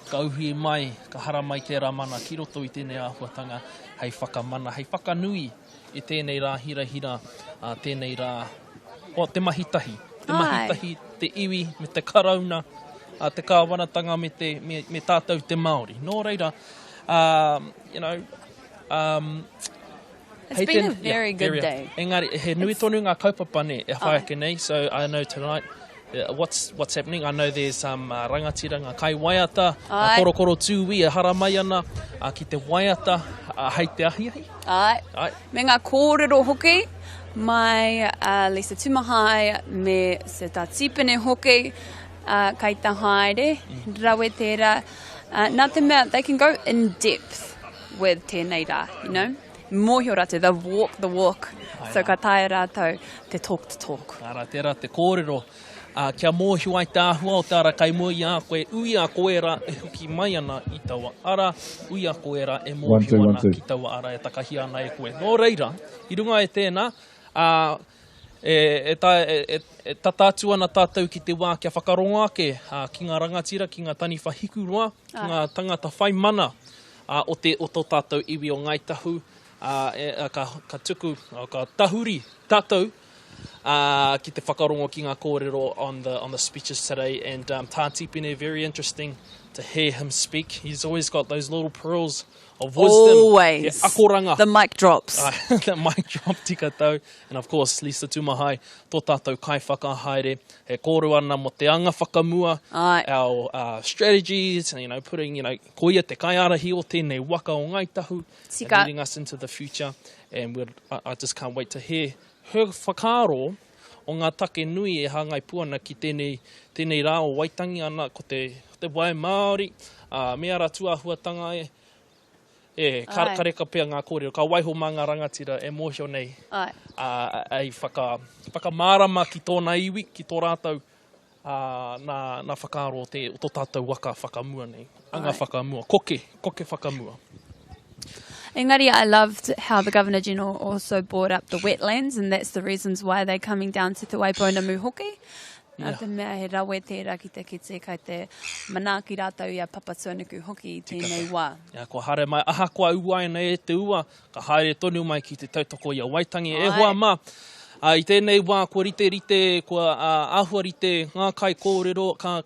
ka uhi mai, ka hara mai tērā mana, ki roto I tēnei āhuatanga, hei whakamana, hei whakanui I tēnei rā hira, tēnei rā, te mahitahi. Te mahitahi, te iwi, me te karauna, te kāwanatanga me tātou te Māori. Nō reira, you know, it's been a very good day. Engari, he nui tonu ngā kaupapa ne, e whaiake nei, so I know tonight what's happening. I know there's some rangatira, ngā kai waiata, korokoro tūwi, e hara mai ana, ki te waiata, hei te ahiahi. Ai. Me ngā kōrero hoki, mai Lisa Tumahai, me se tā tipene hoki, kai tā haere, rawe tērā. Nā te mea, they can go in depth with tēnei rā, you know? Mōhio rātou, they walk the walk. So ka tae rātou, te talk the talk. Ara, tērā te kōrero. Kia mōhi Waitāhu o tāra kai mua i a koe, ui a koe ra e huki mai ana i taua ara, ui a koe ra e mōhi ana ki taua ara e takahi ana e koe. Nō reira, i runga e tēnā, e tatātu ana tātou ki te wā kia whakaronga ake, ki ngā rangatira, ki ngā tani whahiku roa, ki ngā tangata whai mana o tō tātou iwi o Ngai Tahu, ka tuku, ka tahuri tātou, ki te whakarongo ki ngā kōrero on the speeches today, and Tā Tipene, very interesting to hear him speak. He's always got those little pearls of wisdom. Always. Yeah, akoranga. The mic drops. The mic drop, tika tau. And of course, Lisa Tumahai, tō tātou kai whakahaere, he kōru ana mo te anga whakamua, our strategies, and, putting, koia te kai arahi o tēnei waka o Ngai Tahu, and leading us into the future. And I just can't wait to hear her whakaro o ngā take nui e hangai puana ki tēnei rā o Waitangi ana ko te wai Māori, me ara tuahuatanga kareka pia ngā kōrero, ka waiho mā ngā rangatira e mōhio nei ai whakamārama ki tōna iwi, ki tō rātou nā whakaro o tō tātou waka whakamua nei, anga whakamua, koke whakamua. Engari, I loved how the Governor-General also brought up the wetlands, and that's the reasons why they're coming down to te Waipounamu hoki. Te mea he rawe tērā ki te kite kai te manaaki rātau i a Papatūānuku hoki i tēnei wā. Ko haere mai aha kua uai nei e te ua, ka haere tonu mai ki te tautoko i a Waitangi. E hoa mā, i tēnei wā, kua rite, kua āhua rite, ngā kai kōrero, ka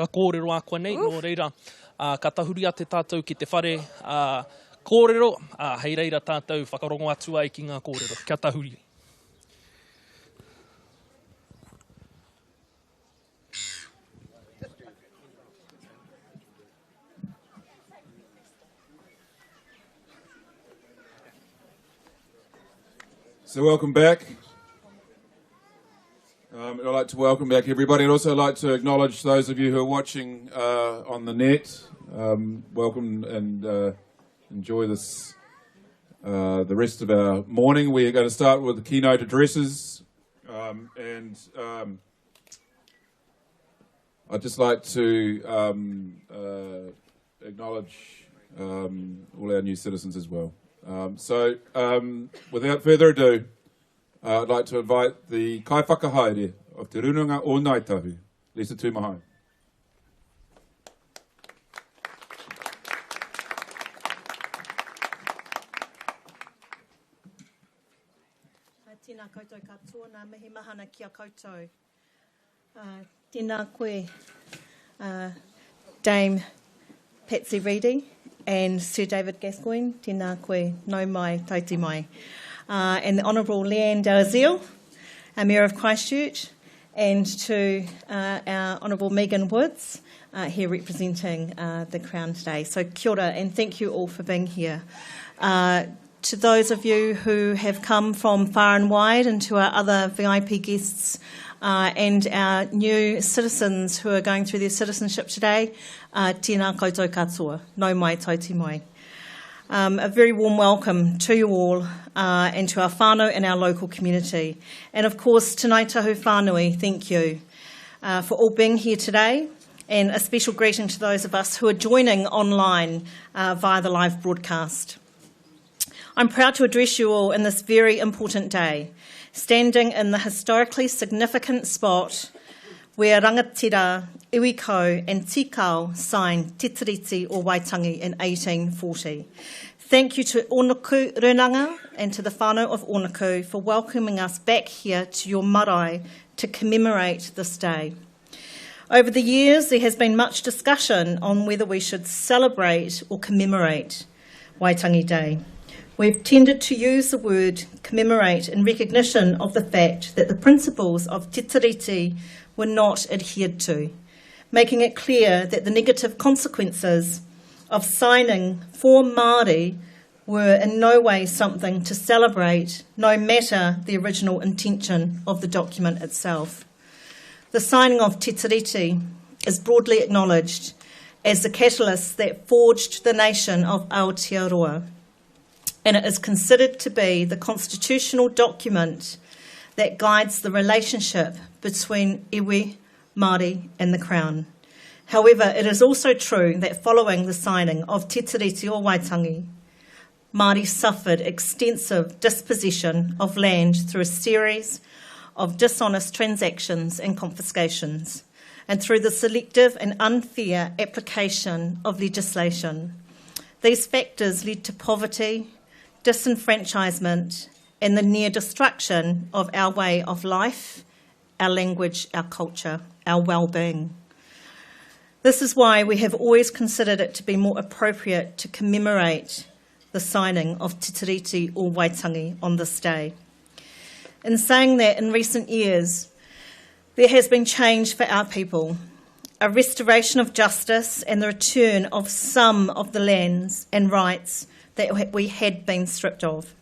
kōrero a kua nei, no reira, ka tahuria te tātou ki te whare, kōrero, hei reira tātou whakarongo atu ai ki ngā kōrero. Kia tahuri. So welcome back. I'd like to welcome back everybody. I'd also like to acknowledge those of you who are watching on the net. Welcome and enjoy this, the rest of our morning. We're going to start with the Keynote Addresses. I'd just like to acknowledge all our new citizens as well. Without further ado, I'd like to invite the kai whakahaere of Te Runanga o Ngai Tahu, Lisa Tumahai. Tēnā koutou katoa, nā mihi mahana kia koutou. Tēnā koe, Dame Patsy Reedy and Sir David Gascoigne, tēnā koe, nau mai, taiti mai. And the Honourable Leanne Dalziel, our Mayor of Christchurch, and to our Honourable Megan Woods, here representing the Crown today. So kia ora, and thank you all for being here. To those of you who have come from far and wide, and to our other VIP guests and our new citizens who are going through their citizenship today, tēnā koutou katoa, nau mai, tauti mai. A very warm welcome to you all and to our whānau and our local community. And of course, to Ngai Tahu whānui, thank you for all being here today, and a special greeting to those of us who are joining online via the live broadcast. I'm proud to address you all in this very important day, standing in the historically significant spot where rangatira, iwikau and tikau signed Te Tiriti o Waitangi in 1840. Thank you to Onuku Runanga and to the whānau of Onuku for welcoming us back here to your marae to commemorate this day. Over the years, there has been much discussion on whether we should celebrate or commemorate Waitangi Day. We've tended to use the word commemorate in recognition of the fact that the principles of Te Tiriti were not adhered to, making it clear that the negative consequences of signing for Māori were in no way something to celebrate, no matter the original intention of the document itself. The signing of Te Tiriti is broadly acknowledged as the catalyst that forged the nation of Aotearoa, and it is considered to be the constitutional document that guides the relationship between iwi, Māori and the Crown. However, it is also true that following the signing of Te Tiriti o Waitangi, Māori suffered extensive dispossession of land through a series of dishonest transactions and confiscations, and through the selective and unfair application of legislation. These factors led to poverty, disenfranchisement, and the near destruction of our way of life, our language, our culture, our well-being. This is why we have always considered it to be more appropriate to commemorate the signing of Te Tiriti o Waitangi on this day. In saying that, in recent years, there has been change for our people, a restoration of justice and the return of some of the lands and rights that we had been stripped of.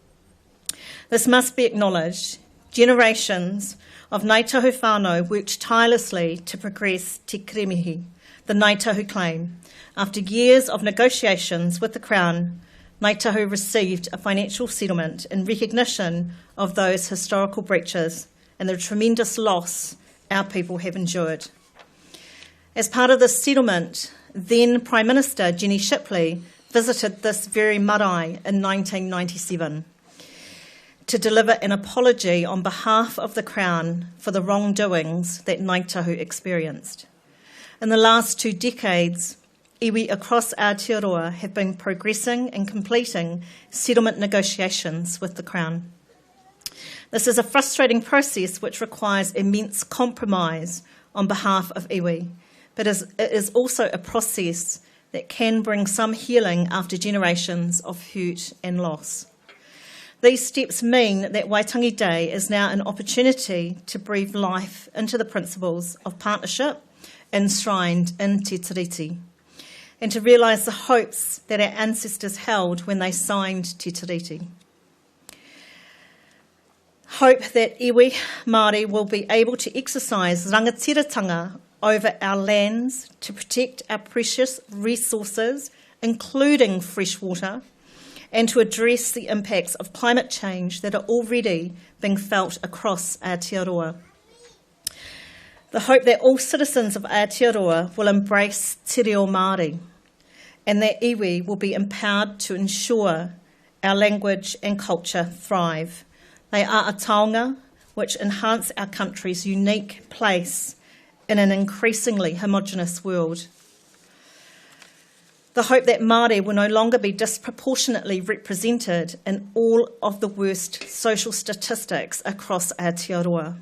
This must be acknowledged. Generations of Ngai Tahu whānau worked tirelessly to progress Te Kirimihi, the Ngai Tahu claim. After years of negotiations with the Crown, Ngai Tahu received a financial settlement in recognition of those historical breaches and the tremendous loss our people have endured. As part of this settlement, then Prime Minister Jenny Shipley visited this very marae in 1997 to deliver an apology on behalf of the Crown for the wrongdoings that Ngai Tahu experienced. In the last 2 decades, iwi across Aotearoa have been progressing and completing settlement negotiations with the Crown. This is a frustrating process which requires immense compromise on behalf of iwi, but it is also a process that can bring some healing after generations of hurt and loss. These steps mean that Waitangi Day is now an opportunity to breathe life into the principles of partnership enshrined in Te Tiriti, and to realise the hopes that our ancestors held when they signed Te Tiriti. Hope that iwi Māori will be able to exercise rangatiratanga over our lands to protect our precious resources, including fresh water, and to address the impacts of climate change that are already being felt across Aotearoa. The hope that all citizens of Aotearoa will embrace te reo Māori and that iwi will be empowered to ensure our language and culture thrive. They are a taonga which enhance our country's unique place in an increasingly homogenous world. The hope that Māori will no longer be disproportionately represented in all of the worst social statistics across Aotearoa.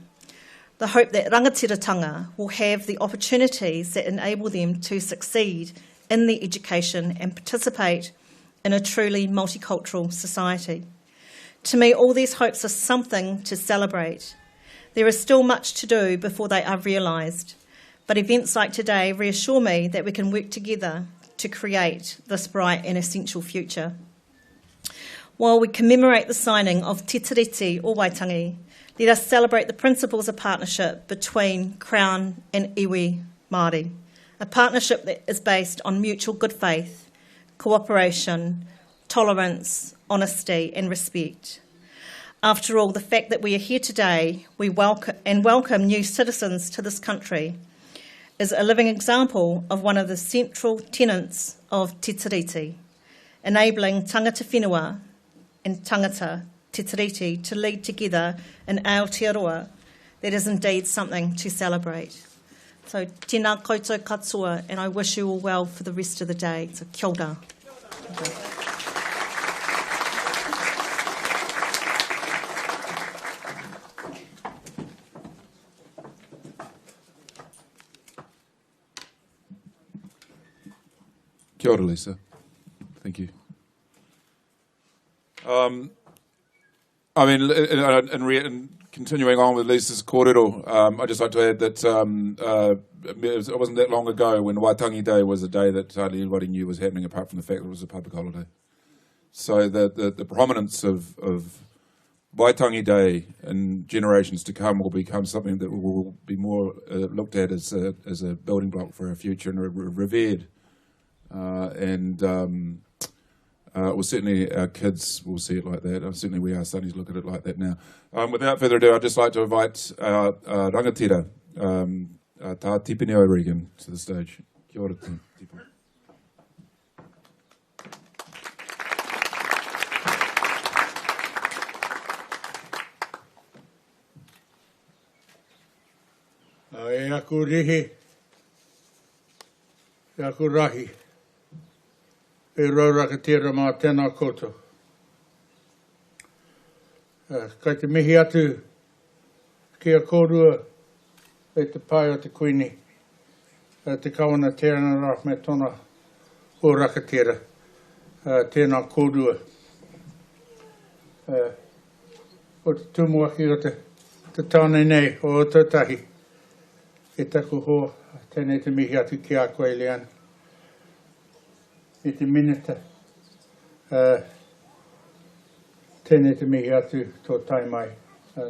The hope that rangatiratanga will have the opportunities that enable them to succeed in their education and participate in a truly multicultural society. To me, all these hopes are something to celebrate. There is still much to do before they are realised, but events like today reassure me that we can work together to create this bright and essential future. While we commemorate the signing of Te Tiriti o Waitangi, let us celebrate the principles of partnership between Crown and iwi Māori, a partnership that is based on mutual good faith, cooperation, tolerance, honesty and respect. After all, the fact that we are here today, we welcome new citizens to this country, is a living example of one of the central tenets of Te Tiriti, enabling tangata whenua and tangata Te Tiriti to lead together in Aotearoa. That is indeed something to celebrate. So tēnā koutou katoa, and I wish you all well for the rest of the day. So kia ora. Kia ora, Lisa. Thank you. In continuing on with Lisa's kōrero, I'd just like to add that it wasn't that long ago when Waitangi Day was a day that hardly anybody knew was happening, apart from the fact that it was a public holiday. So the prominence of Waitangi Day in generations to come will become something that will be more looked at as a building block for our future and revered. Well, certainly our kids will see it like that. Certainly we are starting to look at it like that now. Without further ado, I'd just like to invite our rangatira, Tā Tipene O'Regan to the stage. Kia ora, Tipu. E aku rihi, e aku rahi, e raurakatira mā tēnā koutou. Kei te mihi atu kia kōrua e te pai o te kuini, te kawana tērana rā me tōna o rakatira, tēnā kōrua. O te tumuaki o te tāne nei o Tautahi. E taku hoa, tēnei te mihi atu ki a koe lean. E te minita, tēnei te mihi atu tō tai mai,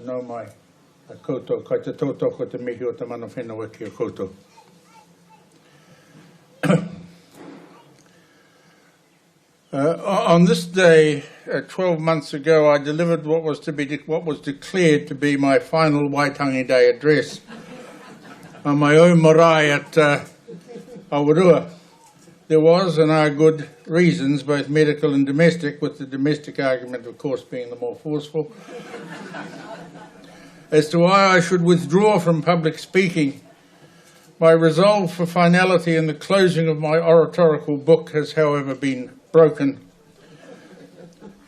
nau mai, koutou. Kai te tautoko te mihi o te mana whenua ki a koutou. On this day, 12 months ago, I delivered what was declared to be my final Waitangi Day address on my own marae at Awarua. There was, and are good reasons, both medical and domestic, with the domestic argument, of course, being the more forceful, as to why I should withdraw from public speaking. My resolve for finality in the closing of my oratorical book has, however, been broken,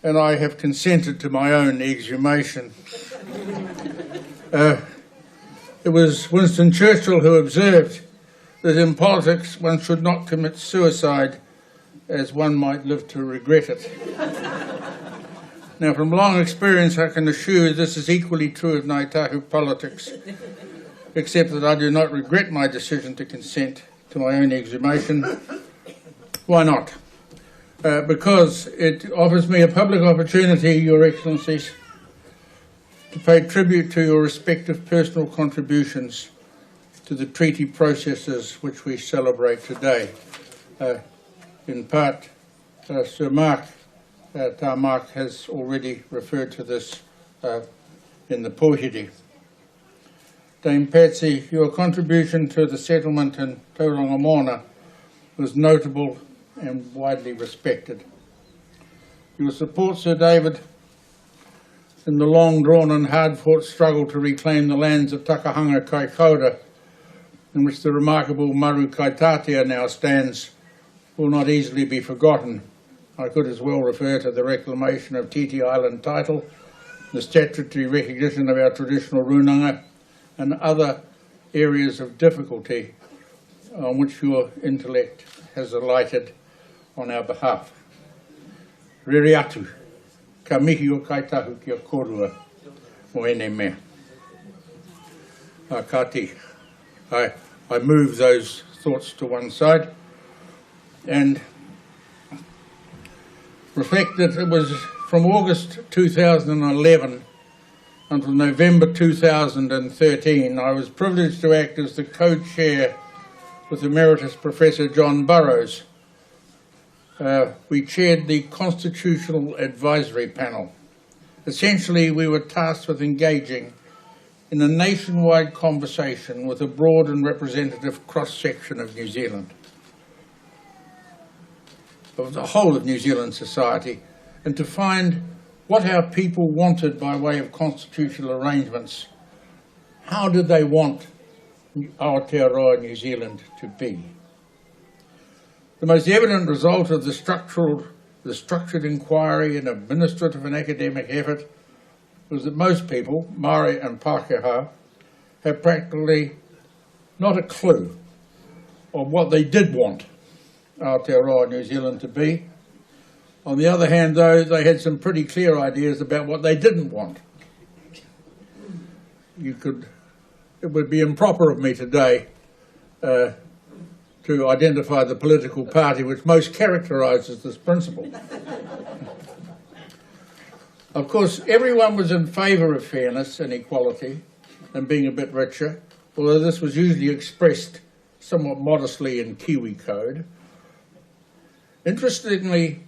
and I have consented to my own exhumation. It was Winston Churchill who observed that in politics one should not commit suicide, as one might live to regret it. Now, from long experience, I can assure you this is equally true of Ngai Tahu politics, except that I do not regret my decision to consent to my own exhumation. Why not? Because it offers me a public opportunity, Your Excellencies, to pay tribute to your respective personal contributions to the treaty processes which we celebrate today. In part, Sir Mark Mark has already referred to this in the Pohiri. Dame Patsy, your contribution to the settlement in Tauranga Moana was notable and widely respected. Your support, Sir David, in the long-drawn and hard-fought struggle to reclaim the lands of Takahanga Kai Kaura, in which the remarkable Maru Kaitatea now stands, will not easily be forgotten. I could as well refer to the reclamation of Titi Island title, the statutory recognition of our traditional runanga, and other areas of difficulty on which your intellect has alighted on our behalf. Rere atu, ka mihi o Ngai Tahu ki a kōrua o ene mea. Kati, I move those thoughts to one side and reflect that it was from August 2011 until November 2013 I was privileged to act as the co-chair with Emeritus Professor John Burrows. We chaired the Constitutional Advisory Panel. Essentially, we were tasked with engaging in a nationwide conversation with a broad and representative cross-section of New Zealand, of the whole of New Zealand society, and to find what our people wanted by way of constitutional arrangements. How did they want Aotearoa New Zealand to be? The most evident result of the structured inquiry and administrative and academic effort was that most people, Māori and Pākehā, have practically not a clue of what they did want Aotearoa New Zealand to be. On the other hand, though, they had some pretty clear ideas about what they didn't want. It would be improper of me today to identify the political party which most characterises this principle. Of course, everyone was in favour of fairness and equality and being a bit richer, although this was usually expressed somewhat modestly in Kiwi code. Interestingly,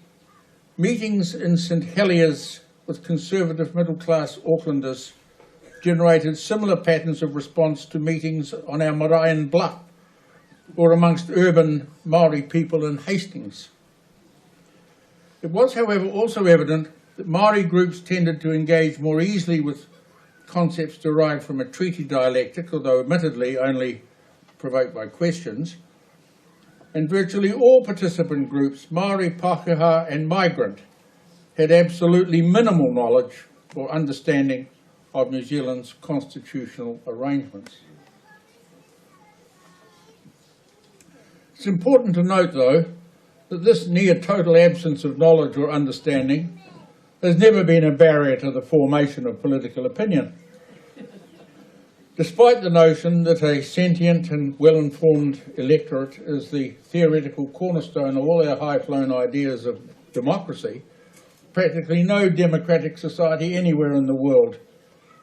meetings in St Heliers with conservative middle-class Aucklanders generated similar patterns of response to meetings on our Maraean Bluff or amongst urban Māori people in Hastings. It was, however, also evident that Māori groups tended to engage more easily with concepts derived from a treaty dialectic, although admittedly only provoked by questions, and virtually all participant groups, Māori, Pākehā and migrant, had absolutely minimal knowledge or understanding of New Zealand's constitutional arrangements. It's important to note, though, that this near-total absence of knowledge or understanding has never been a barrier to the formation of political opinion. Despite the notion that a sentient and well-informed electorate is the theoretical cornerstone of all our high-flown ideas of democracy, practically no democratic society anywhere in the world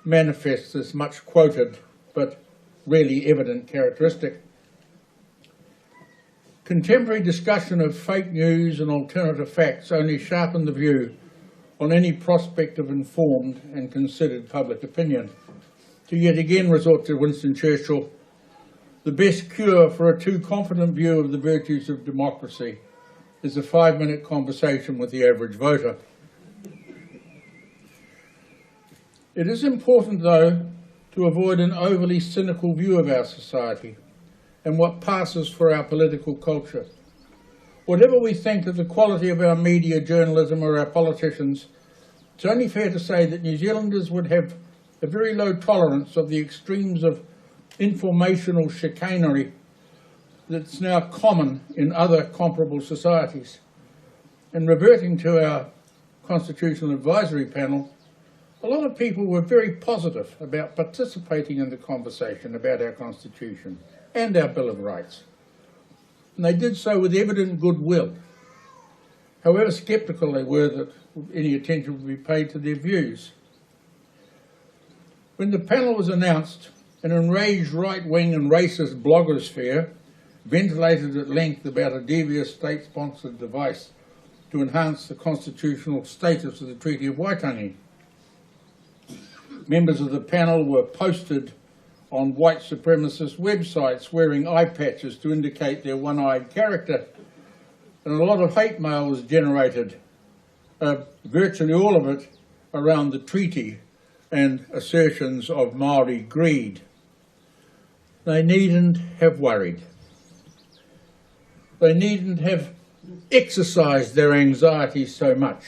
manifests this much quoted but rarely evident characteristic. Contemporary discussion of fake news and alternative facts only sharpen the view on any prospect of informed and considered public opinion. To yet again resort to Winston Churchill, the best cure for a too confident view of the virtues of democracy is a 5-minute conversation with the average voter. It is important, though, to avoid an overly cynical view of our society and what passes for our political culture. Whatever we think of the quality of our media, journalism or our politicians, it's only fair to say that New Zealanders would have a very low tolerance of the extremes of informational chicanery that's now common in other comparable societies. And reverting to our Constitutional Advisory Panel, a lot of people were very positive about participating in the conversation about our Constitution and our Bill of Rights. And they did so with evident goodwill, however sceptical they were that any attention would be paid to their views. When the panel was announced, an enraged right-wing and racist blogosphere ventilated at length about a devious state-sponsored device to enhance the constitutional status of the Treaty of Waitangi. Members of the panel were posted on white supremacist websites wearing eye patches to indicate their one-eyed character, and a lot of hate mail was generated, virtually all of it around the treaty and assertions of Māori greed. They needn't have worried. They needn't have exercised their anxiety so much.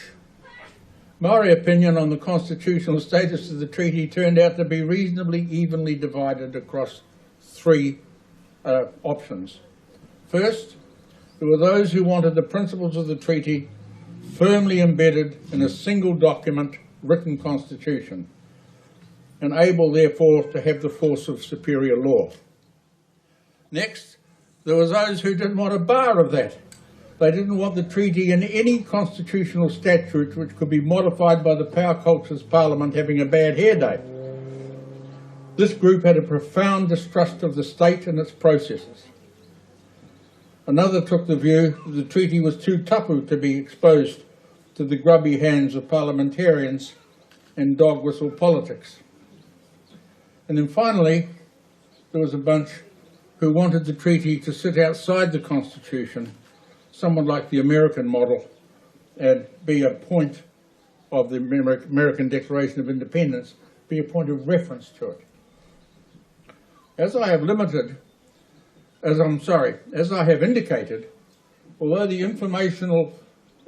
Māori opinion on the constitutional status of the treaty turned out to be reasonably evenly divided across three options. First, there were those who wanted the principles of the treaty firmly embedded in a single document, written constitution, and able, therefore, to have the force of superior law. Next, there were those who didn't want a bar of that. They didn't want the treaty in any constitutional statute which could be modified by the power culture's parliament having a bad hair day. This group had a profound distrust of the state and its processes. Another took the view that the treaty was too tapu to be exposed to the grubby hands of parliamentarians and dog whistle politics. And then finally, there was a bunch who wanted the treaty to sit outside the Constitution, somewhat like the American model, and be a point of the American Declaration of Independence, be a point of reference to it. As I have indicated, although the informational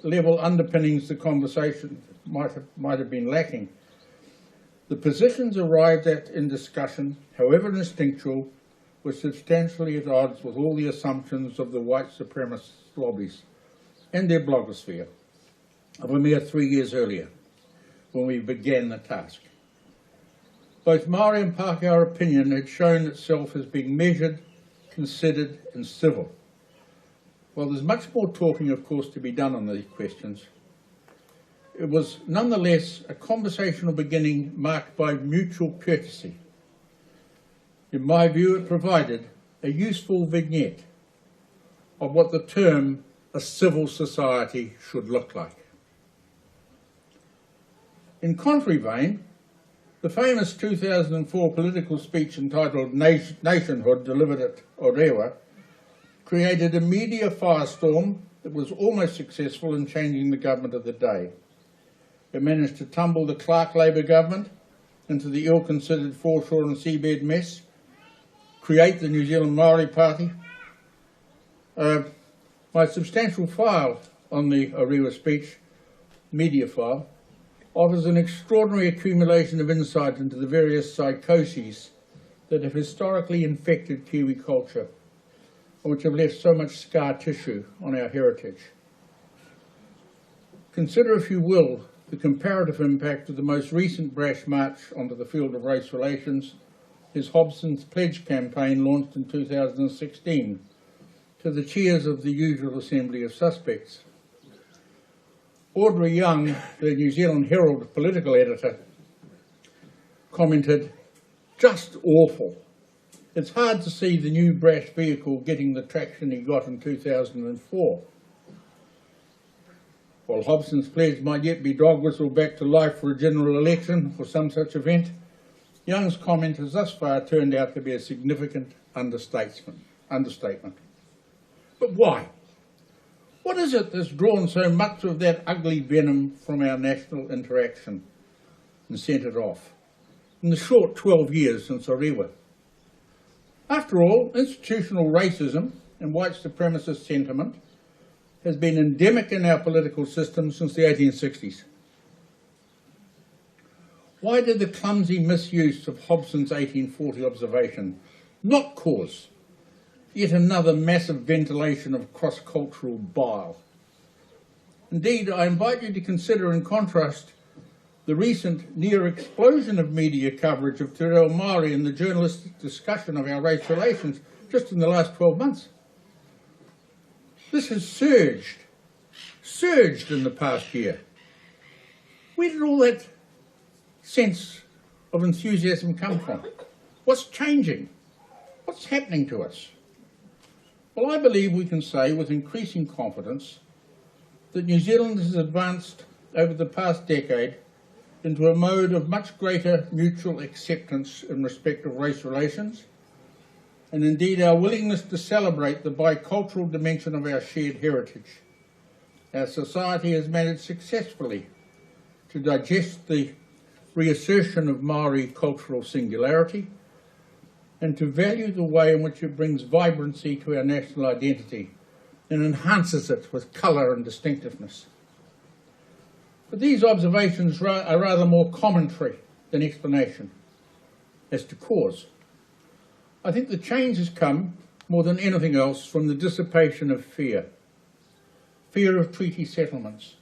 level underpinnings the conversation might have been lacking, the positions arrived at in discussion, however instinctual, were substantially at odds with all the assumptions of the white supremacist lobbies and their blogosphere of a mere 3 years earlier, when we began the task. Both Māori and Pākehā opinion had shown itself as being measured, considered and civil. While there's much more talking, of course, to be done on these questions, it was nonetheless a conversational beginning marked by mutual courtesy. In my view, it provided a useful vignette of what the term a civil society should look like. In contrary vein, The famous 2004 political speech entitled Nationhood, delivered at Orewa, created a media firestorm that was almost successful in changing the government of the day. It managed to tumble the Clark Labour government into the ill-considered foreshore and seabed mess, create the New Zealand Māori Party. My substantial file on the Orewa speech, media file, offers an extraordinary accumulation of insight into the various psychoses that have historically infected Kiwi culture and which have left so much scar tissue on our heritage. Consider, if you will, the comparative impact of the most recent brash march onto the field of race relations is Hobson's Pledge campaign launched in 2016 to the cheers of the usual assembly of suspects. Audrey Young, the New Zealand Herald political editor, commented, "Just awful. It's hard to see the new brash vehicle getting the traction he got in 2004. While Hobson's Pledge might yet be dog whistled back to life for a general election or some such event, Young's comment has thus far turned out to be a significant understatement. But why? What is it that's drawn so much of that ugly venom from our national interaction and sent it off in the short 12 years since Orewa? After all, institutional racism and white supremacist sentiment has been endemic in our political system since the 1860s. Why did the clumsy misuse of Hobson's 1840 observation not cause yet another massive ventilation of cross-cultural bile? Indeed, I invite you to consider in contrast the recent near explosion of media coverage of Te Reo Māori and the journalistic discussion of our race relations just in the last 12 months. This has surged in the past year. Where did all that sense of enthusiasm come from? What's changing? What's happening to us? Well, I believe we can say with increasing confidence that New Zealand has advanced over the past decade into a mode of much greater mutual acceptance in respect of race relations, and indeed our willingness to celebrate the bicultural dimension of our shared heritage. Our society has managed successfully to digest the reassertion of Māori cultural singularity and to value the way in which it brings vibrancy to our national identity and enhances it with colour and distinctiveness. But these observations are rather more commentary than explanation as to cause. I think the change has come, more than anything else, from the dissipation of fear. Fear of treaty settlements,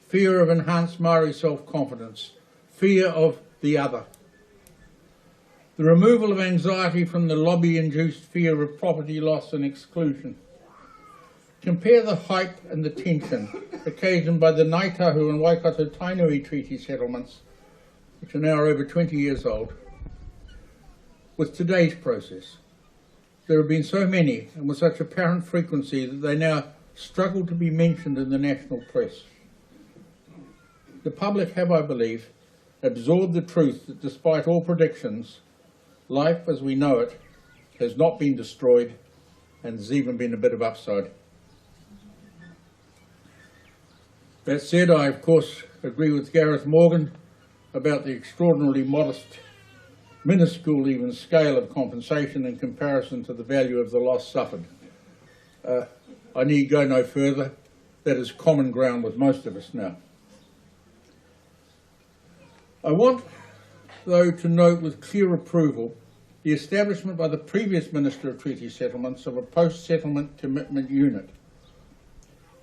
fear of enhanced Māori self-confidence, fear of the other. The removal of anxiety from the lobby-induced fear of property loss and exclusion. Compare the hype and the tension occasioned by the Ngai Tahu and Waikato Tainui treaty settlements, which are now over 20 years old, with today's process. There have been so many and with such apparent frequency that they now struggle to be mentioned in the national press. The public have, I believe, absorbed the truth that despite all predictions, life as we know it has not been destroyed and there's even been a bit of upside. That said, I of course agree with Gareth Morgan about the extraordinarily modest, minuscule even, scale of compensation in comparison to the value of the loss suffered. I need go no further. That is common ground with most of us now. I want, though, to note with clear approval the establishment by the previous Minister of Treaty Settlements of a post-settlement commitment unit.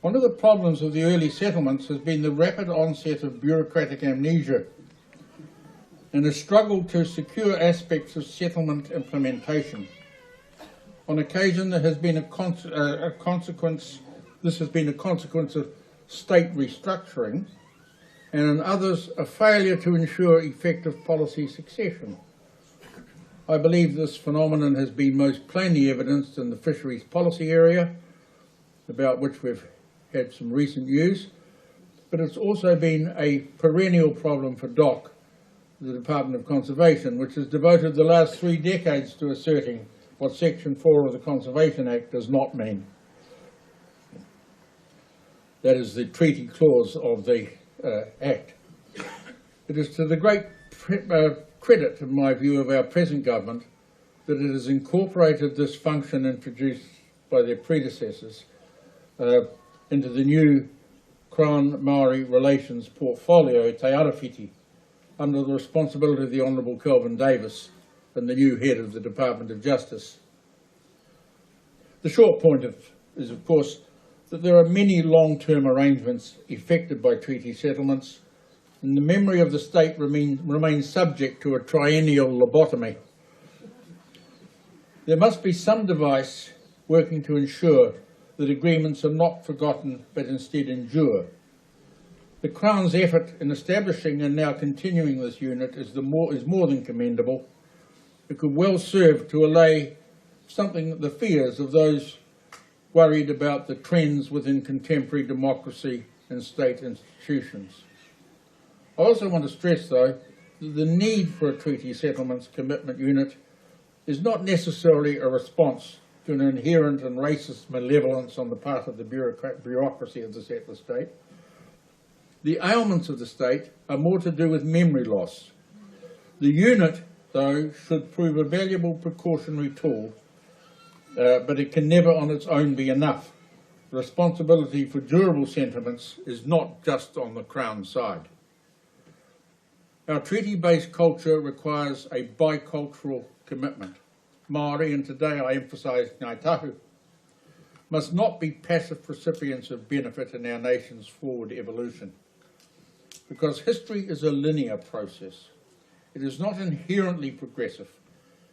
One of the problems of the early settlements has been the rapid onset of bureaucratic amnesia and a struggle to secure aspects of settlement implementation. On occasion, there has been this has been a consequence of state restructuring, and in others, a failure to ensure effective policy succession. I believe this phenomenon has been most plainly evidenced in the fisheries policy area, about which we've had some recent news, but it's also been a perennial problem for DOC the Department of Conservation, which has devoted the last 3 decades to asserting what Section 4 of the Conservation Act does not mean. That is the treaty clause of the Act. It is to the great credit, in my view, of our present government that it has incorporated this function introduced by their predecessors into the new Crown Maori Relations portfolio, Te Arawhiti, under the responsibility of the Honourable Kelvin Davis and the new head of the Department of Justice. The short point is, of course, that there are many long-term arrangements effected by treaty settlements, and the memory of the state remains subject to a triennial lobotomy. There must be some device working to ensure that agreements are not forgotten but instead endure. The Crown's effort in establishing and now continuing this unit is more than commendable. It could well serve to allay the fears of those worried about the trends within contemporary democracy and state institutions. I also want to stress, though, that the need for a treaty settlements commitment unit is not necessarily a response to an inherent and racist malevolence on the part of the bureaucracy of the settler state. The ailments of the state are more to do with memory loss. The unit, though, should prove a valuable precautionary tool, but it can never on its own be enough. The responsibility for durable sentiments is not just on the Crown side. Our treaty-based culture requires a bicultural commitment. Māori, and today I emphasise Ngai Tahu, must not be passive recipients of benefit in our nation's forward evolution. Because history is a linear process. It is not inherently progressive.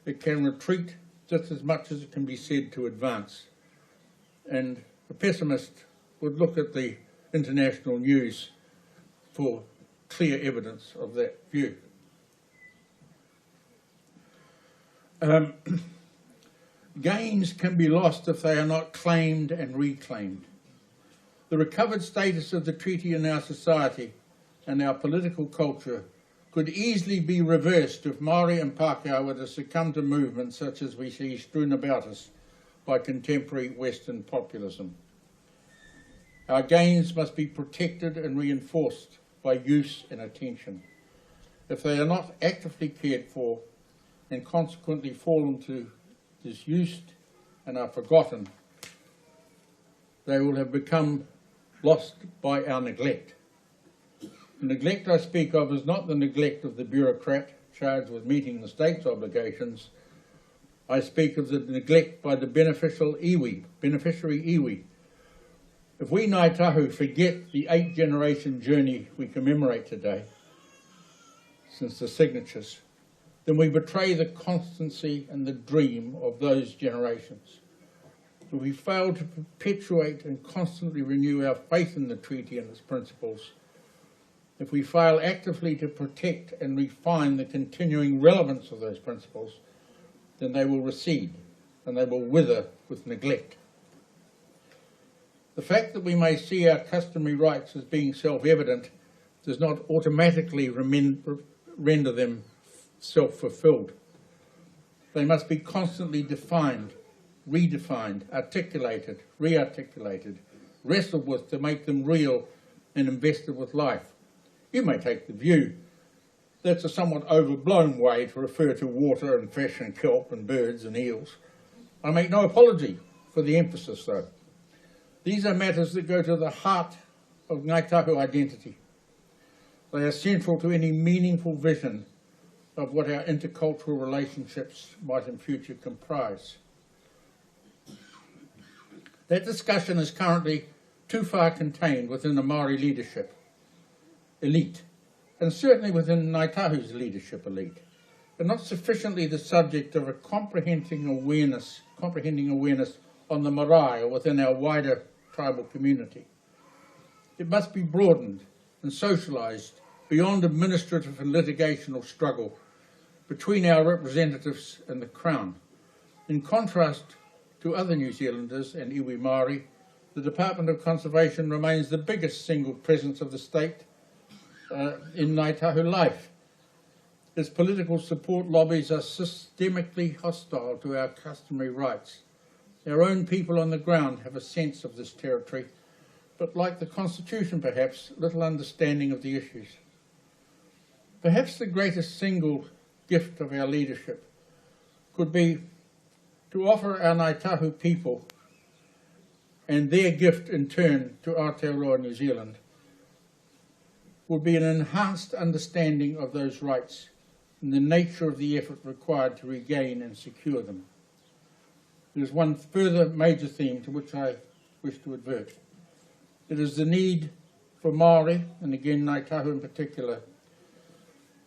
It can retreat just as much as it can be said to advance. And a pessimist would look at the international news for clear evidence of that view. Gains can be lost if they are not claimed and reclaimed. The recovered status of the treaty in our society and our political culture could easily be reversed if Māori and Pākehā were to succumb to movements such as we see strewn about us by contemporary Western populism. Our gains must be protected and reinforced by use and attention. If they are not actively cared for and consequently fall into disuse and are forgotten, they will have become lost by our neglect. The neglect I speak of is not the neglect of the bureaucrat charged with meeting the state's obligations. I speak of the neglect by the beneficiary iwi. If we Ngai Tahu forget the 8-generation journey we commemorate today, since the signatures, then we betray the constancy and the dream of those generations. If we fail to perpetuate and constantly renew our faith in the treaty and its principles, if we fail actively to protect and refine the continuing relevance of those principles, then they will recede and they will wither with neglect. The fact that we may see our customary rights as being self-evident does not automatically render them self-fulfilled. They must be constantly defined, redefined, articulated, re-articulated, wrestled with to make them real and invested with life. You may take the view that's a somewhat overblown way to refer to water and fish and kelp and birds and eels. I make no apology for the emphasis, though. These are matters that go to the heart of Ngai Tahu identity. They are central to any meaningful vision of what our intercultural relationships might in future comprise. That discussion is currently too far contained within the Māori leadership elite, and certainly within Ngai Tahu's leadership elite, but not sufficiently the subject of a comprehending awareness on the marae or within our wider tribal community. It must be broadened and socialised beyond administrative and litigational struggle between our representatives and the Crown. In contrast to other New Zealanders and iwi Māori, the Department of Conservation remains the biggest single presence of the state in Ngai Tahu life. Its political support lobbies are systemically hostile to our customary rights. Our own people on the ground have a sense of this territory, but like the Constitution perhaps, little understanding of the issues. Perhaps the greatest single gift of our leadership could be to offer our Ngai Tahu people and their gift in turn to Aotearoa New Zealand would be an enhanced understanding of those rights and the nature of the effort required to regain and secure them. There is one further major theme to which I wish to advert. It is the need for Māori, and again Ngai Tahu in particular,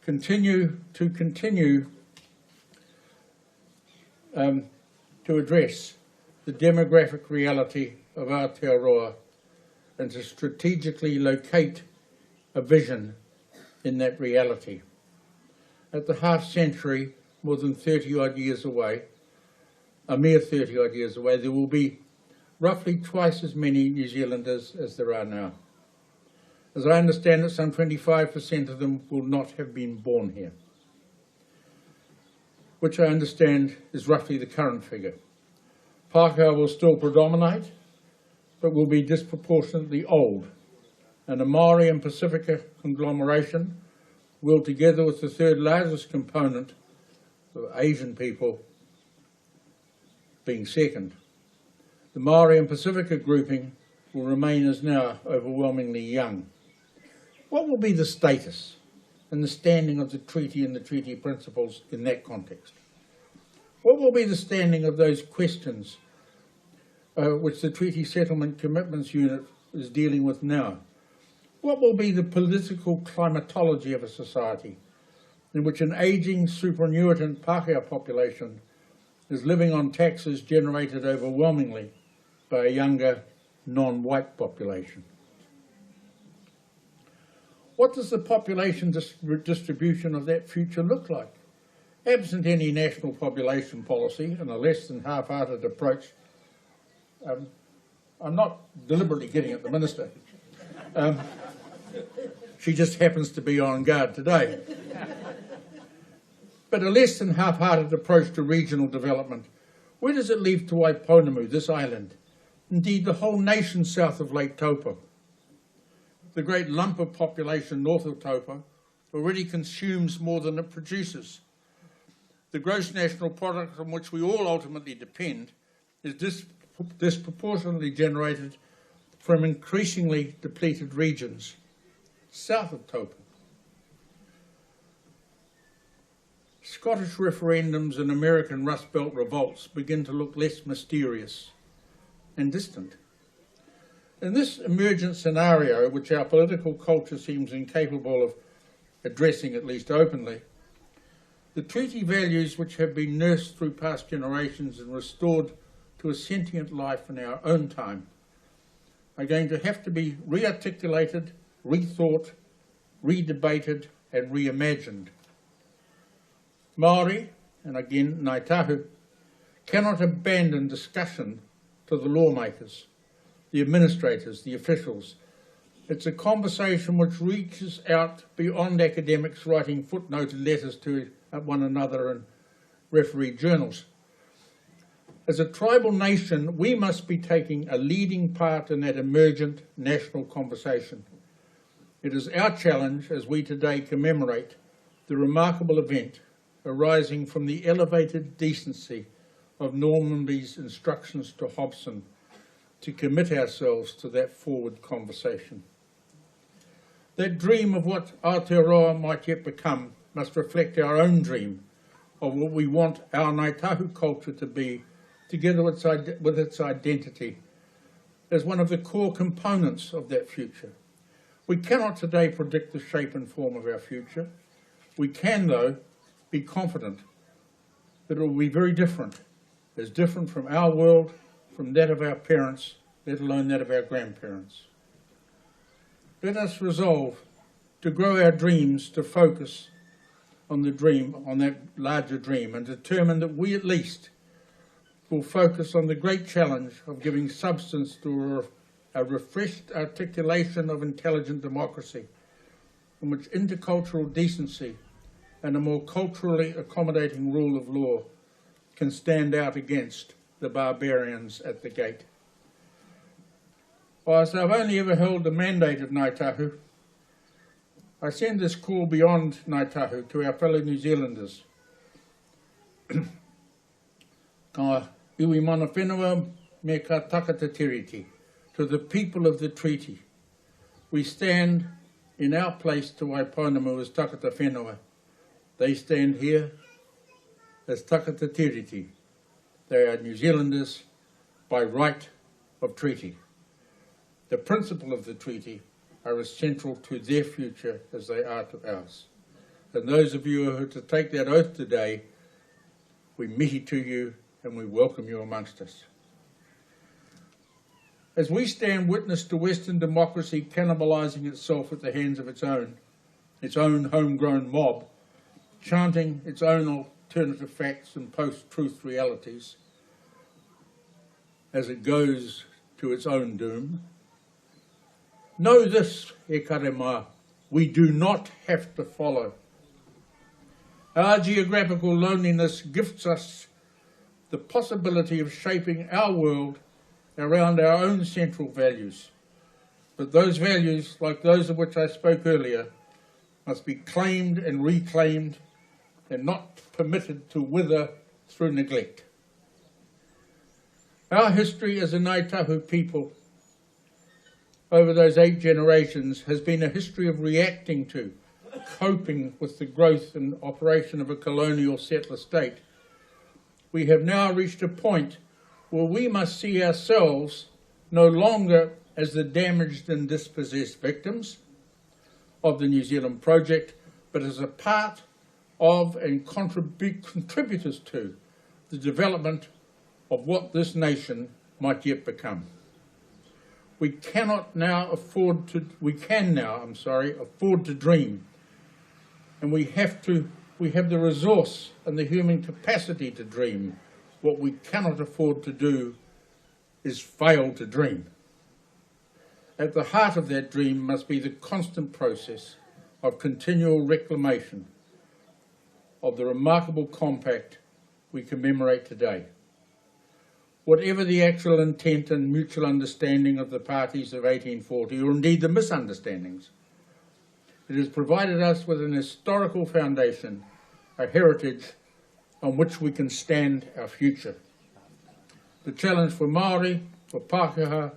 continue to address the demographic reality of Aotearoa and to strategically locate a vision in that reality. At the half century, more than 30 odd years away, a mere 30 odd years away, there will be roughly twice as many New Zealanders as there are now. As I understand it, some 25% of them will not have been born here, which I understand is roughly the current figure. Pākehā will still predominate, but will be disproportionately old, and the Māori and Pacifica conglomeration will, together with the third largest component of Asian people being second, the Māori and Pacifica grouping will remain as now overwhelmingly young. What will be the status and the standing of the treaty and the treaty principles in that context? What will be the standing of those questions which the Treaty Settlement Commitments Unit is dealing with now? What will be the political climatology of a society in which an ageing superannuitant Pākehā population is living on taxes generated overwhelmingly by a younger, non-white population? What does the population distribution of that future look like? Absent any national population policy and a less than half-hearted approach, I'm not deliberately getting at the Minister. She just happens to be on guard today. But a less than half-hearted approach to regional development, where does it leave Te Waitangi, this island? Indeed, the whole nation south of Lake Taupo. The great lump of population north of Taupo already consumes more than it produces. The gross national product on which we all ultimately depend is disproportionately generated from increasingly depleted regions south of Taupo. Scottish referendums and American Rust Belt revolts begin to look less mysterious and distant. In this emergent scenario, which our political culture seems incapable of addressing, at least openly, the treaty values which have been nursed through past generations and restored to a sentient life in our own time are going to have to be re-articulated, rethought, redebated and reimagined. Māori, and again Ngai Tahu, cannot abandon discussion to the lawmakers, the administrators, the officials. It's a conversation which reaches out beyond academics writing footnoted letters to one another in referee journals. As a tribal nation, we must be taking a leading part in that emergent national conversation. It is our challenge as we today commemorate the remarkable event arising from the elevated decency of Normanby's instructions to Hobson to commit ourselves to that forward conversation. That dream of what Aotearoa might yet become must reflect our own dream of what we want our Ngai Tahu culture to be, together with its identity, as one of the core components of that future. We cannot today predict the shape and form of our future. We can, though, be confident that it will be very different, as different from our world, from that of our parents, let alone that of our grandparents. Let us resolve to grow our dreams to focus on the dream, on that larger dream, and determine that we at least will focus on the great challenge of giving substance to a refreshed articulation of intelligent democracy, in which intercultural decency and a more culturally accommodating rule of law can stand out against the barbarians at the gate. Whilst I've only ever held the mandate of Ngai Tahu, I send this call beyond Ngai Tahu to our fellow New Zealanders. Ka iwi mana whenua me ka takata tiriti, to the people of the treaty. We stand in our place to Waiponamu as takata whenua. They stand here as takata tiriti. They are New Zealanders by right of treaty. The principle of the treaty are as central to their future as they are to ours. And those of you who are to take that oath today, we mihi to you and we welcome you amongst us. As we stand witness to Western democracy cannibalising itself at the hands of its own homegrown mob, chanting its own alternative facts and post-truth realities as it goes to its own doom, know this, e karema, we do not have to follow. Our geographical loneliness gifts us the possibility of shaping our world around our own central values. But those values, like those of which I spoke earlier, must be claimed and reclaimed and not permitted to wither through neglect. Our history as a Ngai Tahu people over those 8 generations has been a history of reacting to, coping with the growth and operation of a colonial settler state. We have now reached a point where we must see ourselves no longer as the damaged and dispossessed victims of the New Zealand project, but as a part of and contributors to the development of what this nation might yet become. We can now afford to dream, and we have the resource and the human capacity to dream. What we cannot afford to do is fail to dream. At the heart of that dream must be the constant process of continual reclamation of the remarkable compact we commemorate today. Whatever the actual intent and mutual understanding of the parties of 1840, or indeed the misunderstandings, it has provided us with an historical foundation, a heritage on which we can stand our future. The challenge for Māori, for Pākehā,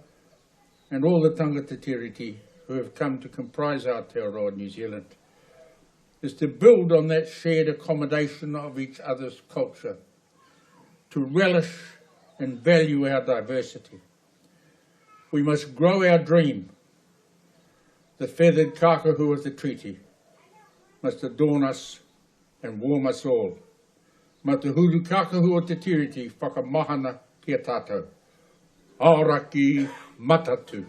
and all the tangata tiriti who have come to comprise Aotearoa New Zealand is to build on that shared accommodation of each other's culture, to relish and value our diversity. We must grow our dream. The feathered kākahu of the treaty must adorn us and warm us all. Ma te huru kākahu o te tiriti whakamahana ki a tātou. Aoraki matatu.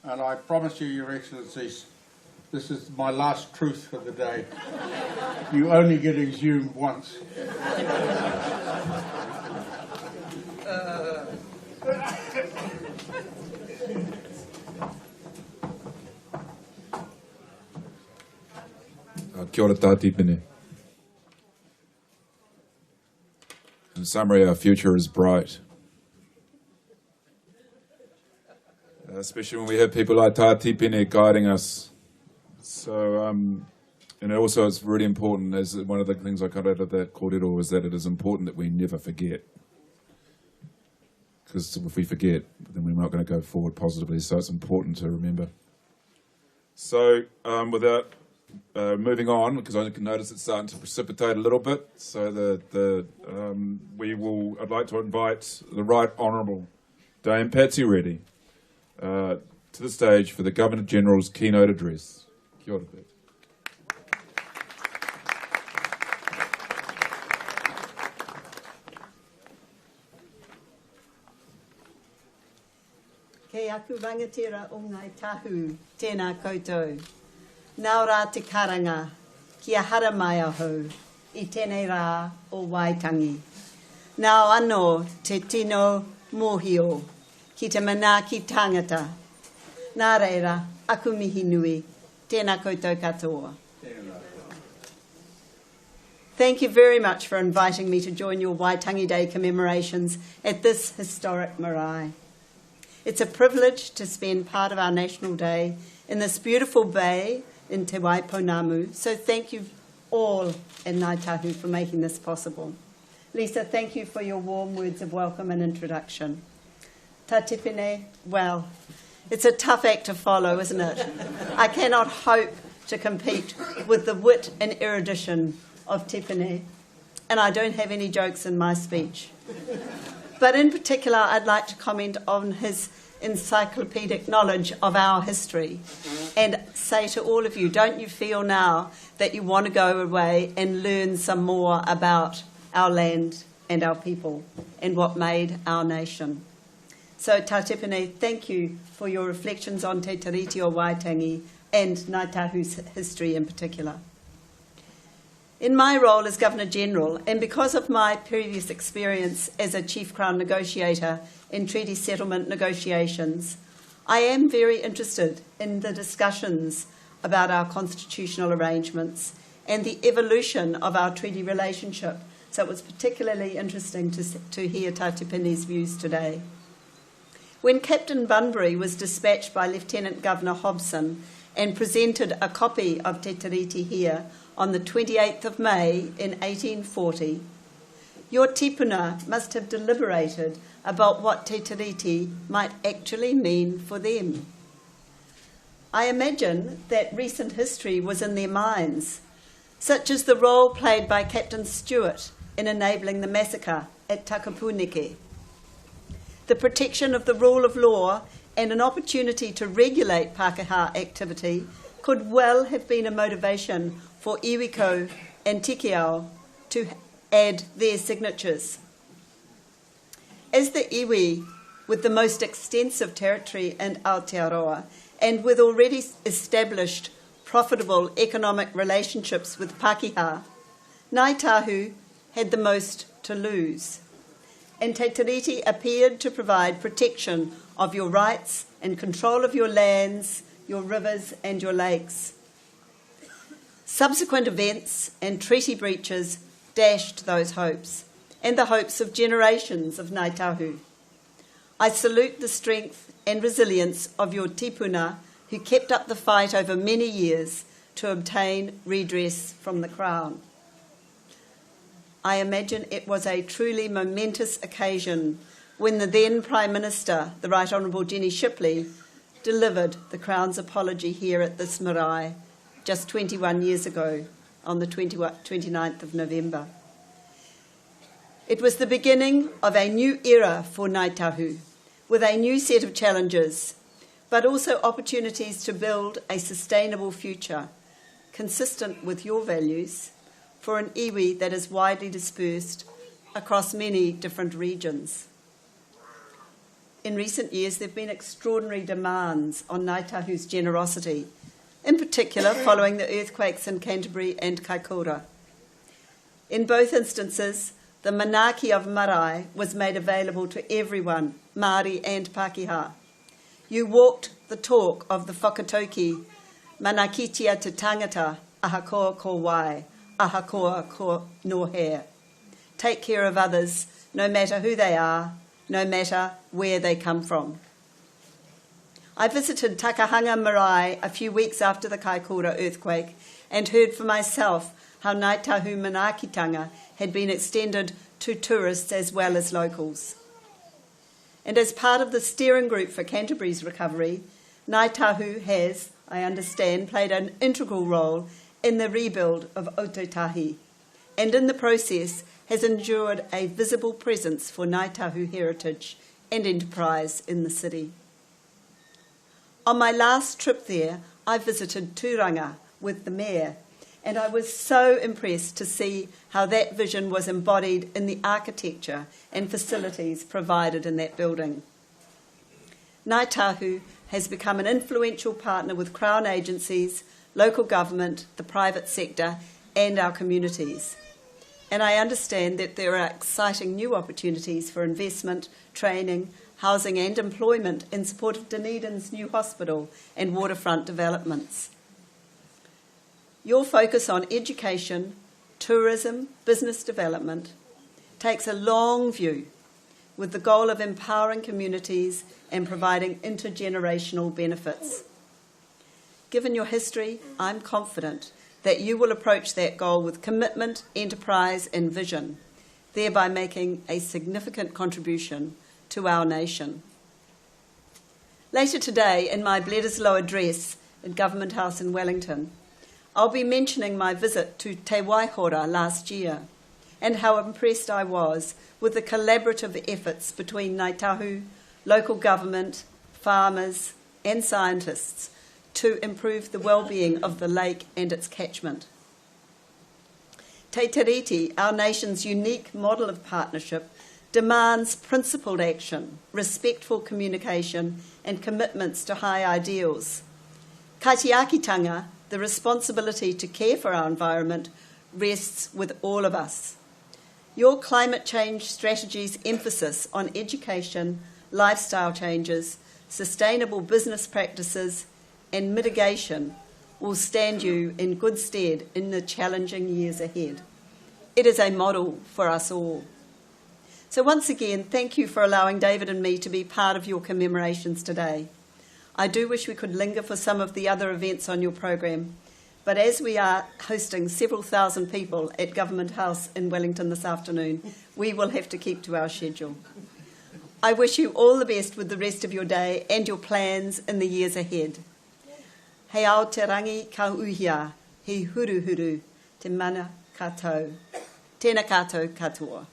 And I promise you, Your Excellencies, this is my last truth for the day. You only get exhumed once. Kia ora tāti pene. In summary, our future is bright. especially when we have people like Tā Tipene guiding us. So, and also it's really important, as one of the things I got out of that kōrero is that it is important that we never forget. Because if we forget, then we're not going to go forward positively, so it's important to remember. So, without moving on, because I can notice it's starting to precipitate a little bit, so I'd like to invite the Right Honourable Dame Patsy Reddy to the stage for the Governor-General's Keynote Address. Kia ora, Pat. Kei aku rangatira o Ngai Tahu, tēnā koutou. Nau rā te karanga, kia hara mai ahau, I tēnei rā o Waitangi. Nau anō te tino mōhio, ki te manaaki tangata. Nā reira, aku mihi nui, tēnā koutou katoa. Thank you very much for inviting me to join your Waitangi Day commemorations at this historic marae. It's a privilege to spend part of our National Day in this beautiful bay in Te Waiponamu, so thank you all in Ngai Tahu for making this possible. Lisa, thank you for your warm words of welcome and introduction. Tā Tipene, well, it's a tough act to follow, isn't it? I cannot hope to compete with the wit and erudition of Tipene, and I don't have any jokes in my speech. But in particular, I'd like to comment on his encyclopedic knowledge of our history and say to all of you, don't you feel now that you want to go away and learn some more about our land and our people and what made our nation? So Tā Tipene, thank you for your reflections on Te Tiriti o Waitangi and Ngai Tahu's history in particular. In my role as Governor-General, and because of my previous experience as a Chief Crown negotiator in treaty settlement negotiations, I am very interested in the discussions about our constitutional arrangements and the evolution of our treaty relationship. So it was particularly interesting to hear Tā Tipene's views today. When Captain Bunbury was dispatched by Lieutenant Governor Hobson and presented a copy of Te Tiriti here on the 28th of May in 1840, your tipuna must have deliberated about what Te Tiriti might actually mean for them. I imagine that recent history was in their minds, such as the role played by Captain Stewart in enabling the massacre at Takapuneke, the protection of the rule of law and an opportunity to regulate Pākehā activity could well have been a motivation for Iwiko and Tikiao to add their signatures. As the iwi with the most extensive territory in Aotearoa and with already established profitable economic relationships with Pākehā, Ngai Tahu had the most to lose. And Te Tiriti appeared to provide protection of your rights and control of your lands, your rivers and your lakes. Subsequent events and treaty breaches dashed those hopes and the hopes of generations of Ngai Tahu. I salute the strength and resilience of your tipuna who kept up the fight over many years to obtain redress from the Crown. I imagine it was a truly momentous occasion when the then Prime Minister, the Right Honourable Jenny Shipley, delivered the Crown's apology here at this marae just 21 years ago on the 29th of November. It was the beginning of a new era for Ngai Tahu, with a new set of challenges, but also opportunities to build a sustainable future, consistent with your values, for an iwi that is widely dispersed across many different regions. In recent years, there have been extraordinary demands on Ngai Tahu's generosity, in particular following the earthquakes in Canterbury and Kaikoura. In both instances, the manaaki of marae was made available to everyone, Māori and Pākehā. You walked the talk of the whakatauki, manakitia te tangata, ahakoa ko wai, ahakoa ko nohere. Take care of others, no matter who they are, no matter where they come from. I visited Onuku Marae a few weeks after the Kaikoura earthquake and heard for myself how Ngai Tahu manaakitanga had been extended to tourists as well as locals. And as part of the steering group for Canterbury's recovery, Ngai Tahu has, I understand, played an integral role in the rebuild of Ōtautahi, and in the process has endured a visible presence for Ngai Tahu heritage and enterprise in the city. On my last trip there, I visited Tūranga with the Mayor, and I was so impressed to see how that vision was embodied in the architecture and facilities provided in that building. Ngai Tahu has become an influential partner with Crown agencies, local government, the private sector, and our communities. And I understand that there are exciting new opportunities for investment, training, housing and employment in support of Dunedin's new hospital and waterfront developments. Your focus on education, tourism, business development takes a long view with the goal of empowering communities and providing intergenerational benefits. Given your history, I'm confident that you will approach that goal with commitment, enterprise and vision, thereby making a significant contribution to our nation. Later today, in my Bledisloe address in Government House in Wellington, I'll be mentioning my visit to Te Waihora last year and how impressed I was with the collaborative efforts between Ngai Tahu, local government, farmers and scientists to improve the well-being of the lake and its catchment. Te Tiriti, our nation's unique model of partnership, demands principled action, respectful communication and commitments to high ideals. Kaitiakitanga, the responsibility to care for our environment, rests with all of us. Your climate change strategy's emphasis on education, lifestyle changes, sustainable business practices and mitigation will stand you in good stead in the challenging years ahead. It is a model for us all. So once again, thank you for allowing David and me to be part of your commemorations today. I do wish we could linger for some of the other events on your program, but as we are hosting several thousand people at Government House in Wellington this afternoon, we will have to keep to our schedule. I wish you all the best with the rest of your day and your plans in the years ahead. Hei ao te rangi ka uhia, he huru huru, te mana katoa. Tēnā katoa katoa.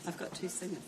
I've got two singers.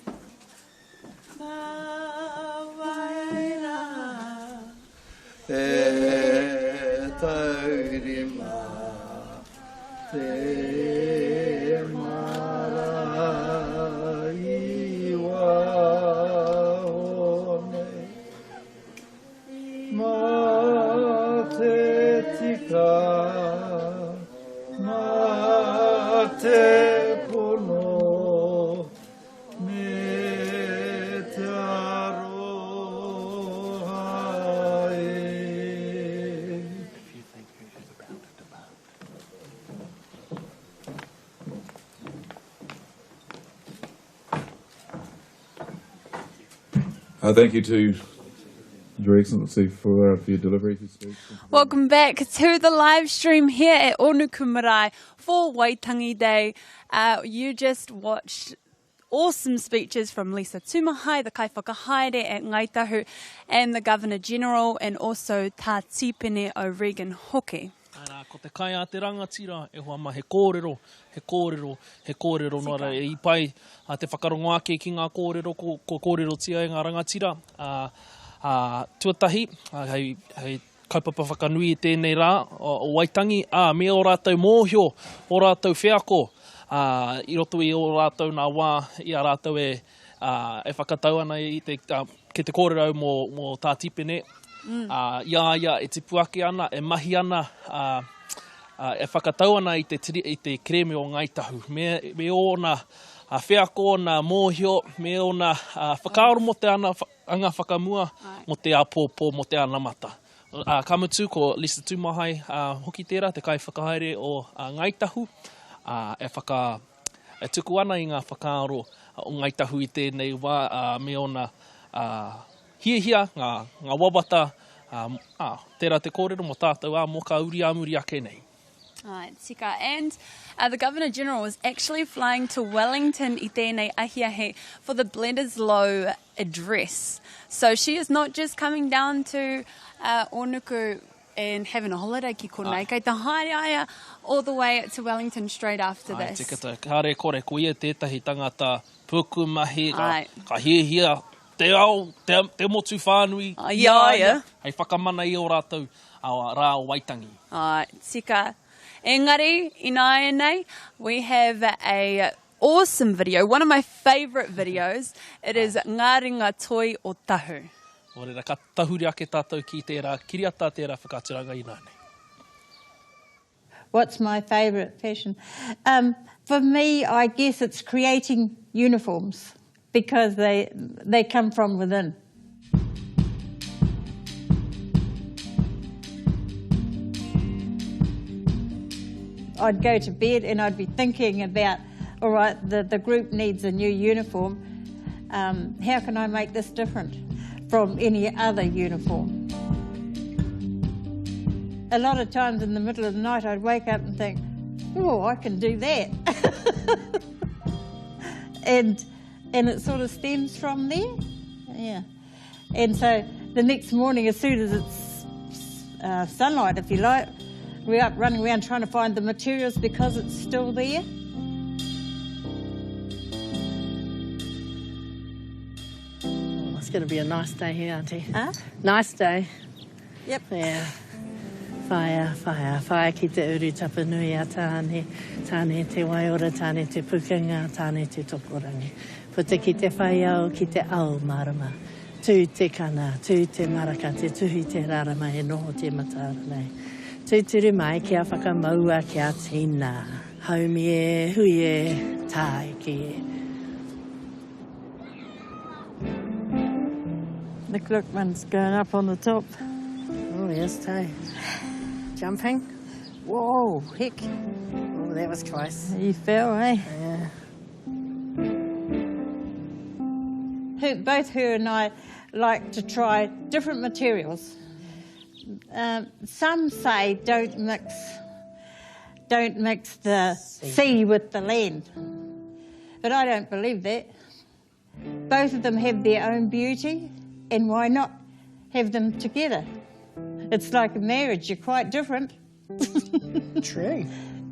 Thank you to Your Excellency for your delivery. Welcome back to the live stream here at Onuku Marae for Waitangi Day. You just watched awesome speeches from Lisa Tumahai, the Kaiwhakahaere at Ngai Tahu, and the Governor-General, and also Tā Tipene o Regan Hoke. Ko te kai a te rangatira, e hoa ma he kōrero nora e ipai a te whakarongo ake ki ngā kōrero, ko kōrero tia e ngā rangatira. Tuatahi, hei kaupapa whakanui e tēnei rā o Waitangi, me o rātou mōhio, o rātou whiako, i roto i o rātou nā wā, i a rātou e whakatau ana i ke te kōrero mō Tā Tipene. Ia, e te puake ana, e mahi ana, e whakatau ana i te kreme o Ngai Tahu. Me o na whiako, na mōhio, me o na whakaaro mo te ana anga whakamua, mo te apōpō, mo te anamata. Kamutu ko Lisa Tumahai hoki tērā, te kai whakahaere o Ngai Tahu. E tuku ana I ngā whakaaro o Ngai Tahu I tēnei wā me ona hiahia, ngā wawata, tērā te kōrero mo tātou mo ka uri amuri ake nei. Right, tika. And the Governor-General was actually flying to Wellington I tēnei ahiahe for the Blenders Low address. So she is not just coming down to Onuku and having a holiday ki konei, kei te haere aia all the way to Wellington straight after this. Tika kare kore koe tētahi tangata pukumahi, ka hiahia, te ao, te motu whānui, ia. Hei whakamana I o rātou rā o Waitangi. Tika. Engari, ina nei, we have a awesome video, one of my favourite videos. It is Ngā Ringa Toi o Tahu. Orera ka tahuri ake tātou ki tērā kiriata tērā whakaturanga I nāne. What's my favourite fashion? For me, I guess it's creating uniforms because they come from within. I'd go to bed and I'd be thinking about, all right, the group needs a new uniform. How can I make this different from any other uniform? A lot of times in the middle of the night I'd wake up and think, oh, I can do that. and it sort of stems from there. Yeah. And so the next morning, as soon as it's sunlight, if you like, we're up running around trying to find the materials because it's still there. It's going to be a nice day here, Auntie. Huh? Nice day. Yep. Yeah. Whaia ki te uru tapanui a tāne, tāne te waiora, tāne te pukenga, tāne te tokorangi. Puta ki te whaiau, ki te ao marama. Tū te kana, tū te maraka, te tuhi te rarama e noho te matara nei. Tūturu mai kia whakamaua kia tīna. Haumi e, hui e, tāi ki e. Look, one's going up on the top. Oh, yes, Tai. Jumping. Whoa, heck. Oh, that was close. You fell, eh? Yeah. Both her and I like to try different materials. Some say don't mix the sea with the land. But I don't believe that. Both of them have their own beauty, and why not have them together? It's like a marriage, you're quite different. True.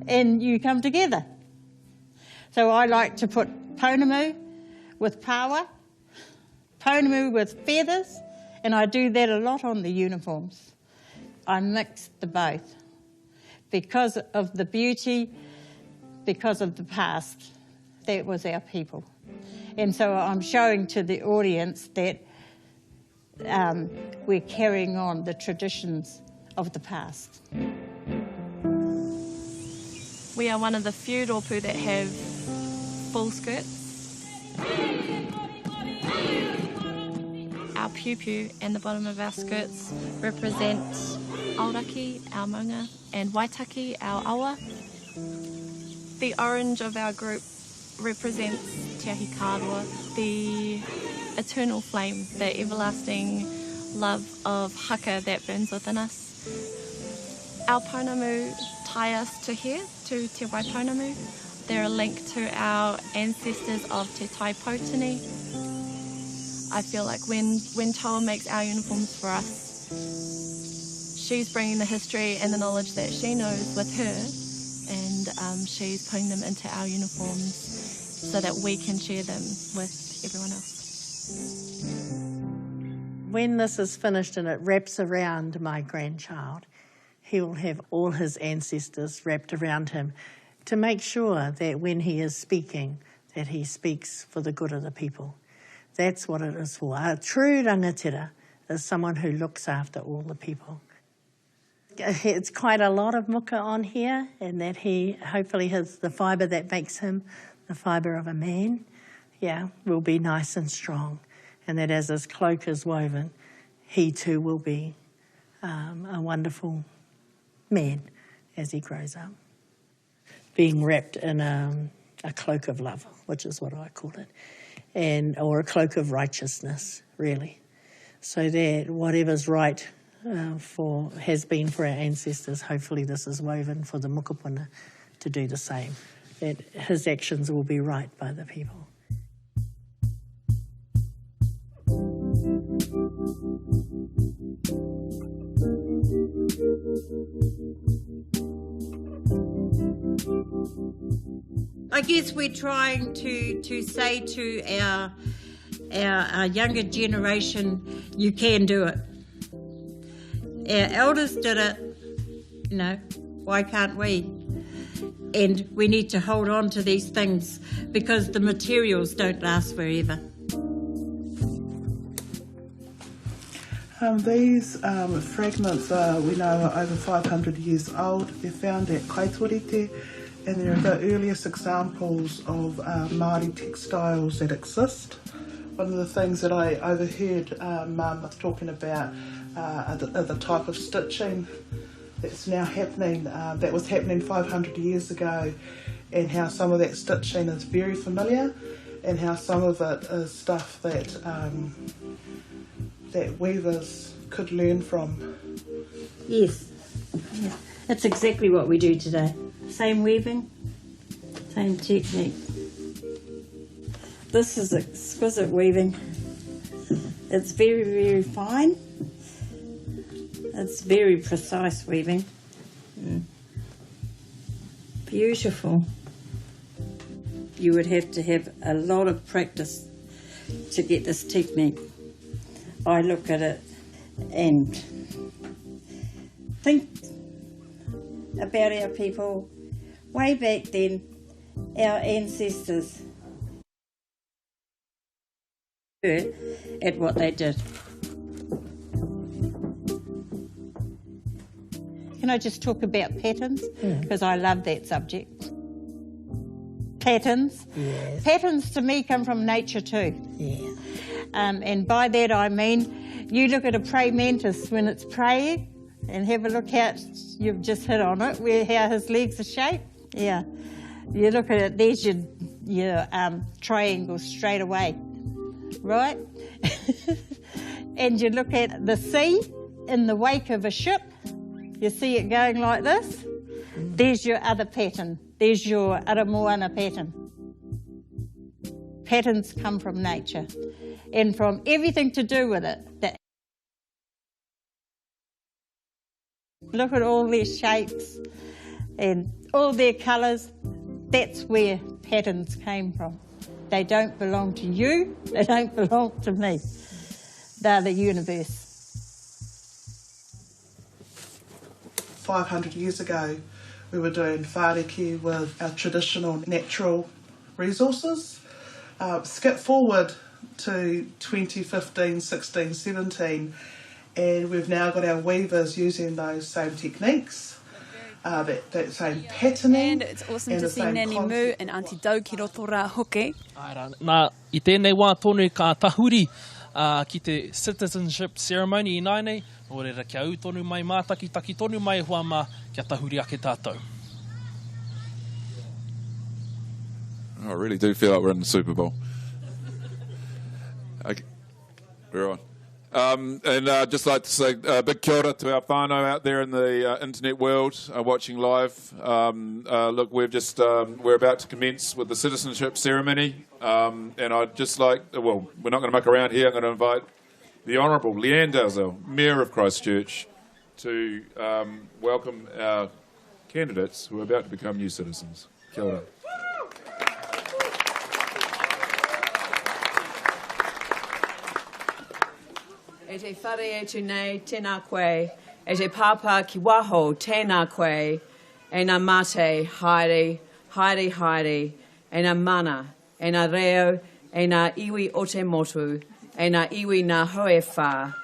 And you come together. So I like to put pounamu with power, pounamu with feathers, and I do that a lot on the uniforms. I mix the both because of the beauty, because of the past. That was our people. And so I'm showing to the audience that we're carrying on the traditions of the past. We are one of the few rōpū that have full skirts. Our piu-piu and the bottom of our skirts represent Aoraki, our maunga, and Waitaki, our awa. The orange of our group represents Te Ahi Kāroa, the eternal flame, the everlasting love of haka that burns within us. Our pounamu tie us to here, to Te Waipounamu. They're a link to our ancestors of Te Taipotini. I feel like when Toa makes our uniforms for us, she's bringing the history and the knowledge that she knows with her, and she's putting them into our uniforms so that we can share them with everyone else. When this is finished and it wraps around my grandchild, he will have all his ancestors wrapped around him to make sure that when he is speaking, that he speaks for the good of the people. That's what it is for. A true rangatira is someone who looks after all the people. It's quite a lot of muka on here, and that he hopefully has the fibre that makes him the fibre of a man, will be nice and strong. And that as his cloak is woven, he too will be a wonderful man as he grows up, being wrapped in a cloak of love, which is what I call it, or a cloak of righteousness, really, so that whatever's right has been for our ancestors, hopefully this is woven for the mokopuna to do the same, that his actions will be right by the people. I guess we're trying to say to our younger generation, you can do it. Our elders did it, you know, why can't we? And we need to hold on to these things because the materials don't last forever. These fragments we know are over 500 years old. They're found at Kaitorite, and they're the earliest examples of Māori textiles that exist. One of the things that I overheard Mum talking about are the type of stitching that's now happening, that was happening 500 years ago, and how some of that stitching is very familiar, and how some of it is stuff that that weavers could learn from. Yes, that's exactly what we do today. Same weaving, same technique. This is exquisite weaving. It's very, very fine. It's very precise weaving. Beautiful. You would have to have a lot of practice to get this technique. I look at it and think about our people way back then, our ancestors, at what they did. Can I just talk about patterns? Because I love that subject. Patterns. Yes. Patterns to me come from nature too. Yeah. And by that I mean, you look at a praying mantis when it's praying and have a look how you've just hit on it, how his legs are shaped. Yeah. You look at it, there's your triangle straight away, right? And you look at the sea in the wake of a ship, you see it going like this, there's your other pattern, there's your aramoana pattern. Patterns come from nature and from everything to do with it. Look at all their shapes and all their colours, that's where patterns came from. They don't belong to you, they don't belong to me. They're the universe. 500 years ago, we were doing whāreki with our traditional natural resources. Skip forward to 2015, 16, 17, and we've now got our weavers using those same techniques, that same patterning. And it's awesome to see Nani Mu and Auntie Dau ki roto rā hoke. Nā, I tēnei wā tonu ka tahuri ki te Citizenship Ceremony I nainei, o reira kia au tonu mai mātaki taki tonu mai hua mā kia tahuri ake tātou. I really do feel like we're in the Super Bowl. Okay, we're on. And I'd just like to say a big kia ora to our whānau out there in the internet world watching live. Look, we're about to commence with the Citizenship Ceremony, and I'd just like, well, we're not going to muck around here. I'm going to invite the Honourable Leanne Dalzell, Mayor of Christchurch, to welcome our candidates who are about to become new citizens. Kia ora. E te whare e tu nei, tēnā koe. E te pāpā ki waho, tēnā koe. E nā mate, haere, haere, haere. E nā mana, e nā reo, e nā iwi o te motu. E nā iwi nā hoe whā.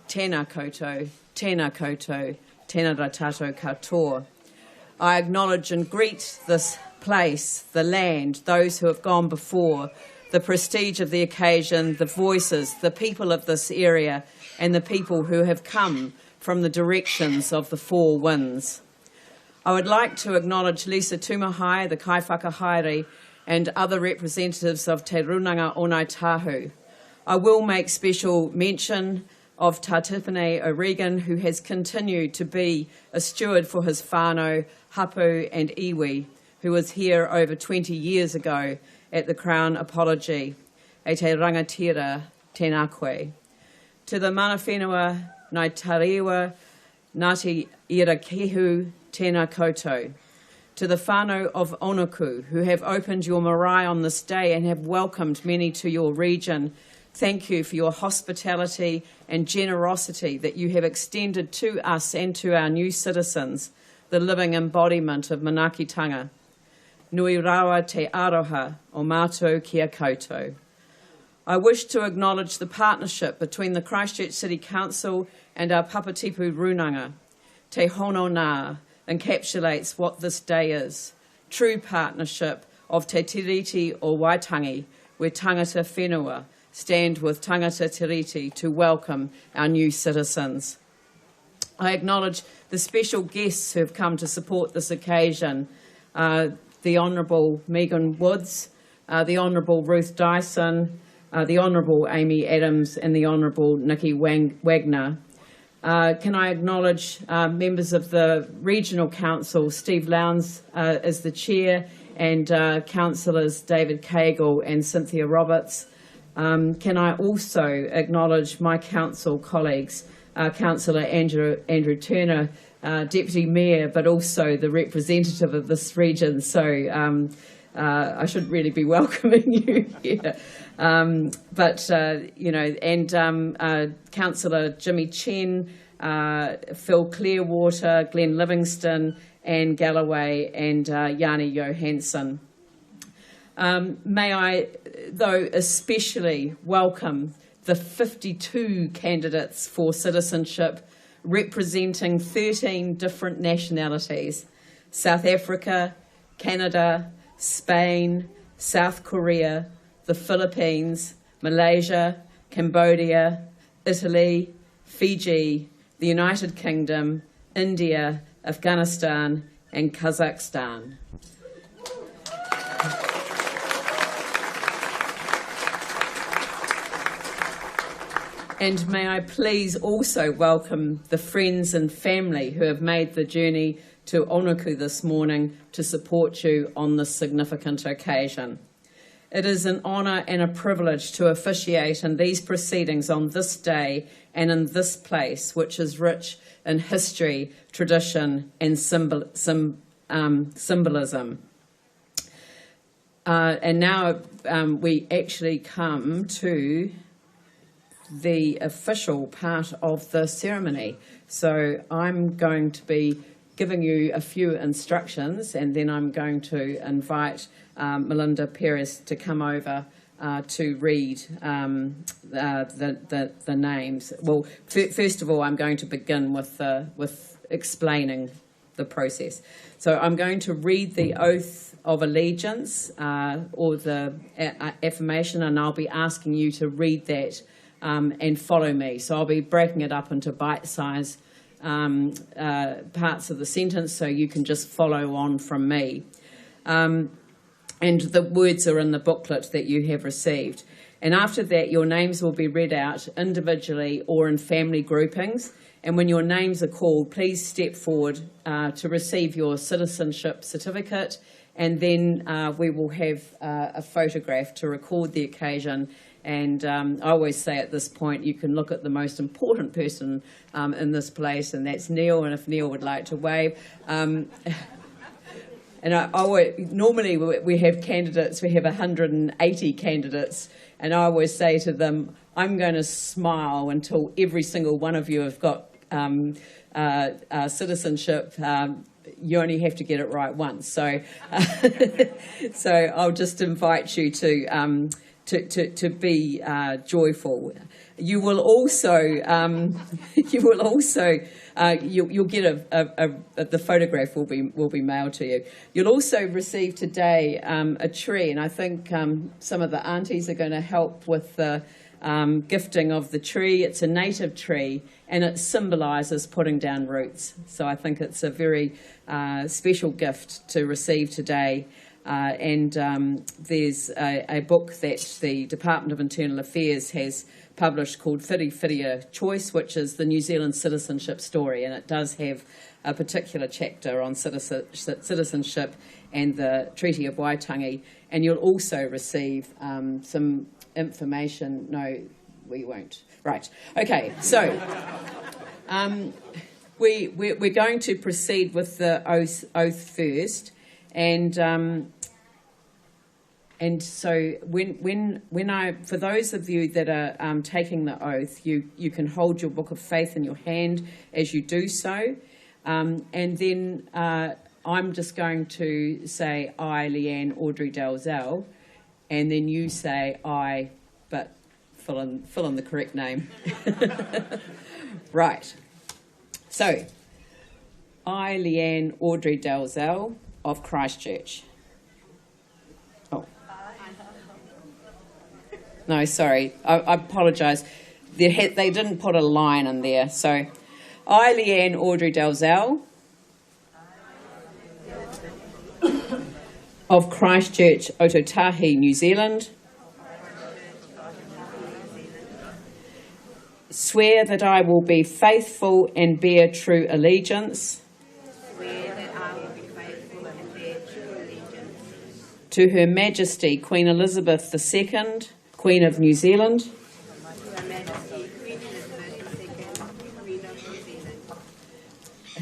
Tēnā koutou, tēnā koutou, tēnā rā tātou katoa. I acknowledge and greet this place, the land, those who have gone before, the prestige of the occasion, the voices, the people of this area, and the people who have come from the directions of the four winds. I would like to acknowledge Lisa Tumahai, the Kaiwhakahaere, and other representatives of Te Runanga o Ngai Tahu. I will make special mention of Tātipine O'Regan, who has continued to be a steward for his whānau, hapu and iwi, who was here over 20 years ago at the Crown Apology, e te rangatira tēnā koe. To the mana whenua Ngai Tarewa, Ngāti Irakehu, tēnā koutou. To the whānau of Onuku, who have opened your marae on this day and have welcomed many to your region, thank you for your hospitality and generosity that you have extended to us and to our new citizens, the living embodiment of manaakitanga. Nui rawa te aroha o mātou kia koutou. I wish to acknowledge the partnership between the Christchurch City Council and our Papatipu Runanga. Te hono nā encapsulates what this day is. True partnership of te tiriti o Waitangi, where tangata whenua stand with tangata tiriti to welcome our new citizens. I acknowledge the special guests who have come to support this occasion, the Honourable Megan Woods, the Honourable Ruth Dyson, the Honourable Amy Adams and the Honourable Nikki Wagner. Can I acknowledge members of the Regional Council, Steve Lowndes as the Chair, and Councillors David Cagle and Cynthia Roberts. Can I also acknowledge my council colleagues, Councillor Andrew Turner, Deputy Mayor, but also the representative of this region. So I should really be welcoming you here. Councillor Jimmy Chen, Phil Clearwater, Glenn Livingston, Anne Galloway, and Yanni Johansson. May I, though, especially welcome the 52 candidates for citizenship representing 13 different nationalities: South Africa, Canada, Spain, South Korea, the Philippines, Malaysia, Cambodia, Italy, Fiji, the United Kingdom, India, Afghanistan, and Kazakhstan. And may I please also welcome the friends and family who have made the journey to Onuku this morning to support you on this significant occasion. It is an honour and a privilege to officiate in these proceedings on this day and in this place, which is rich in history, tradition and symbolism. And now we actually come to the official part of the ceremony. So I'm going to be giving you a few instructions, and then I'm going to invite Melinda Perez to come over to read the names. Well, first of all, I'm going to begin with explaining the process. So I'm going to read the oath of allegiance or the affirmation, and I'll be asking you to read that and follow me. So I'll be breaking it up into bite-sized parts of the sentence so you can just follow on from me. And the words are in the booklet that you have received. And after that, your names will be read out individually or in family groupings. And when your names are called, please step forward to receive your citizenship certificate. And then we will have a photograph to record the occasion. And I always say at this point, you can look at the most important person in this place, and that's Neil. And if Neil would like to wave. And normally we have candidates, we have 180 candidates, and I always say to them, I'm going to smile until every single one of you have got citizenship. You only have to get it right once. So, so I'll just invite you to be joyful. You will also you'll get the photograph will be mailed to you. You'll also receive today a tree, and I think some of the aunties are going to help with the gifting of the tree. It's a native tree and it symbolises putting down roots. So I think it's a very special gift to receive today. There's a book that the Department of Internal Affairs has published called Whiri Whiria Choice, which is the New Zealand citizenship story, and it does have a particular chapter on citizenship and the Treaty of Waitangi, and you'll also receive some information. No, we won't. Right. Okay, so we're going to proceed with the oath first, and so when I, for those of you that are taking the oath, you can hold your book of faith in your hand as you do so, and then I'm just going to say I, Leanne Audrey Dalzell, and then you say I, but fill in the correct name. Right. So, I, Leanne Audrey Dalzell of Christchurch. No, sorry, I apologise. They didn't put a line in there. So, I, Leanne Audrey Dalzell of Christchurch, Otautahi, New Zealand, swear that I will be faithful and bear true allegiance to Her Majesty Queen Elizabeth II, Queen of New Zealand,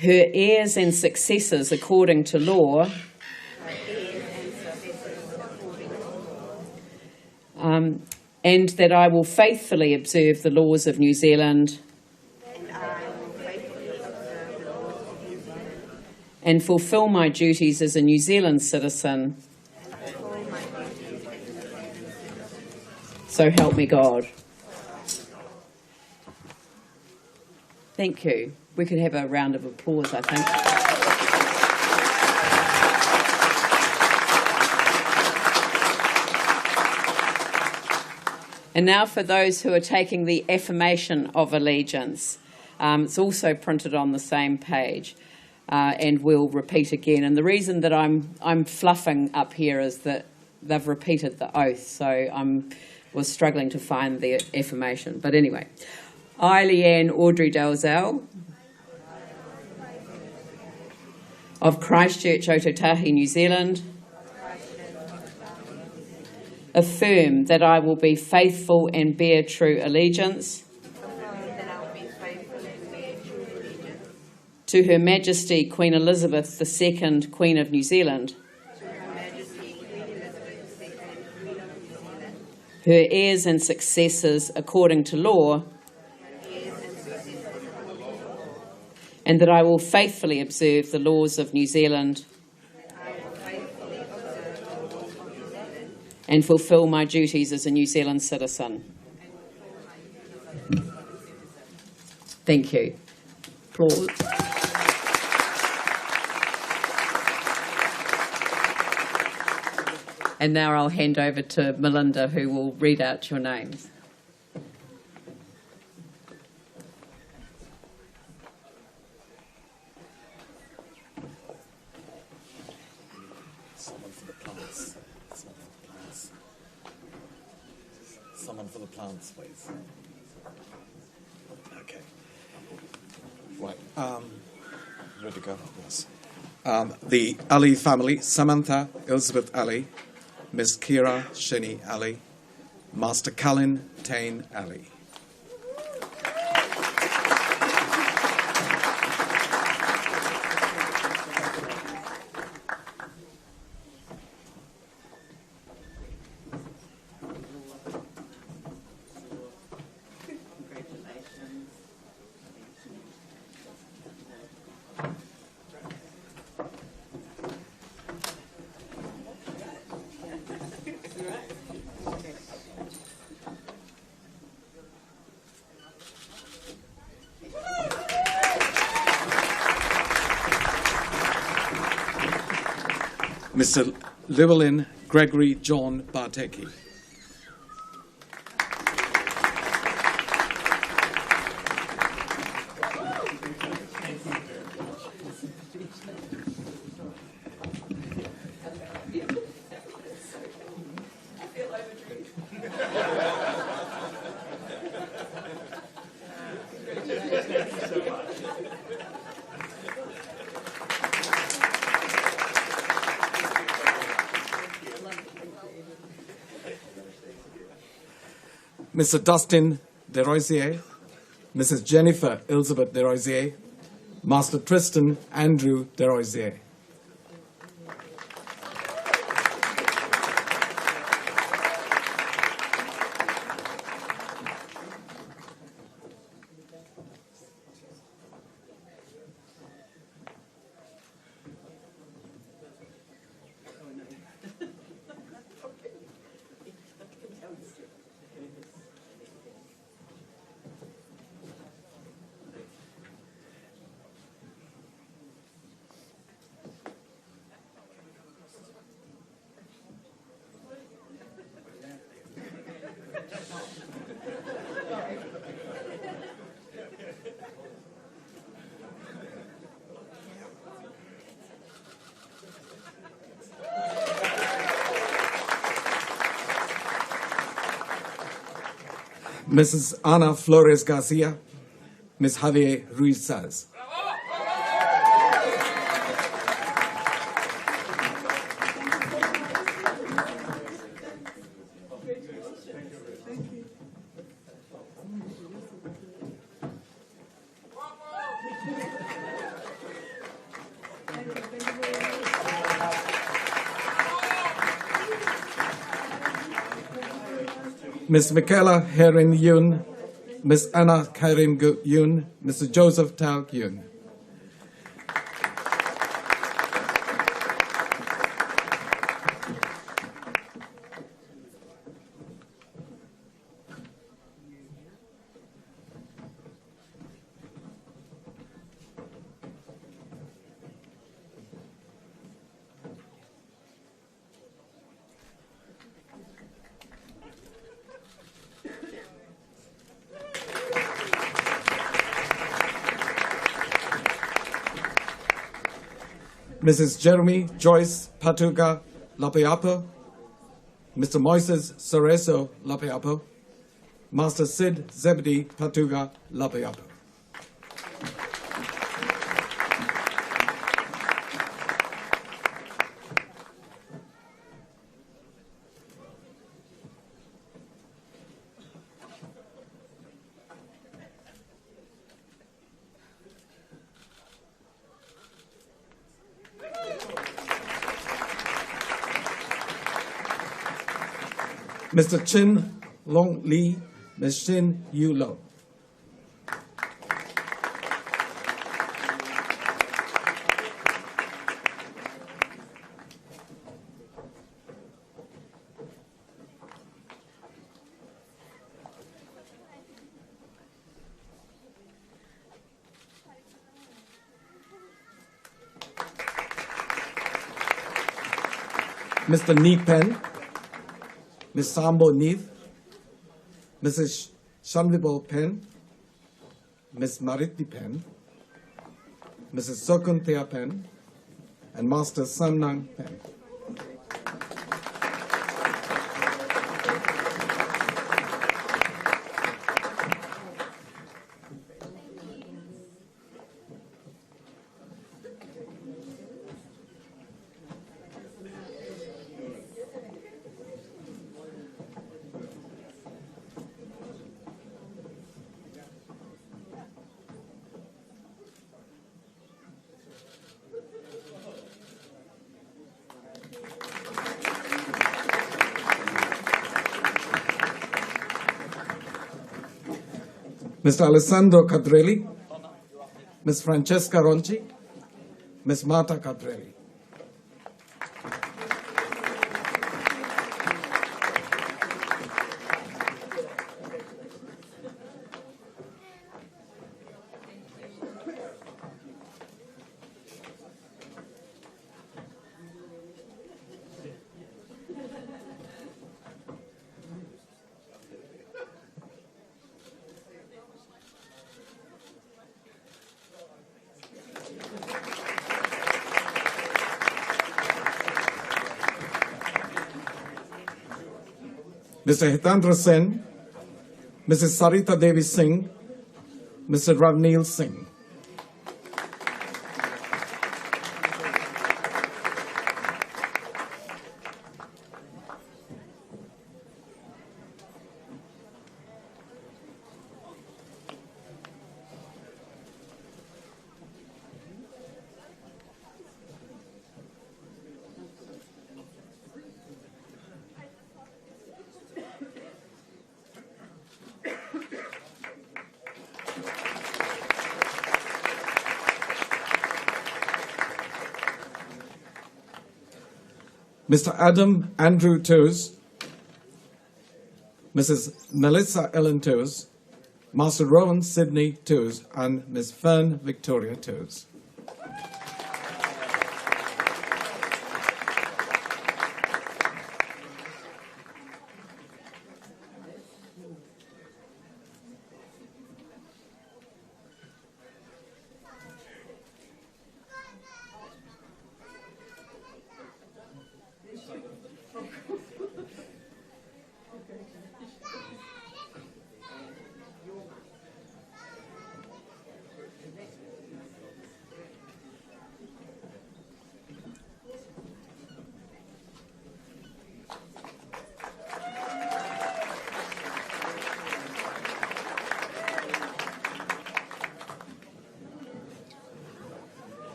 her heirs and successors according to law, and that I will faithfully observe the laws of New Zealand and fulfil my duties as a New Zealand citizen. So help me God. Thank you. We could have a round of applause, I think. And now for those who are taking the affirmation of allegiance. It's also printed on the same page, and we'll repeat again. And the reason that I'm fluffing up here is that they've repeated the oath, so was struggling to find the affirmation. But anyway, I, Leanne Audrey Dalzell of Christchurch, Otautahi, New Zealand, affirm that I will be faithful and bear true allegiance to Her Majesty Queen Elizabeth II, Queen of New Zealand, her heirs and successors according to law, and that I will faithfully observe the laws of New Zealand and fulfil my duties as a New Zealand citizen. Thank you. Applause. And now I'll hand over to Melinda, who will read out your names. Someone for the plants. Someone for the plants, please. Okay. Right. Ready to go? Yes. The Ali family, Samantha Elizabeth Ali, Miss Kira Sheni Ali, Master Cullen Tain Ali. Mr. Llewellyn Gregory John Barteki. Mr. Dustin Desrosiers, Mrs. Jennifer Elizabeth Desrosiers, Master Tristan Andrew Desrosiers. Mrs. Ana Flores Garcia, Ms. Javier Ruiz Saz. Ms. Michaela Herin Yoon, Ms. Anna Karim Yoon, Mr. Joseph Tao Yoon. Mrs. Jeremy Joyce Patuga Lapiapo, Mr. Moises Cereso Lapiapo, Master Sid Zebedee Patuga Lapiapo. Mr. Chin Long Lee, Ms. Shin Yu Lo. Mr. Nee Pen, Ms. Sambo Neith, Mrs. Shanvibo Pen, Ms. Mariti Pen, Mrs. Sokunthea Pen, and Master Samnang Pen. Mr. Alessandro Cadrelli, Ms. Francesca Ronchi, Ms. Marta Cadrelli. Mr. Hitendra Sen, Mrs. Sarita Devi Singh, Mr. Ravneel Singh. Mr. Adam Andrew Toos, Mrs. Melissa Ellen Toos, Master Rowan Sydney Toos, and Ms. Fern Victoria Toos.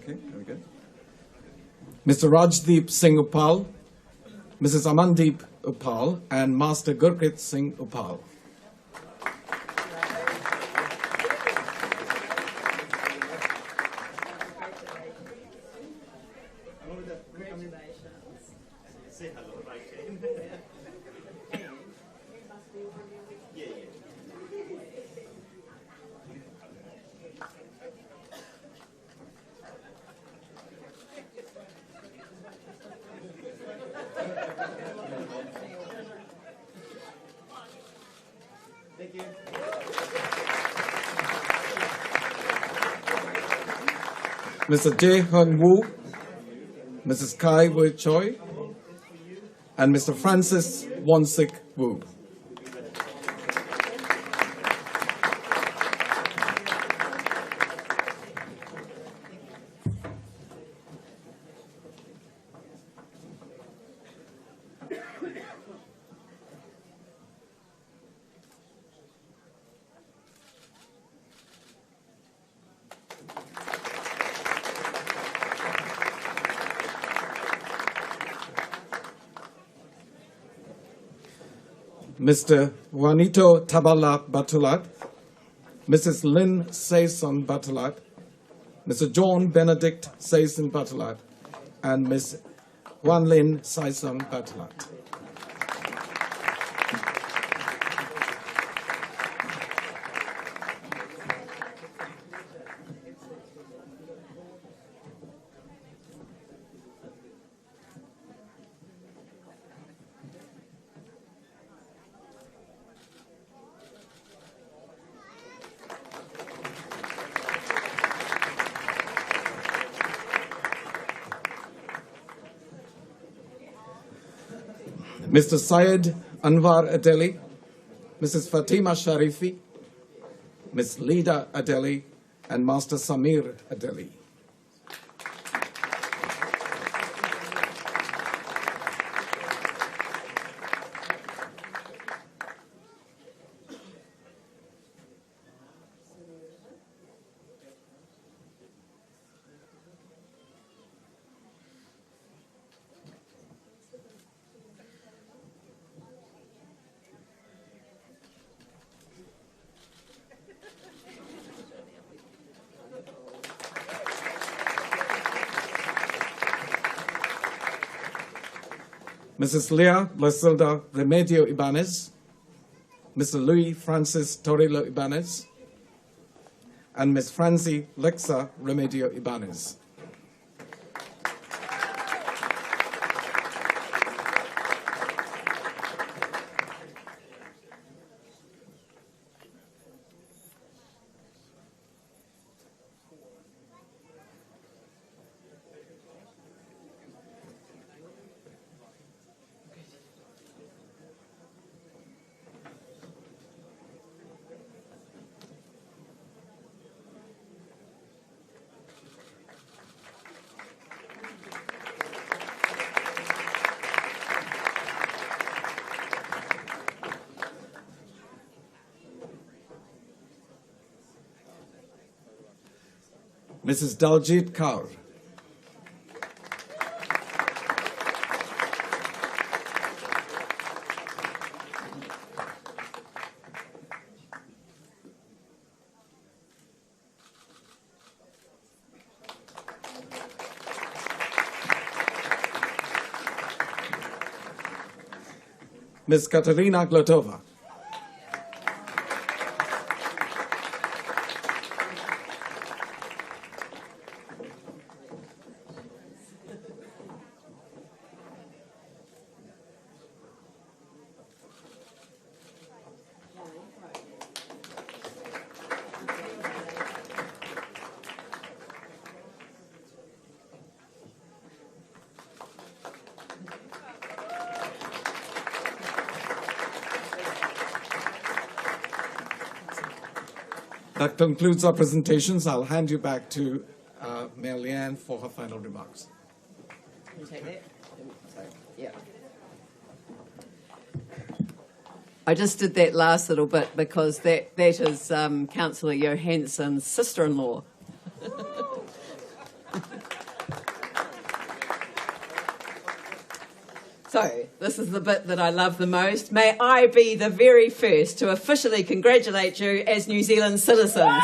Okay, very good. Mr. Rajdeep Singh Upal, Mrs. Amandeep Upal, and Master Gurkrit Singh Upal. Mr. Jae Hun Woo, Mrs. Kai Wei Choi, and Mr. Francis Wonsik Woo. Mr. Juanito Tabala Batulat, Mrs. Lynn Saison Batulat, Mr. John Benedict Saison Batulat, and Miss Juan Lynn Saison Batulat. Mr. Syed Anwar Adeli, Mrs. Fatima Sharifi, Ms. Lida Adeli, and Master Samir Adeli. Mrs. Leah Blasilda Remedio Ibanez, Mr. Louis Francis Torilo Ibanez, and Ms. Francie Lexa Remedio Ibanez. Mrs. Daljit Kaur. Ms. Katerina Glotova. That concludes our presentations. I'll hand you back to Mayor Leanne for her final remarks. Can you take that? Sorry. Yeah. I just did that last little bit because that is Councillor Johansson's sister-in-law. So, this is the bit that I love the most. May I be the very first to officially congratulate you as New Zealand citizens.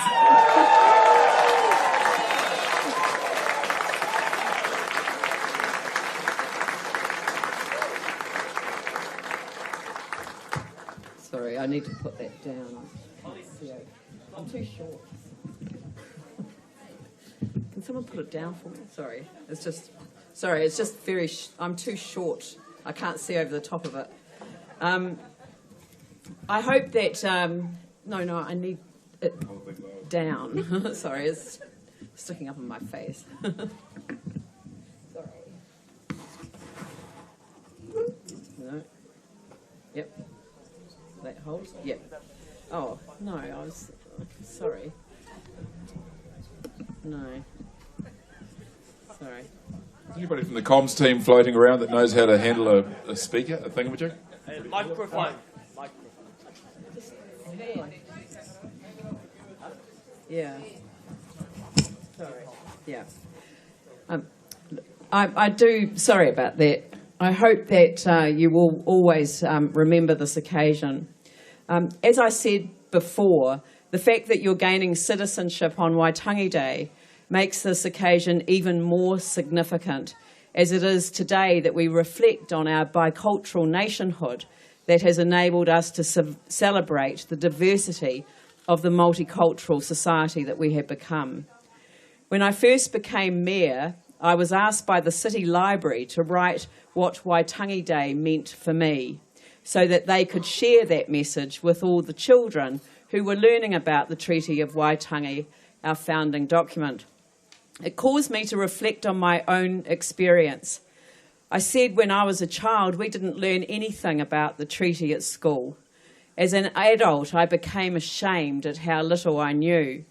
Sorry, I need to put that down. I'm too short. Can someone put it down for me? Sorry, it's just very, I'm too short. I can't see over the top of it. I hope that, no, I need it down. Sorry, it's sticking up in my face. Sorry. No. Yep. That holds? Yep. Oh, no, I was, sorry. No. Sorry. Anybody from the comms team floating around that knows how to handle a speaker, a thingamajig? Microphone. Yeah. Sorry. Yeah. I do, sorry about that. I hope that you will always remember this occasion. As I said before, the fact that you're gaining citizenship on Waitangi Day makes this occasion even more significant, as it is today that we reflect on our bicultural nationhood that has enabled us to celebrate the diversity of the multicultural society that we have become. When I first became mayor, I was asked by the City Library to write what Waitangi Day meant for me, so that they could share that message with all the children who were learning about the Treaty of Waitangi, our founding document. It caused me to reflect on my own experience. I said when I was a child, we didn't learn anything about the treaty at school. As an adult, I became ashamed at how little I knew.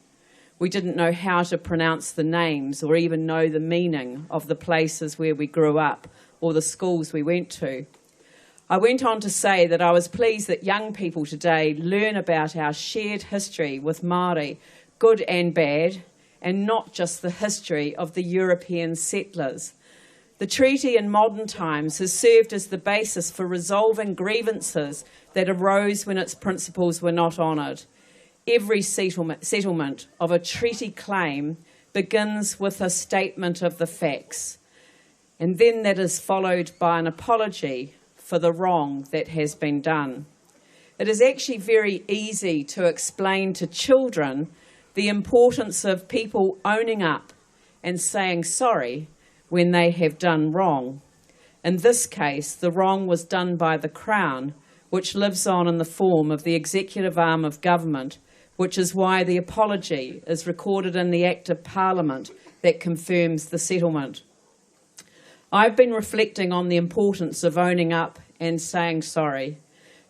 We didn't know how to pronounce the names or even know the meaning of the places where we grew up or the schools we went to. I went on to say that I was pleased that young people today learn about our shared history with Māori, good and bad, and not just the history of the European settlers. The treaty in modern times has served as the basis for resolving grievances that arose when its principles were not honoured. Every settlement of a treaty claim begins with a statement of the facts, and then that is followed by an apology for the wrong that has been done. It is actually very easy to explain to children the importance of people owning up and saying sorry when they have done wrong. In this case, the wrong was done by the Crown, which lives on in the form of the executive arm of government, which is why the apology is recorded in the Act of Parliament that confirms the settlement. I've been reflecting on the importance of owning up and saying sorry.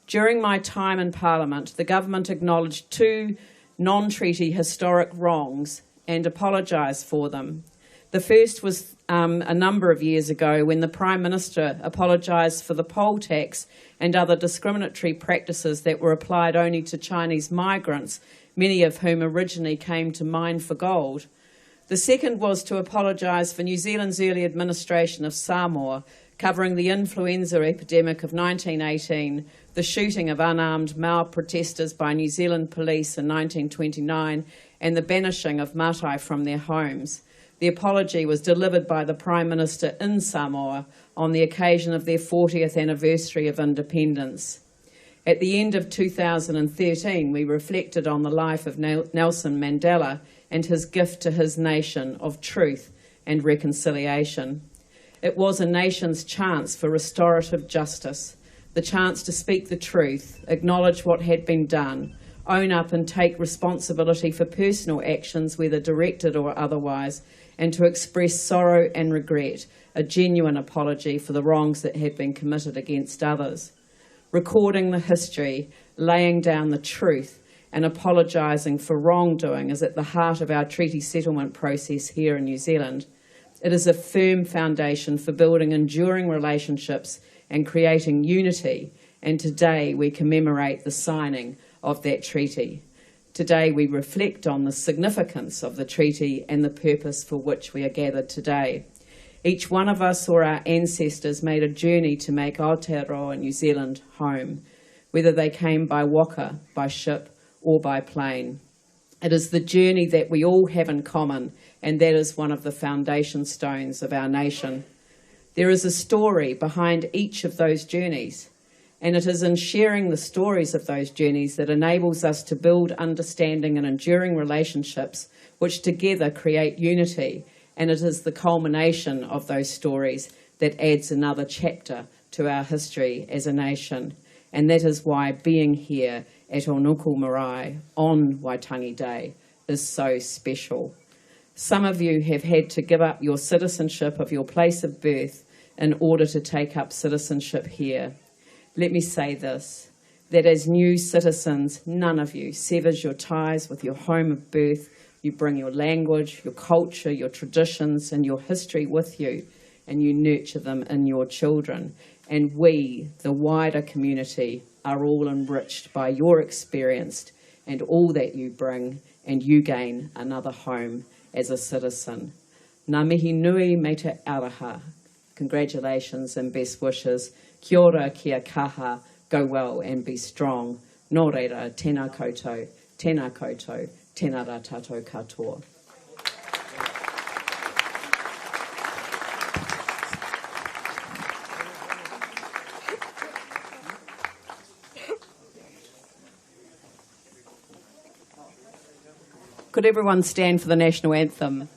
During my time in Parliament, the government acknowledged 2 non-treaty historic wrongs and apologised for them. The first was a number of years ago when the Prime Minister apologised for the poll tax and other discriminatory practices that were applied only to Chinese migrants, many of whom originally came to mine for gold. The second was to apologise for New Zealand's early administration of Samoa, covering the influenza epidemic of 1918, the shooting of unarmed Maori protesters by New Zealand police in 1929, and the banishing of Mātai from their homes. The apology was delivered by the Prime Minister in Samoa on the occasion of their 40th anniversary of independence. At the end of 2013, we reflected on the life of Nelson Mandela and his gift to his nation of truth and reconciliation. It was a nation's chance for restorative justice, the chance to speak the truth, acknowledge what had been done, own up and take responsibility for personal actions, whether directed or otherwise, and to express sorrow and regret, a genuine apology for the wrongs that had been committed against others. Recording the history, laying down the truth, and apologising for wrongdoing is at the heart of our treaty settlement process here in New Zealand. It is a firm foundation for building enduring relationships and creating unity, and today we commemorate the signing of that treaty. Today we reflect on the significance of the treaty and the purpose for which we are gathered today. Each one of us or our ancestors made a journey to make Aotearoa, New Zealand, home, whether they came by waka, by ship, or by plane. It is the journey that we all have in common, and that is one of the foundation stones of our nation. There is a story behind each of those journeys, and it is in sharing the stories of those journeys that enables us to build understanding and enduring relationships which together create unity, and it is the culmination of those stories that adds another chapter to our history as a nation. And that is why being here at Onuku Marae on Waitangi Day is so special. Some of you have had to give up your citizenship of your place of birth in order to take up citizenship here. Let me say this, that as new citizens, none of you severs your ties with your home of birth. You bring your language, your culture, your traditions, and your history with you, and you nurture them in your children. And we, the wider community, are all enriched by your experience and all that you bring, and you gain another home as a citizen. Ngā mihi nui me te araha. Congratulations and best wishes. Kia ora, kia kaha, go well and be strong. Nō reira, tēnā koutou, tēnā koutou, tēnā rā tātou katoa. Could everyone stand for the national anthem?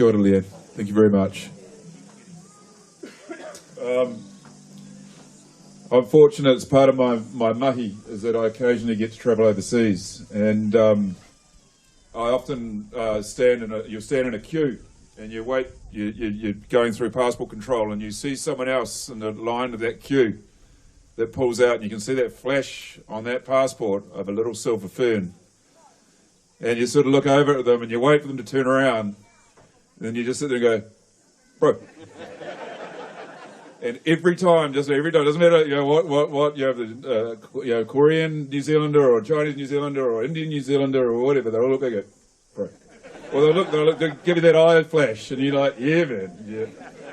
Kia ora, Leanne. Thank you very much. I'm fortunate, as part of my mahi, is that I occasionally get to travel overseas. And I often stand in a queue and you wait, you're going through passport control and you see someone else in the line of that queue that pulls out and you can see that flash on that passport of a little silver fern. And you sort of look over at them and you wait for them to turn around. And then you just sit there and go, bro. And every time, doesn't matter, what you have the, Korean New Zealander or Chinese New Zealander or Indian New Zealander or whatever, they all look like it, bro. Or they'll give you that eye flash, and you're like, yeah, man, yeah.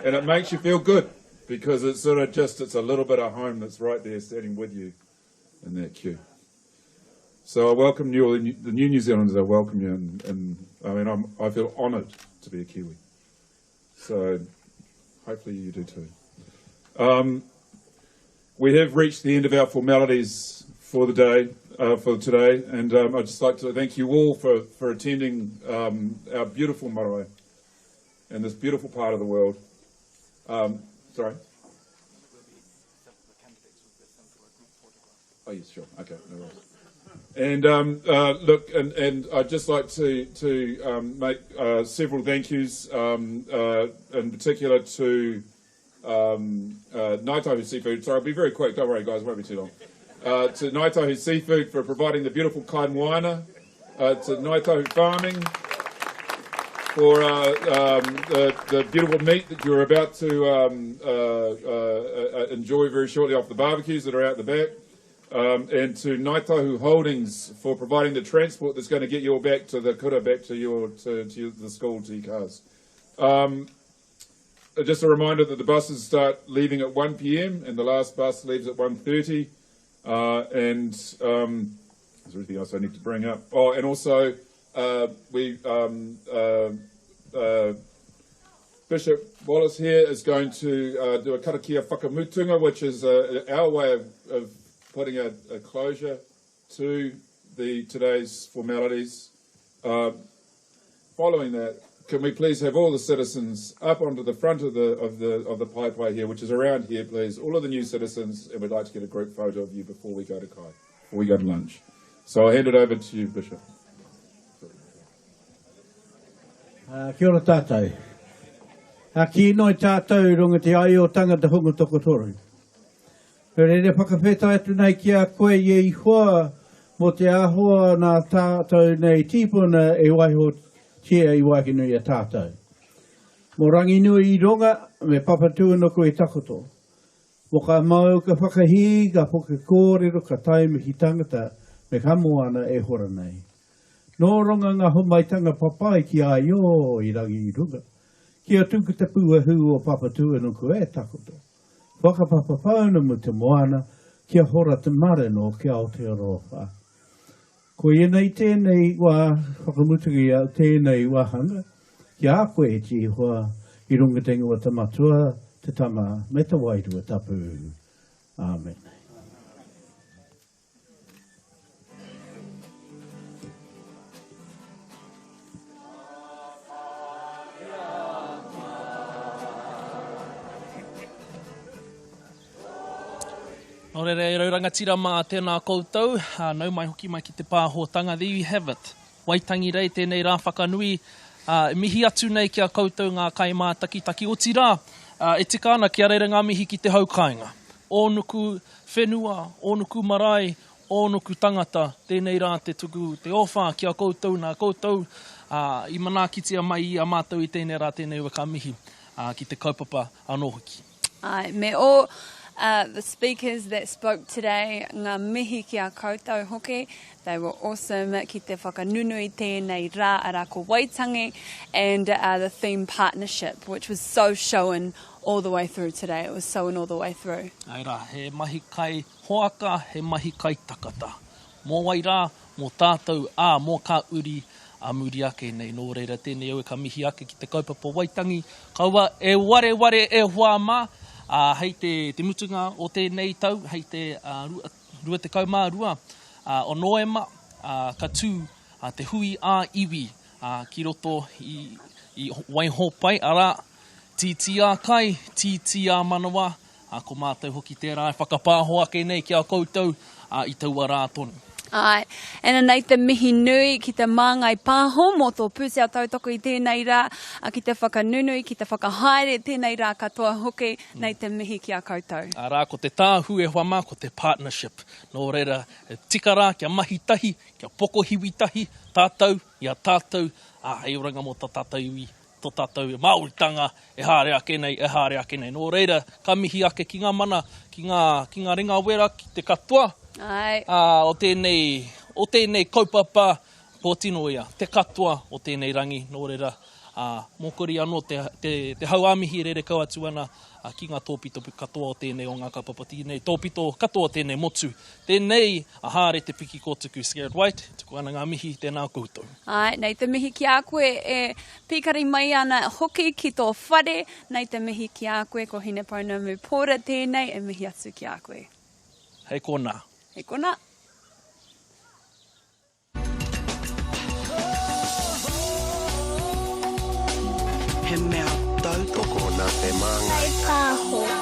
And it makes you feel good because it's sort of it's a little bit of home that's right there, standing with you in that queue. So I welcome you, the new New Zealanders. I welcome you, and I mean, I feel honoured to be a Kiwi. So hopefully you do too. We have reached the end of our formalities for the day, for today, and I'd just like to thank you all for attending our beautiful marae in this beautiful part of the world. Sorry? Oh, yes, sure. Okay, no worries. And look, and I'd just like to make several thank yous, in particular to Ngai Tahu Seafood. Sorry, I'll be very quick. Don't worry, guys, it won't be too long. To Ngai Tahu Seafood for providing the beautiful kai moana. To Ngai Tahu Farming for the beautiful meat that you're about to enjoy very shortly off the barbecues that are out the back. And to Ngai Tahu Holdings for providing the transport that's going to get you all back to the kura, back to the school, to your cars. Just a reminder that the buses start leaving at 1 p.m. and the last bus leaves at 1:30. And is there anything else I need to bring up? Oh, and also Bishop Wallace here is going to do a karakia whakamutunga, which is our way of putting a closure to today's formalities. Following that, can we please have all the citizens up onto the front of the pipeway here, which is around here, please? All of the new citizens, and we'd like to get a group photo of you before we go to Kai, before we go to lunch. So I'll hand it over to you, Bishop. Kia ora tātou. Ki noi tātou runga te ai o tangata hunga tokotoru. Rere whakawheta atu nei ki a koe i hua mo te ahua nā tātou nei tīpuna e waiho tia i waki nui a tātou. Mo rangi nui I ronga me papatua no koe takoto. Mo ka mau ka whakahi ka poke kōrero ka taime ki tangata me ka moana e hora nei. Nō ronga ngā humaitanga papai ki a io I rangi I runga. Kia tuku te puahu o papatua no koe takoto. Whakapapapāuna mo te moana, kia hora te mare no kia Aotearoa. Ko ienei tēnei wā whakamutungi au tēnei wahanga, kia a koe e ti hoa I runga tenga wa tamatua, te tama me te wairua tapu. Amen. Nō rere, rangatira mā tēnā koutou, nau mai hoki mai ki te pāhotanga. There you have it. Waitangi rei, tēnei rā whakanui. Mihi atu nei ki a koutou ngā kai mā taki-taki. O tirā, e tika ana ki a reira ngā mihi ki te haukainga. Onuku whenua, Onuku Marae, Onuku tangata, tēnei rā te tuku, te ofa ki a koutou, nā koutou, I manakitia mai I a mātou I tēnei rā tēnei waka mihi, ki te kaupapa anō hoki. Me o the speakers that spoke today, ngā mihi ki a koutou hoki, they were awesome ki te whakanunui tēnei rā ara ko Waitangi, and the theme partnership, which was so shown all the way through today. It was shown all the way through. Ai rā, he mahi kai hoaka, he mahi kai takata. Mō wai rā, mō tātou, mō ka uri, a muri ake nei. Nō reira tēnei au e ka mihi ake ki te kaupapa Waitangi. Kaua e ware e hoa mā, hei te mutunga o tēnei tau, hei te rua te kaumārua, o Noema, ka tū te hui a iwi, ki roto I I waiho pai ara, titi a kai, titi a manawa, a ko mātou hoki tērā e whakapāho ake nei ki a koutou I taua rā tonu. Ai, ena nei te mihi nui ki te māngai pāho mō tō pūsea tautoko I tēnei rā, ki te whakanunui, ki te whakahaere tēnei rā katoa hoki nei te mihi ki a koutou. Arā, ko te tāhu e whama, ko te partnership. Nō reira, e tika rā, kia mahi tahi, kia poko hiwi tahi, tātou, ia tātou, hei oranga mō tā tātou iwi, tō tātou e Māoritanga, e hāre ake nei, e hāre ake nei. Nō reira, ka mihi ake ki ngā mana, ki ngā ringa wera, ki te katoa, Ai. O tēnei kaupapa pōtino ia, te katoa o tēnei rangi, nō reira, mokori anō te hauamihi rere kau atu ana ki ngā tōpito katoa o tēnei o ngā kaupapa, tēnei tōpito katoa o tēnei motu. Tēnei a hāre te piki kōtuku Scared White, tuku ana ngā mihi tēnā koutou. Ai, nei te mihi ki a koe e pikari mai ana hoki ki tō whare, nei te mihi ki a koe ko hine pounamu pōra tēnei e mihi atu ki a koe. Hei kōnā. Hei kona. He mea tautoko nā te māngai. Ngai Tahu.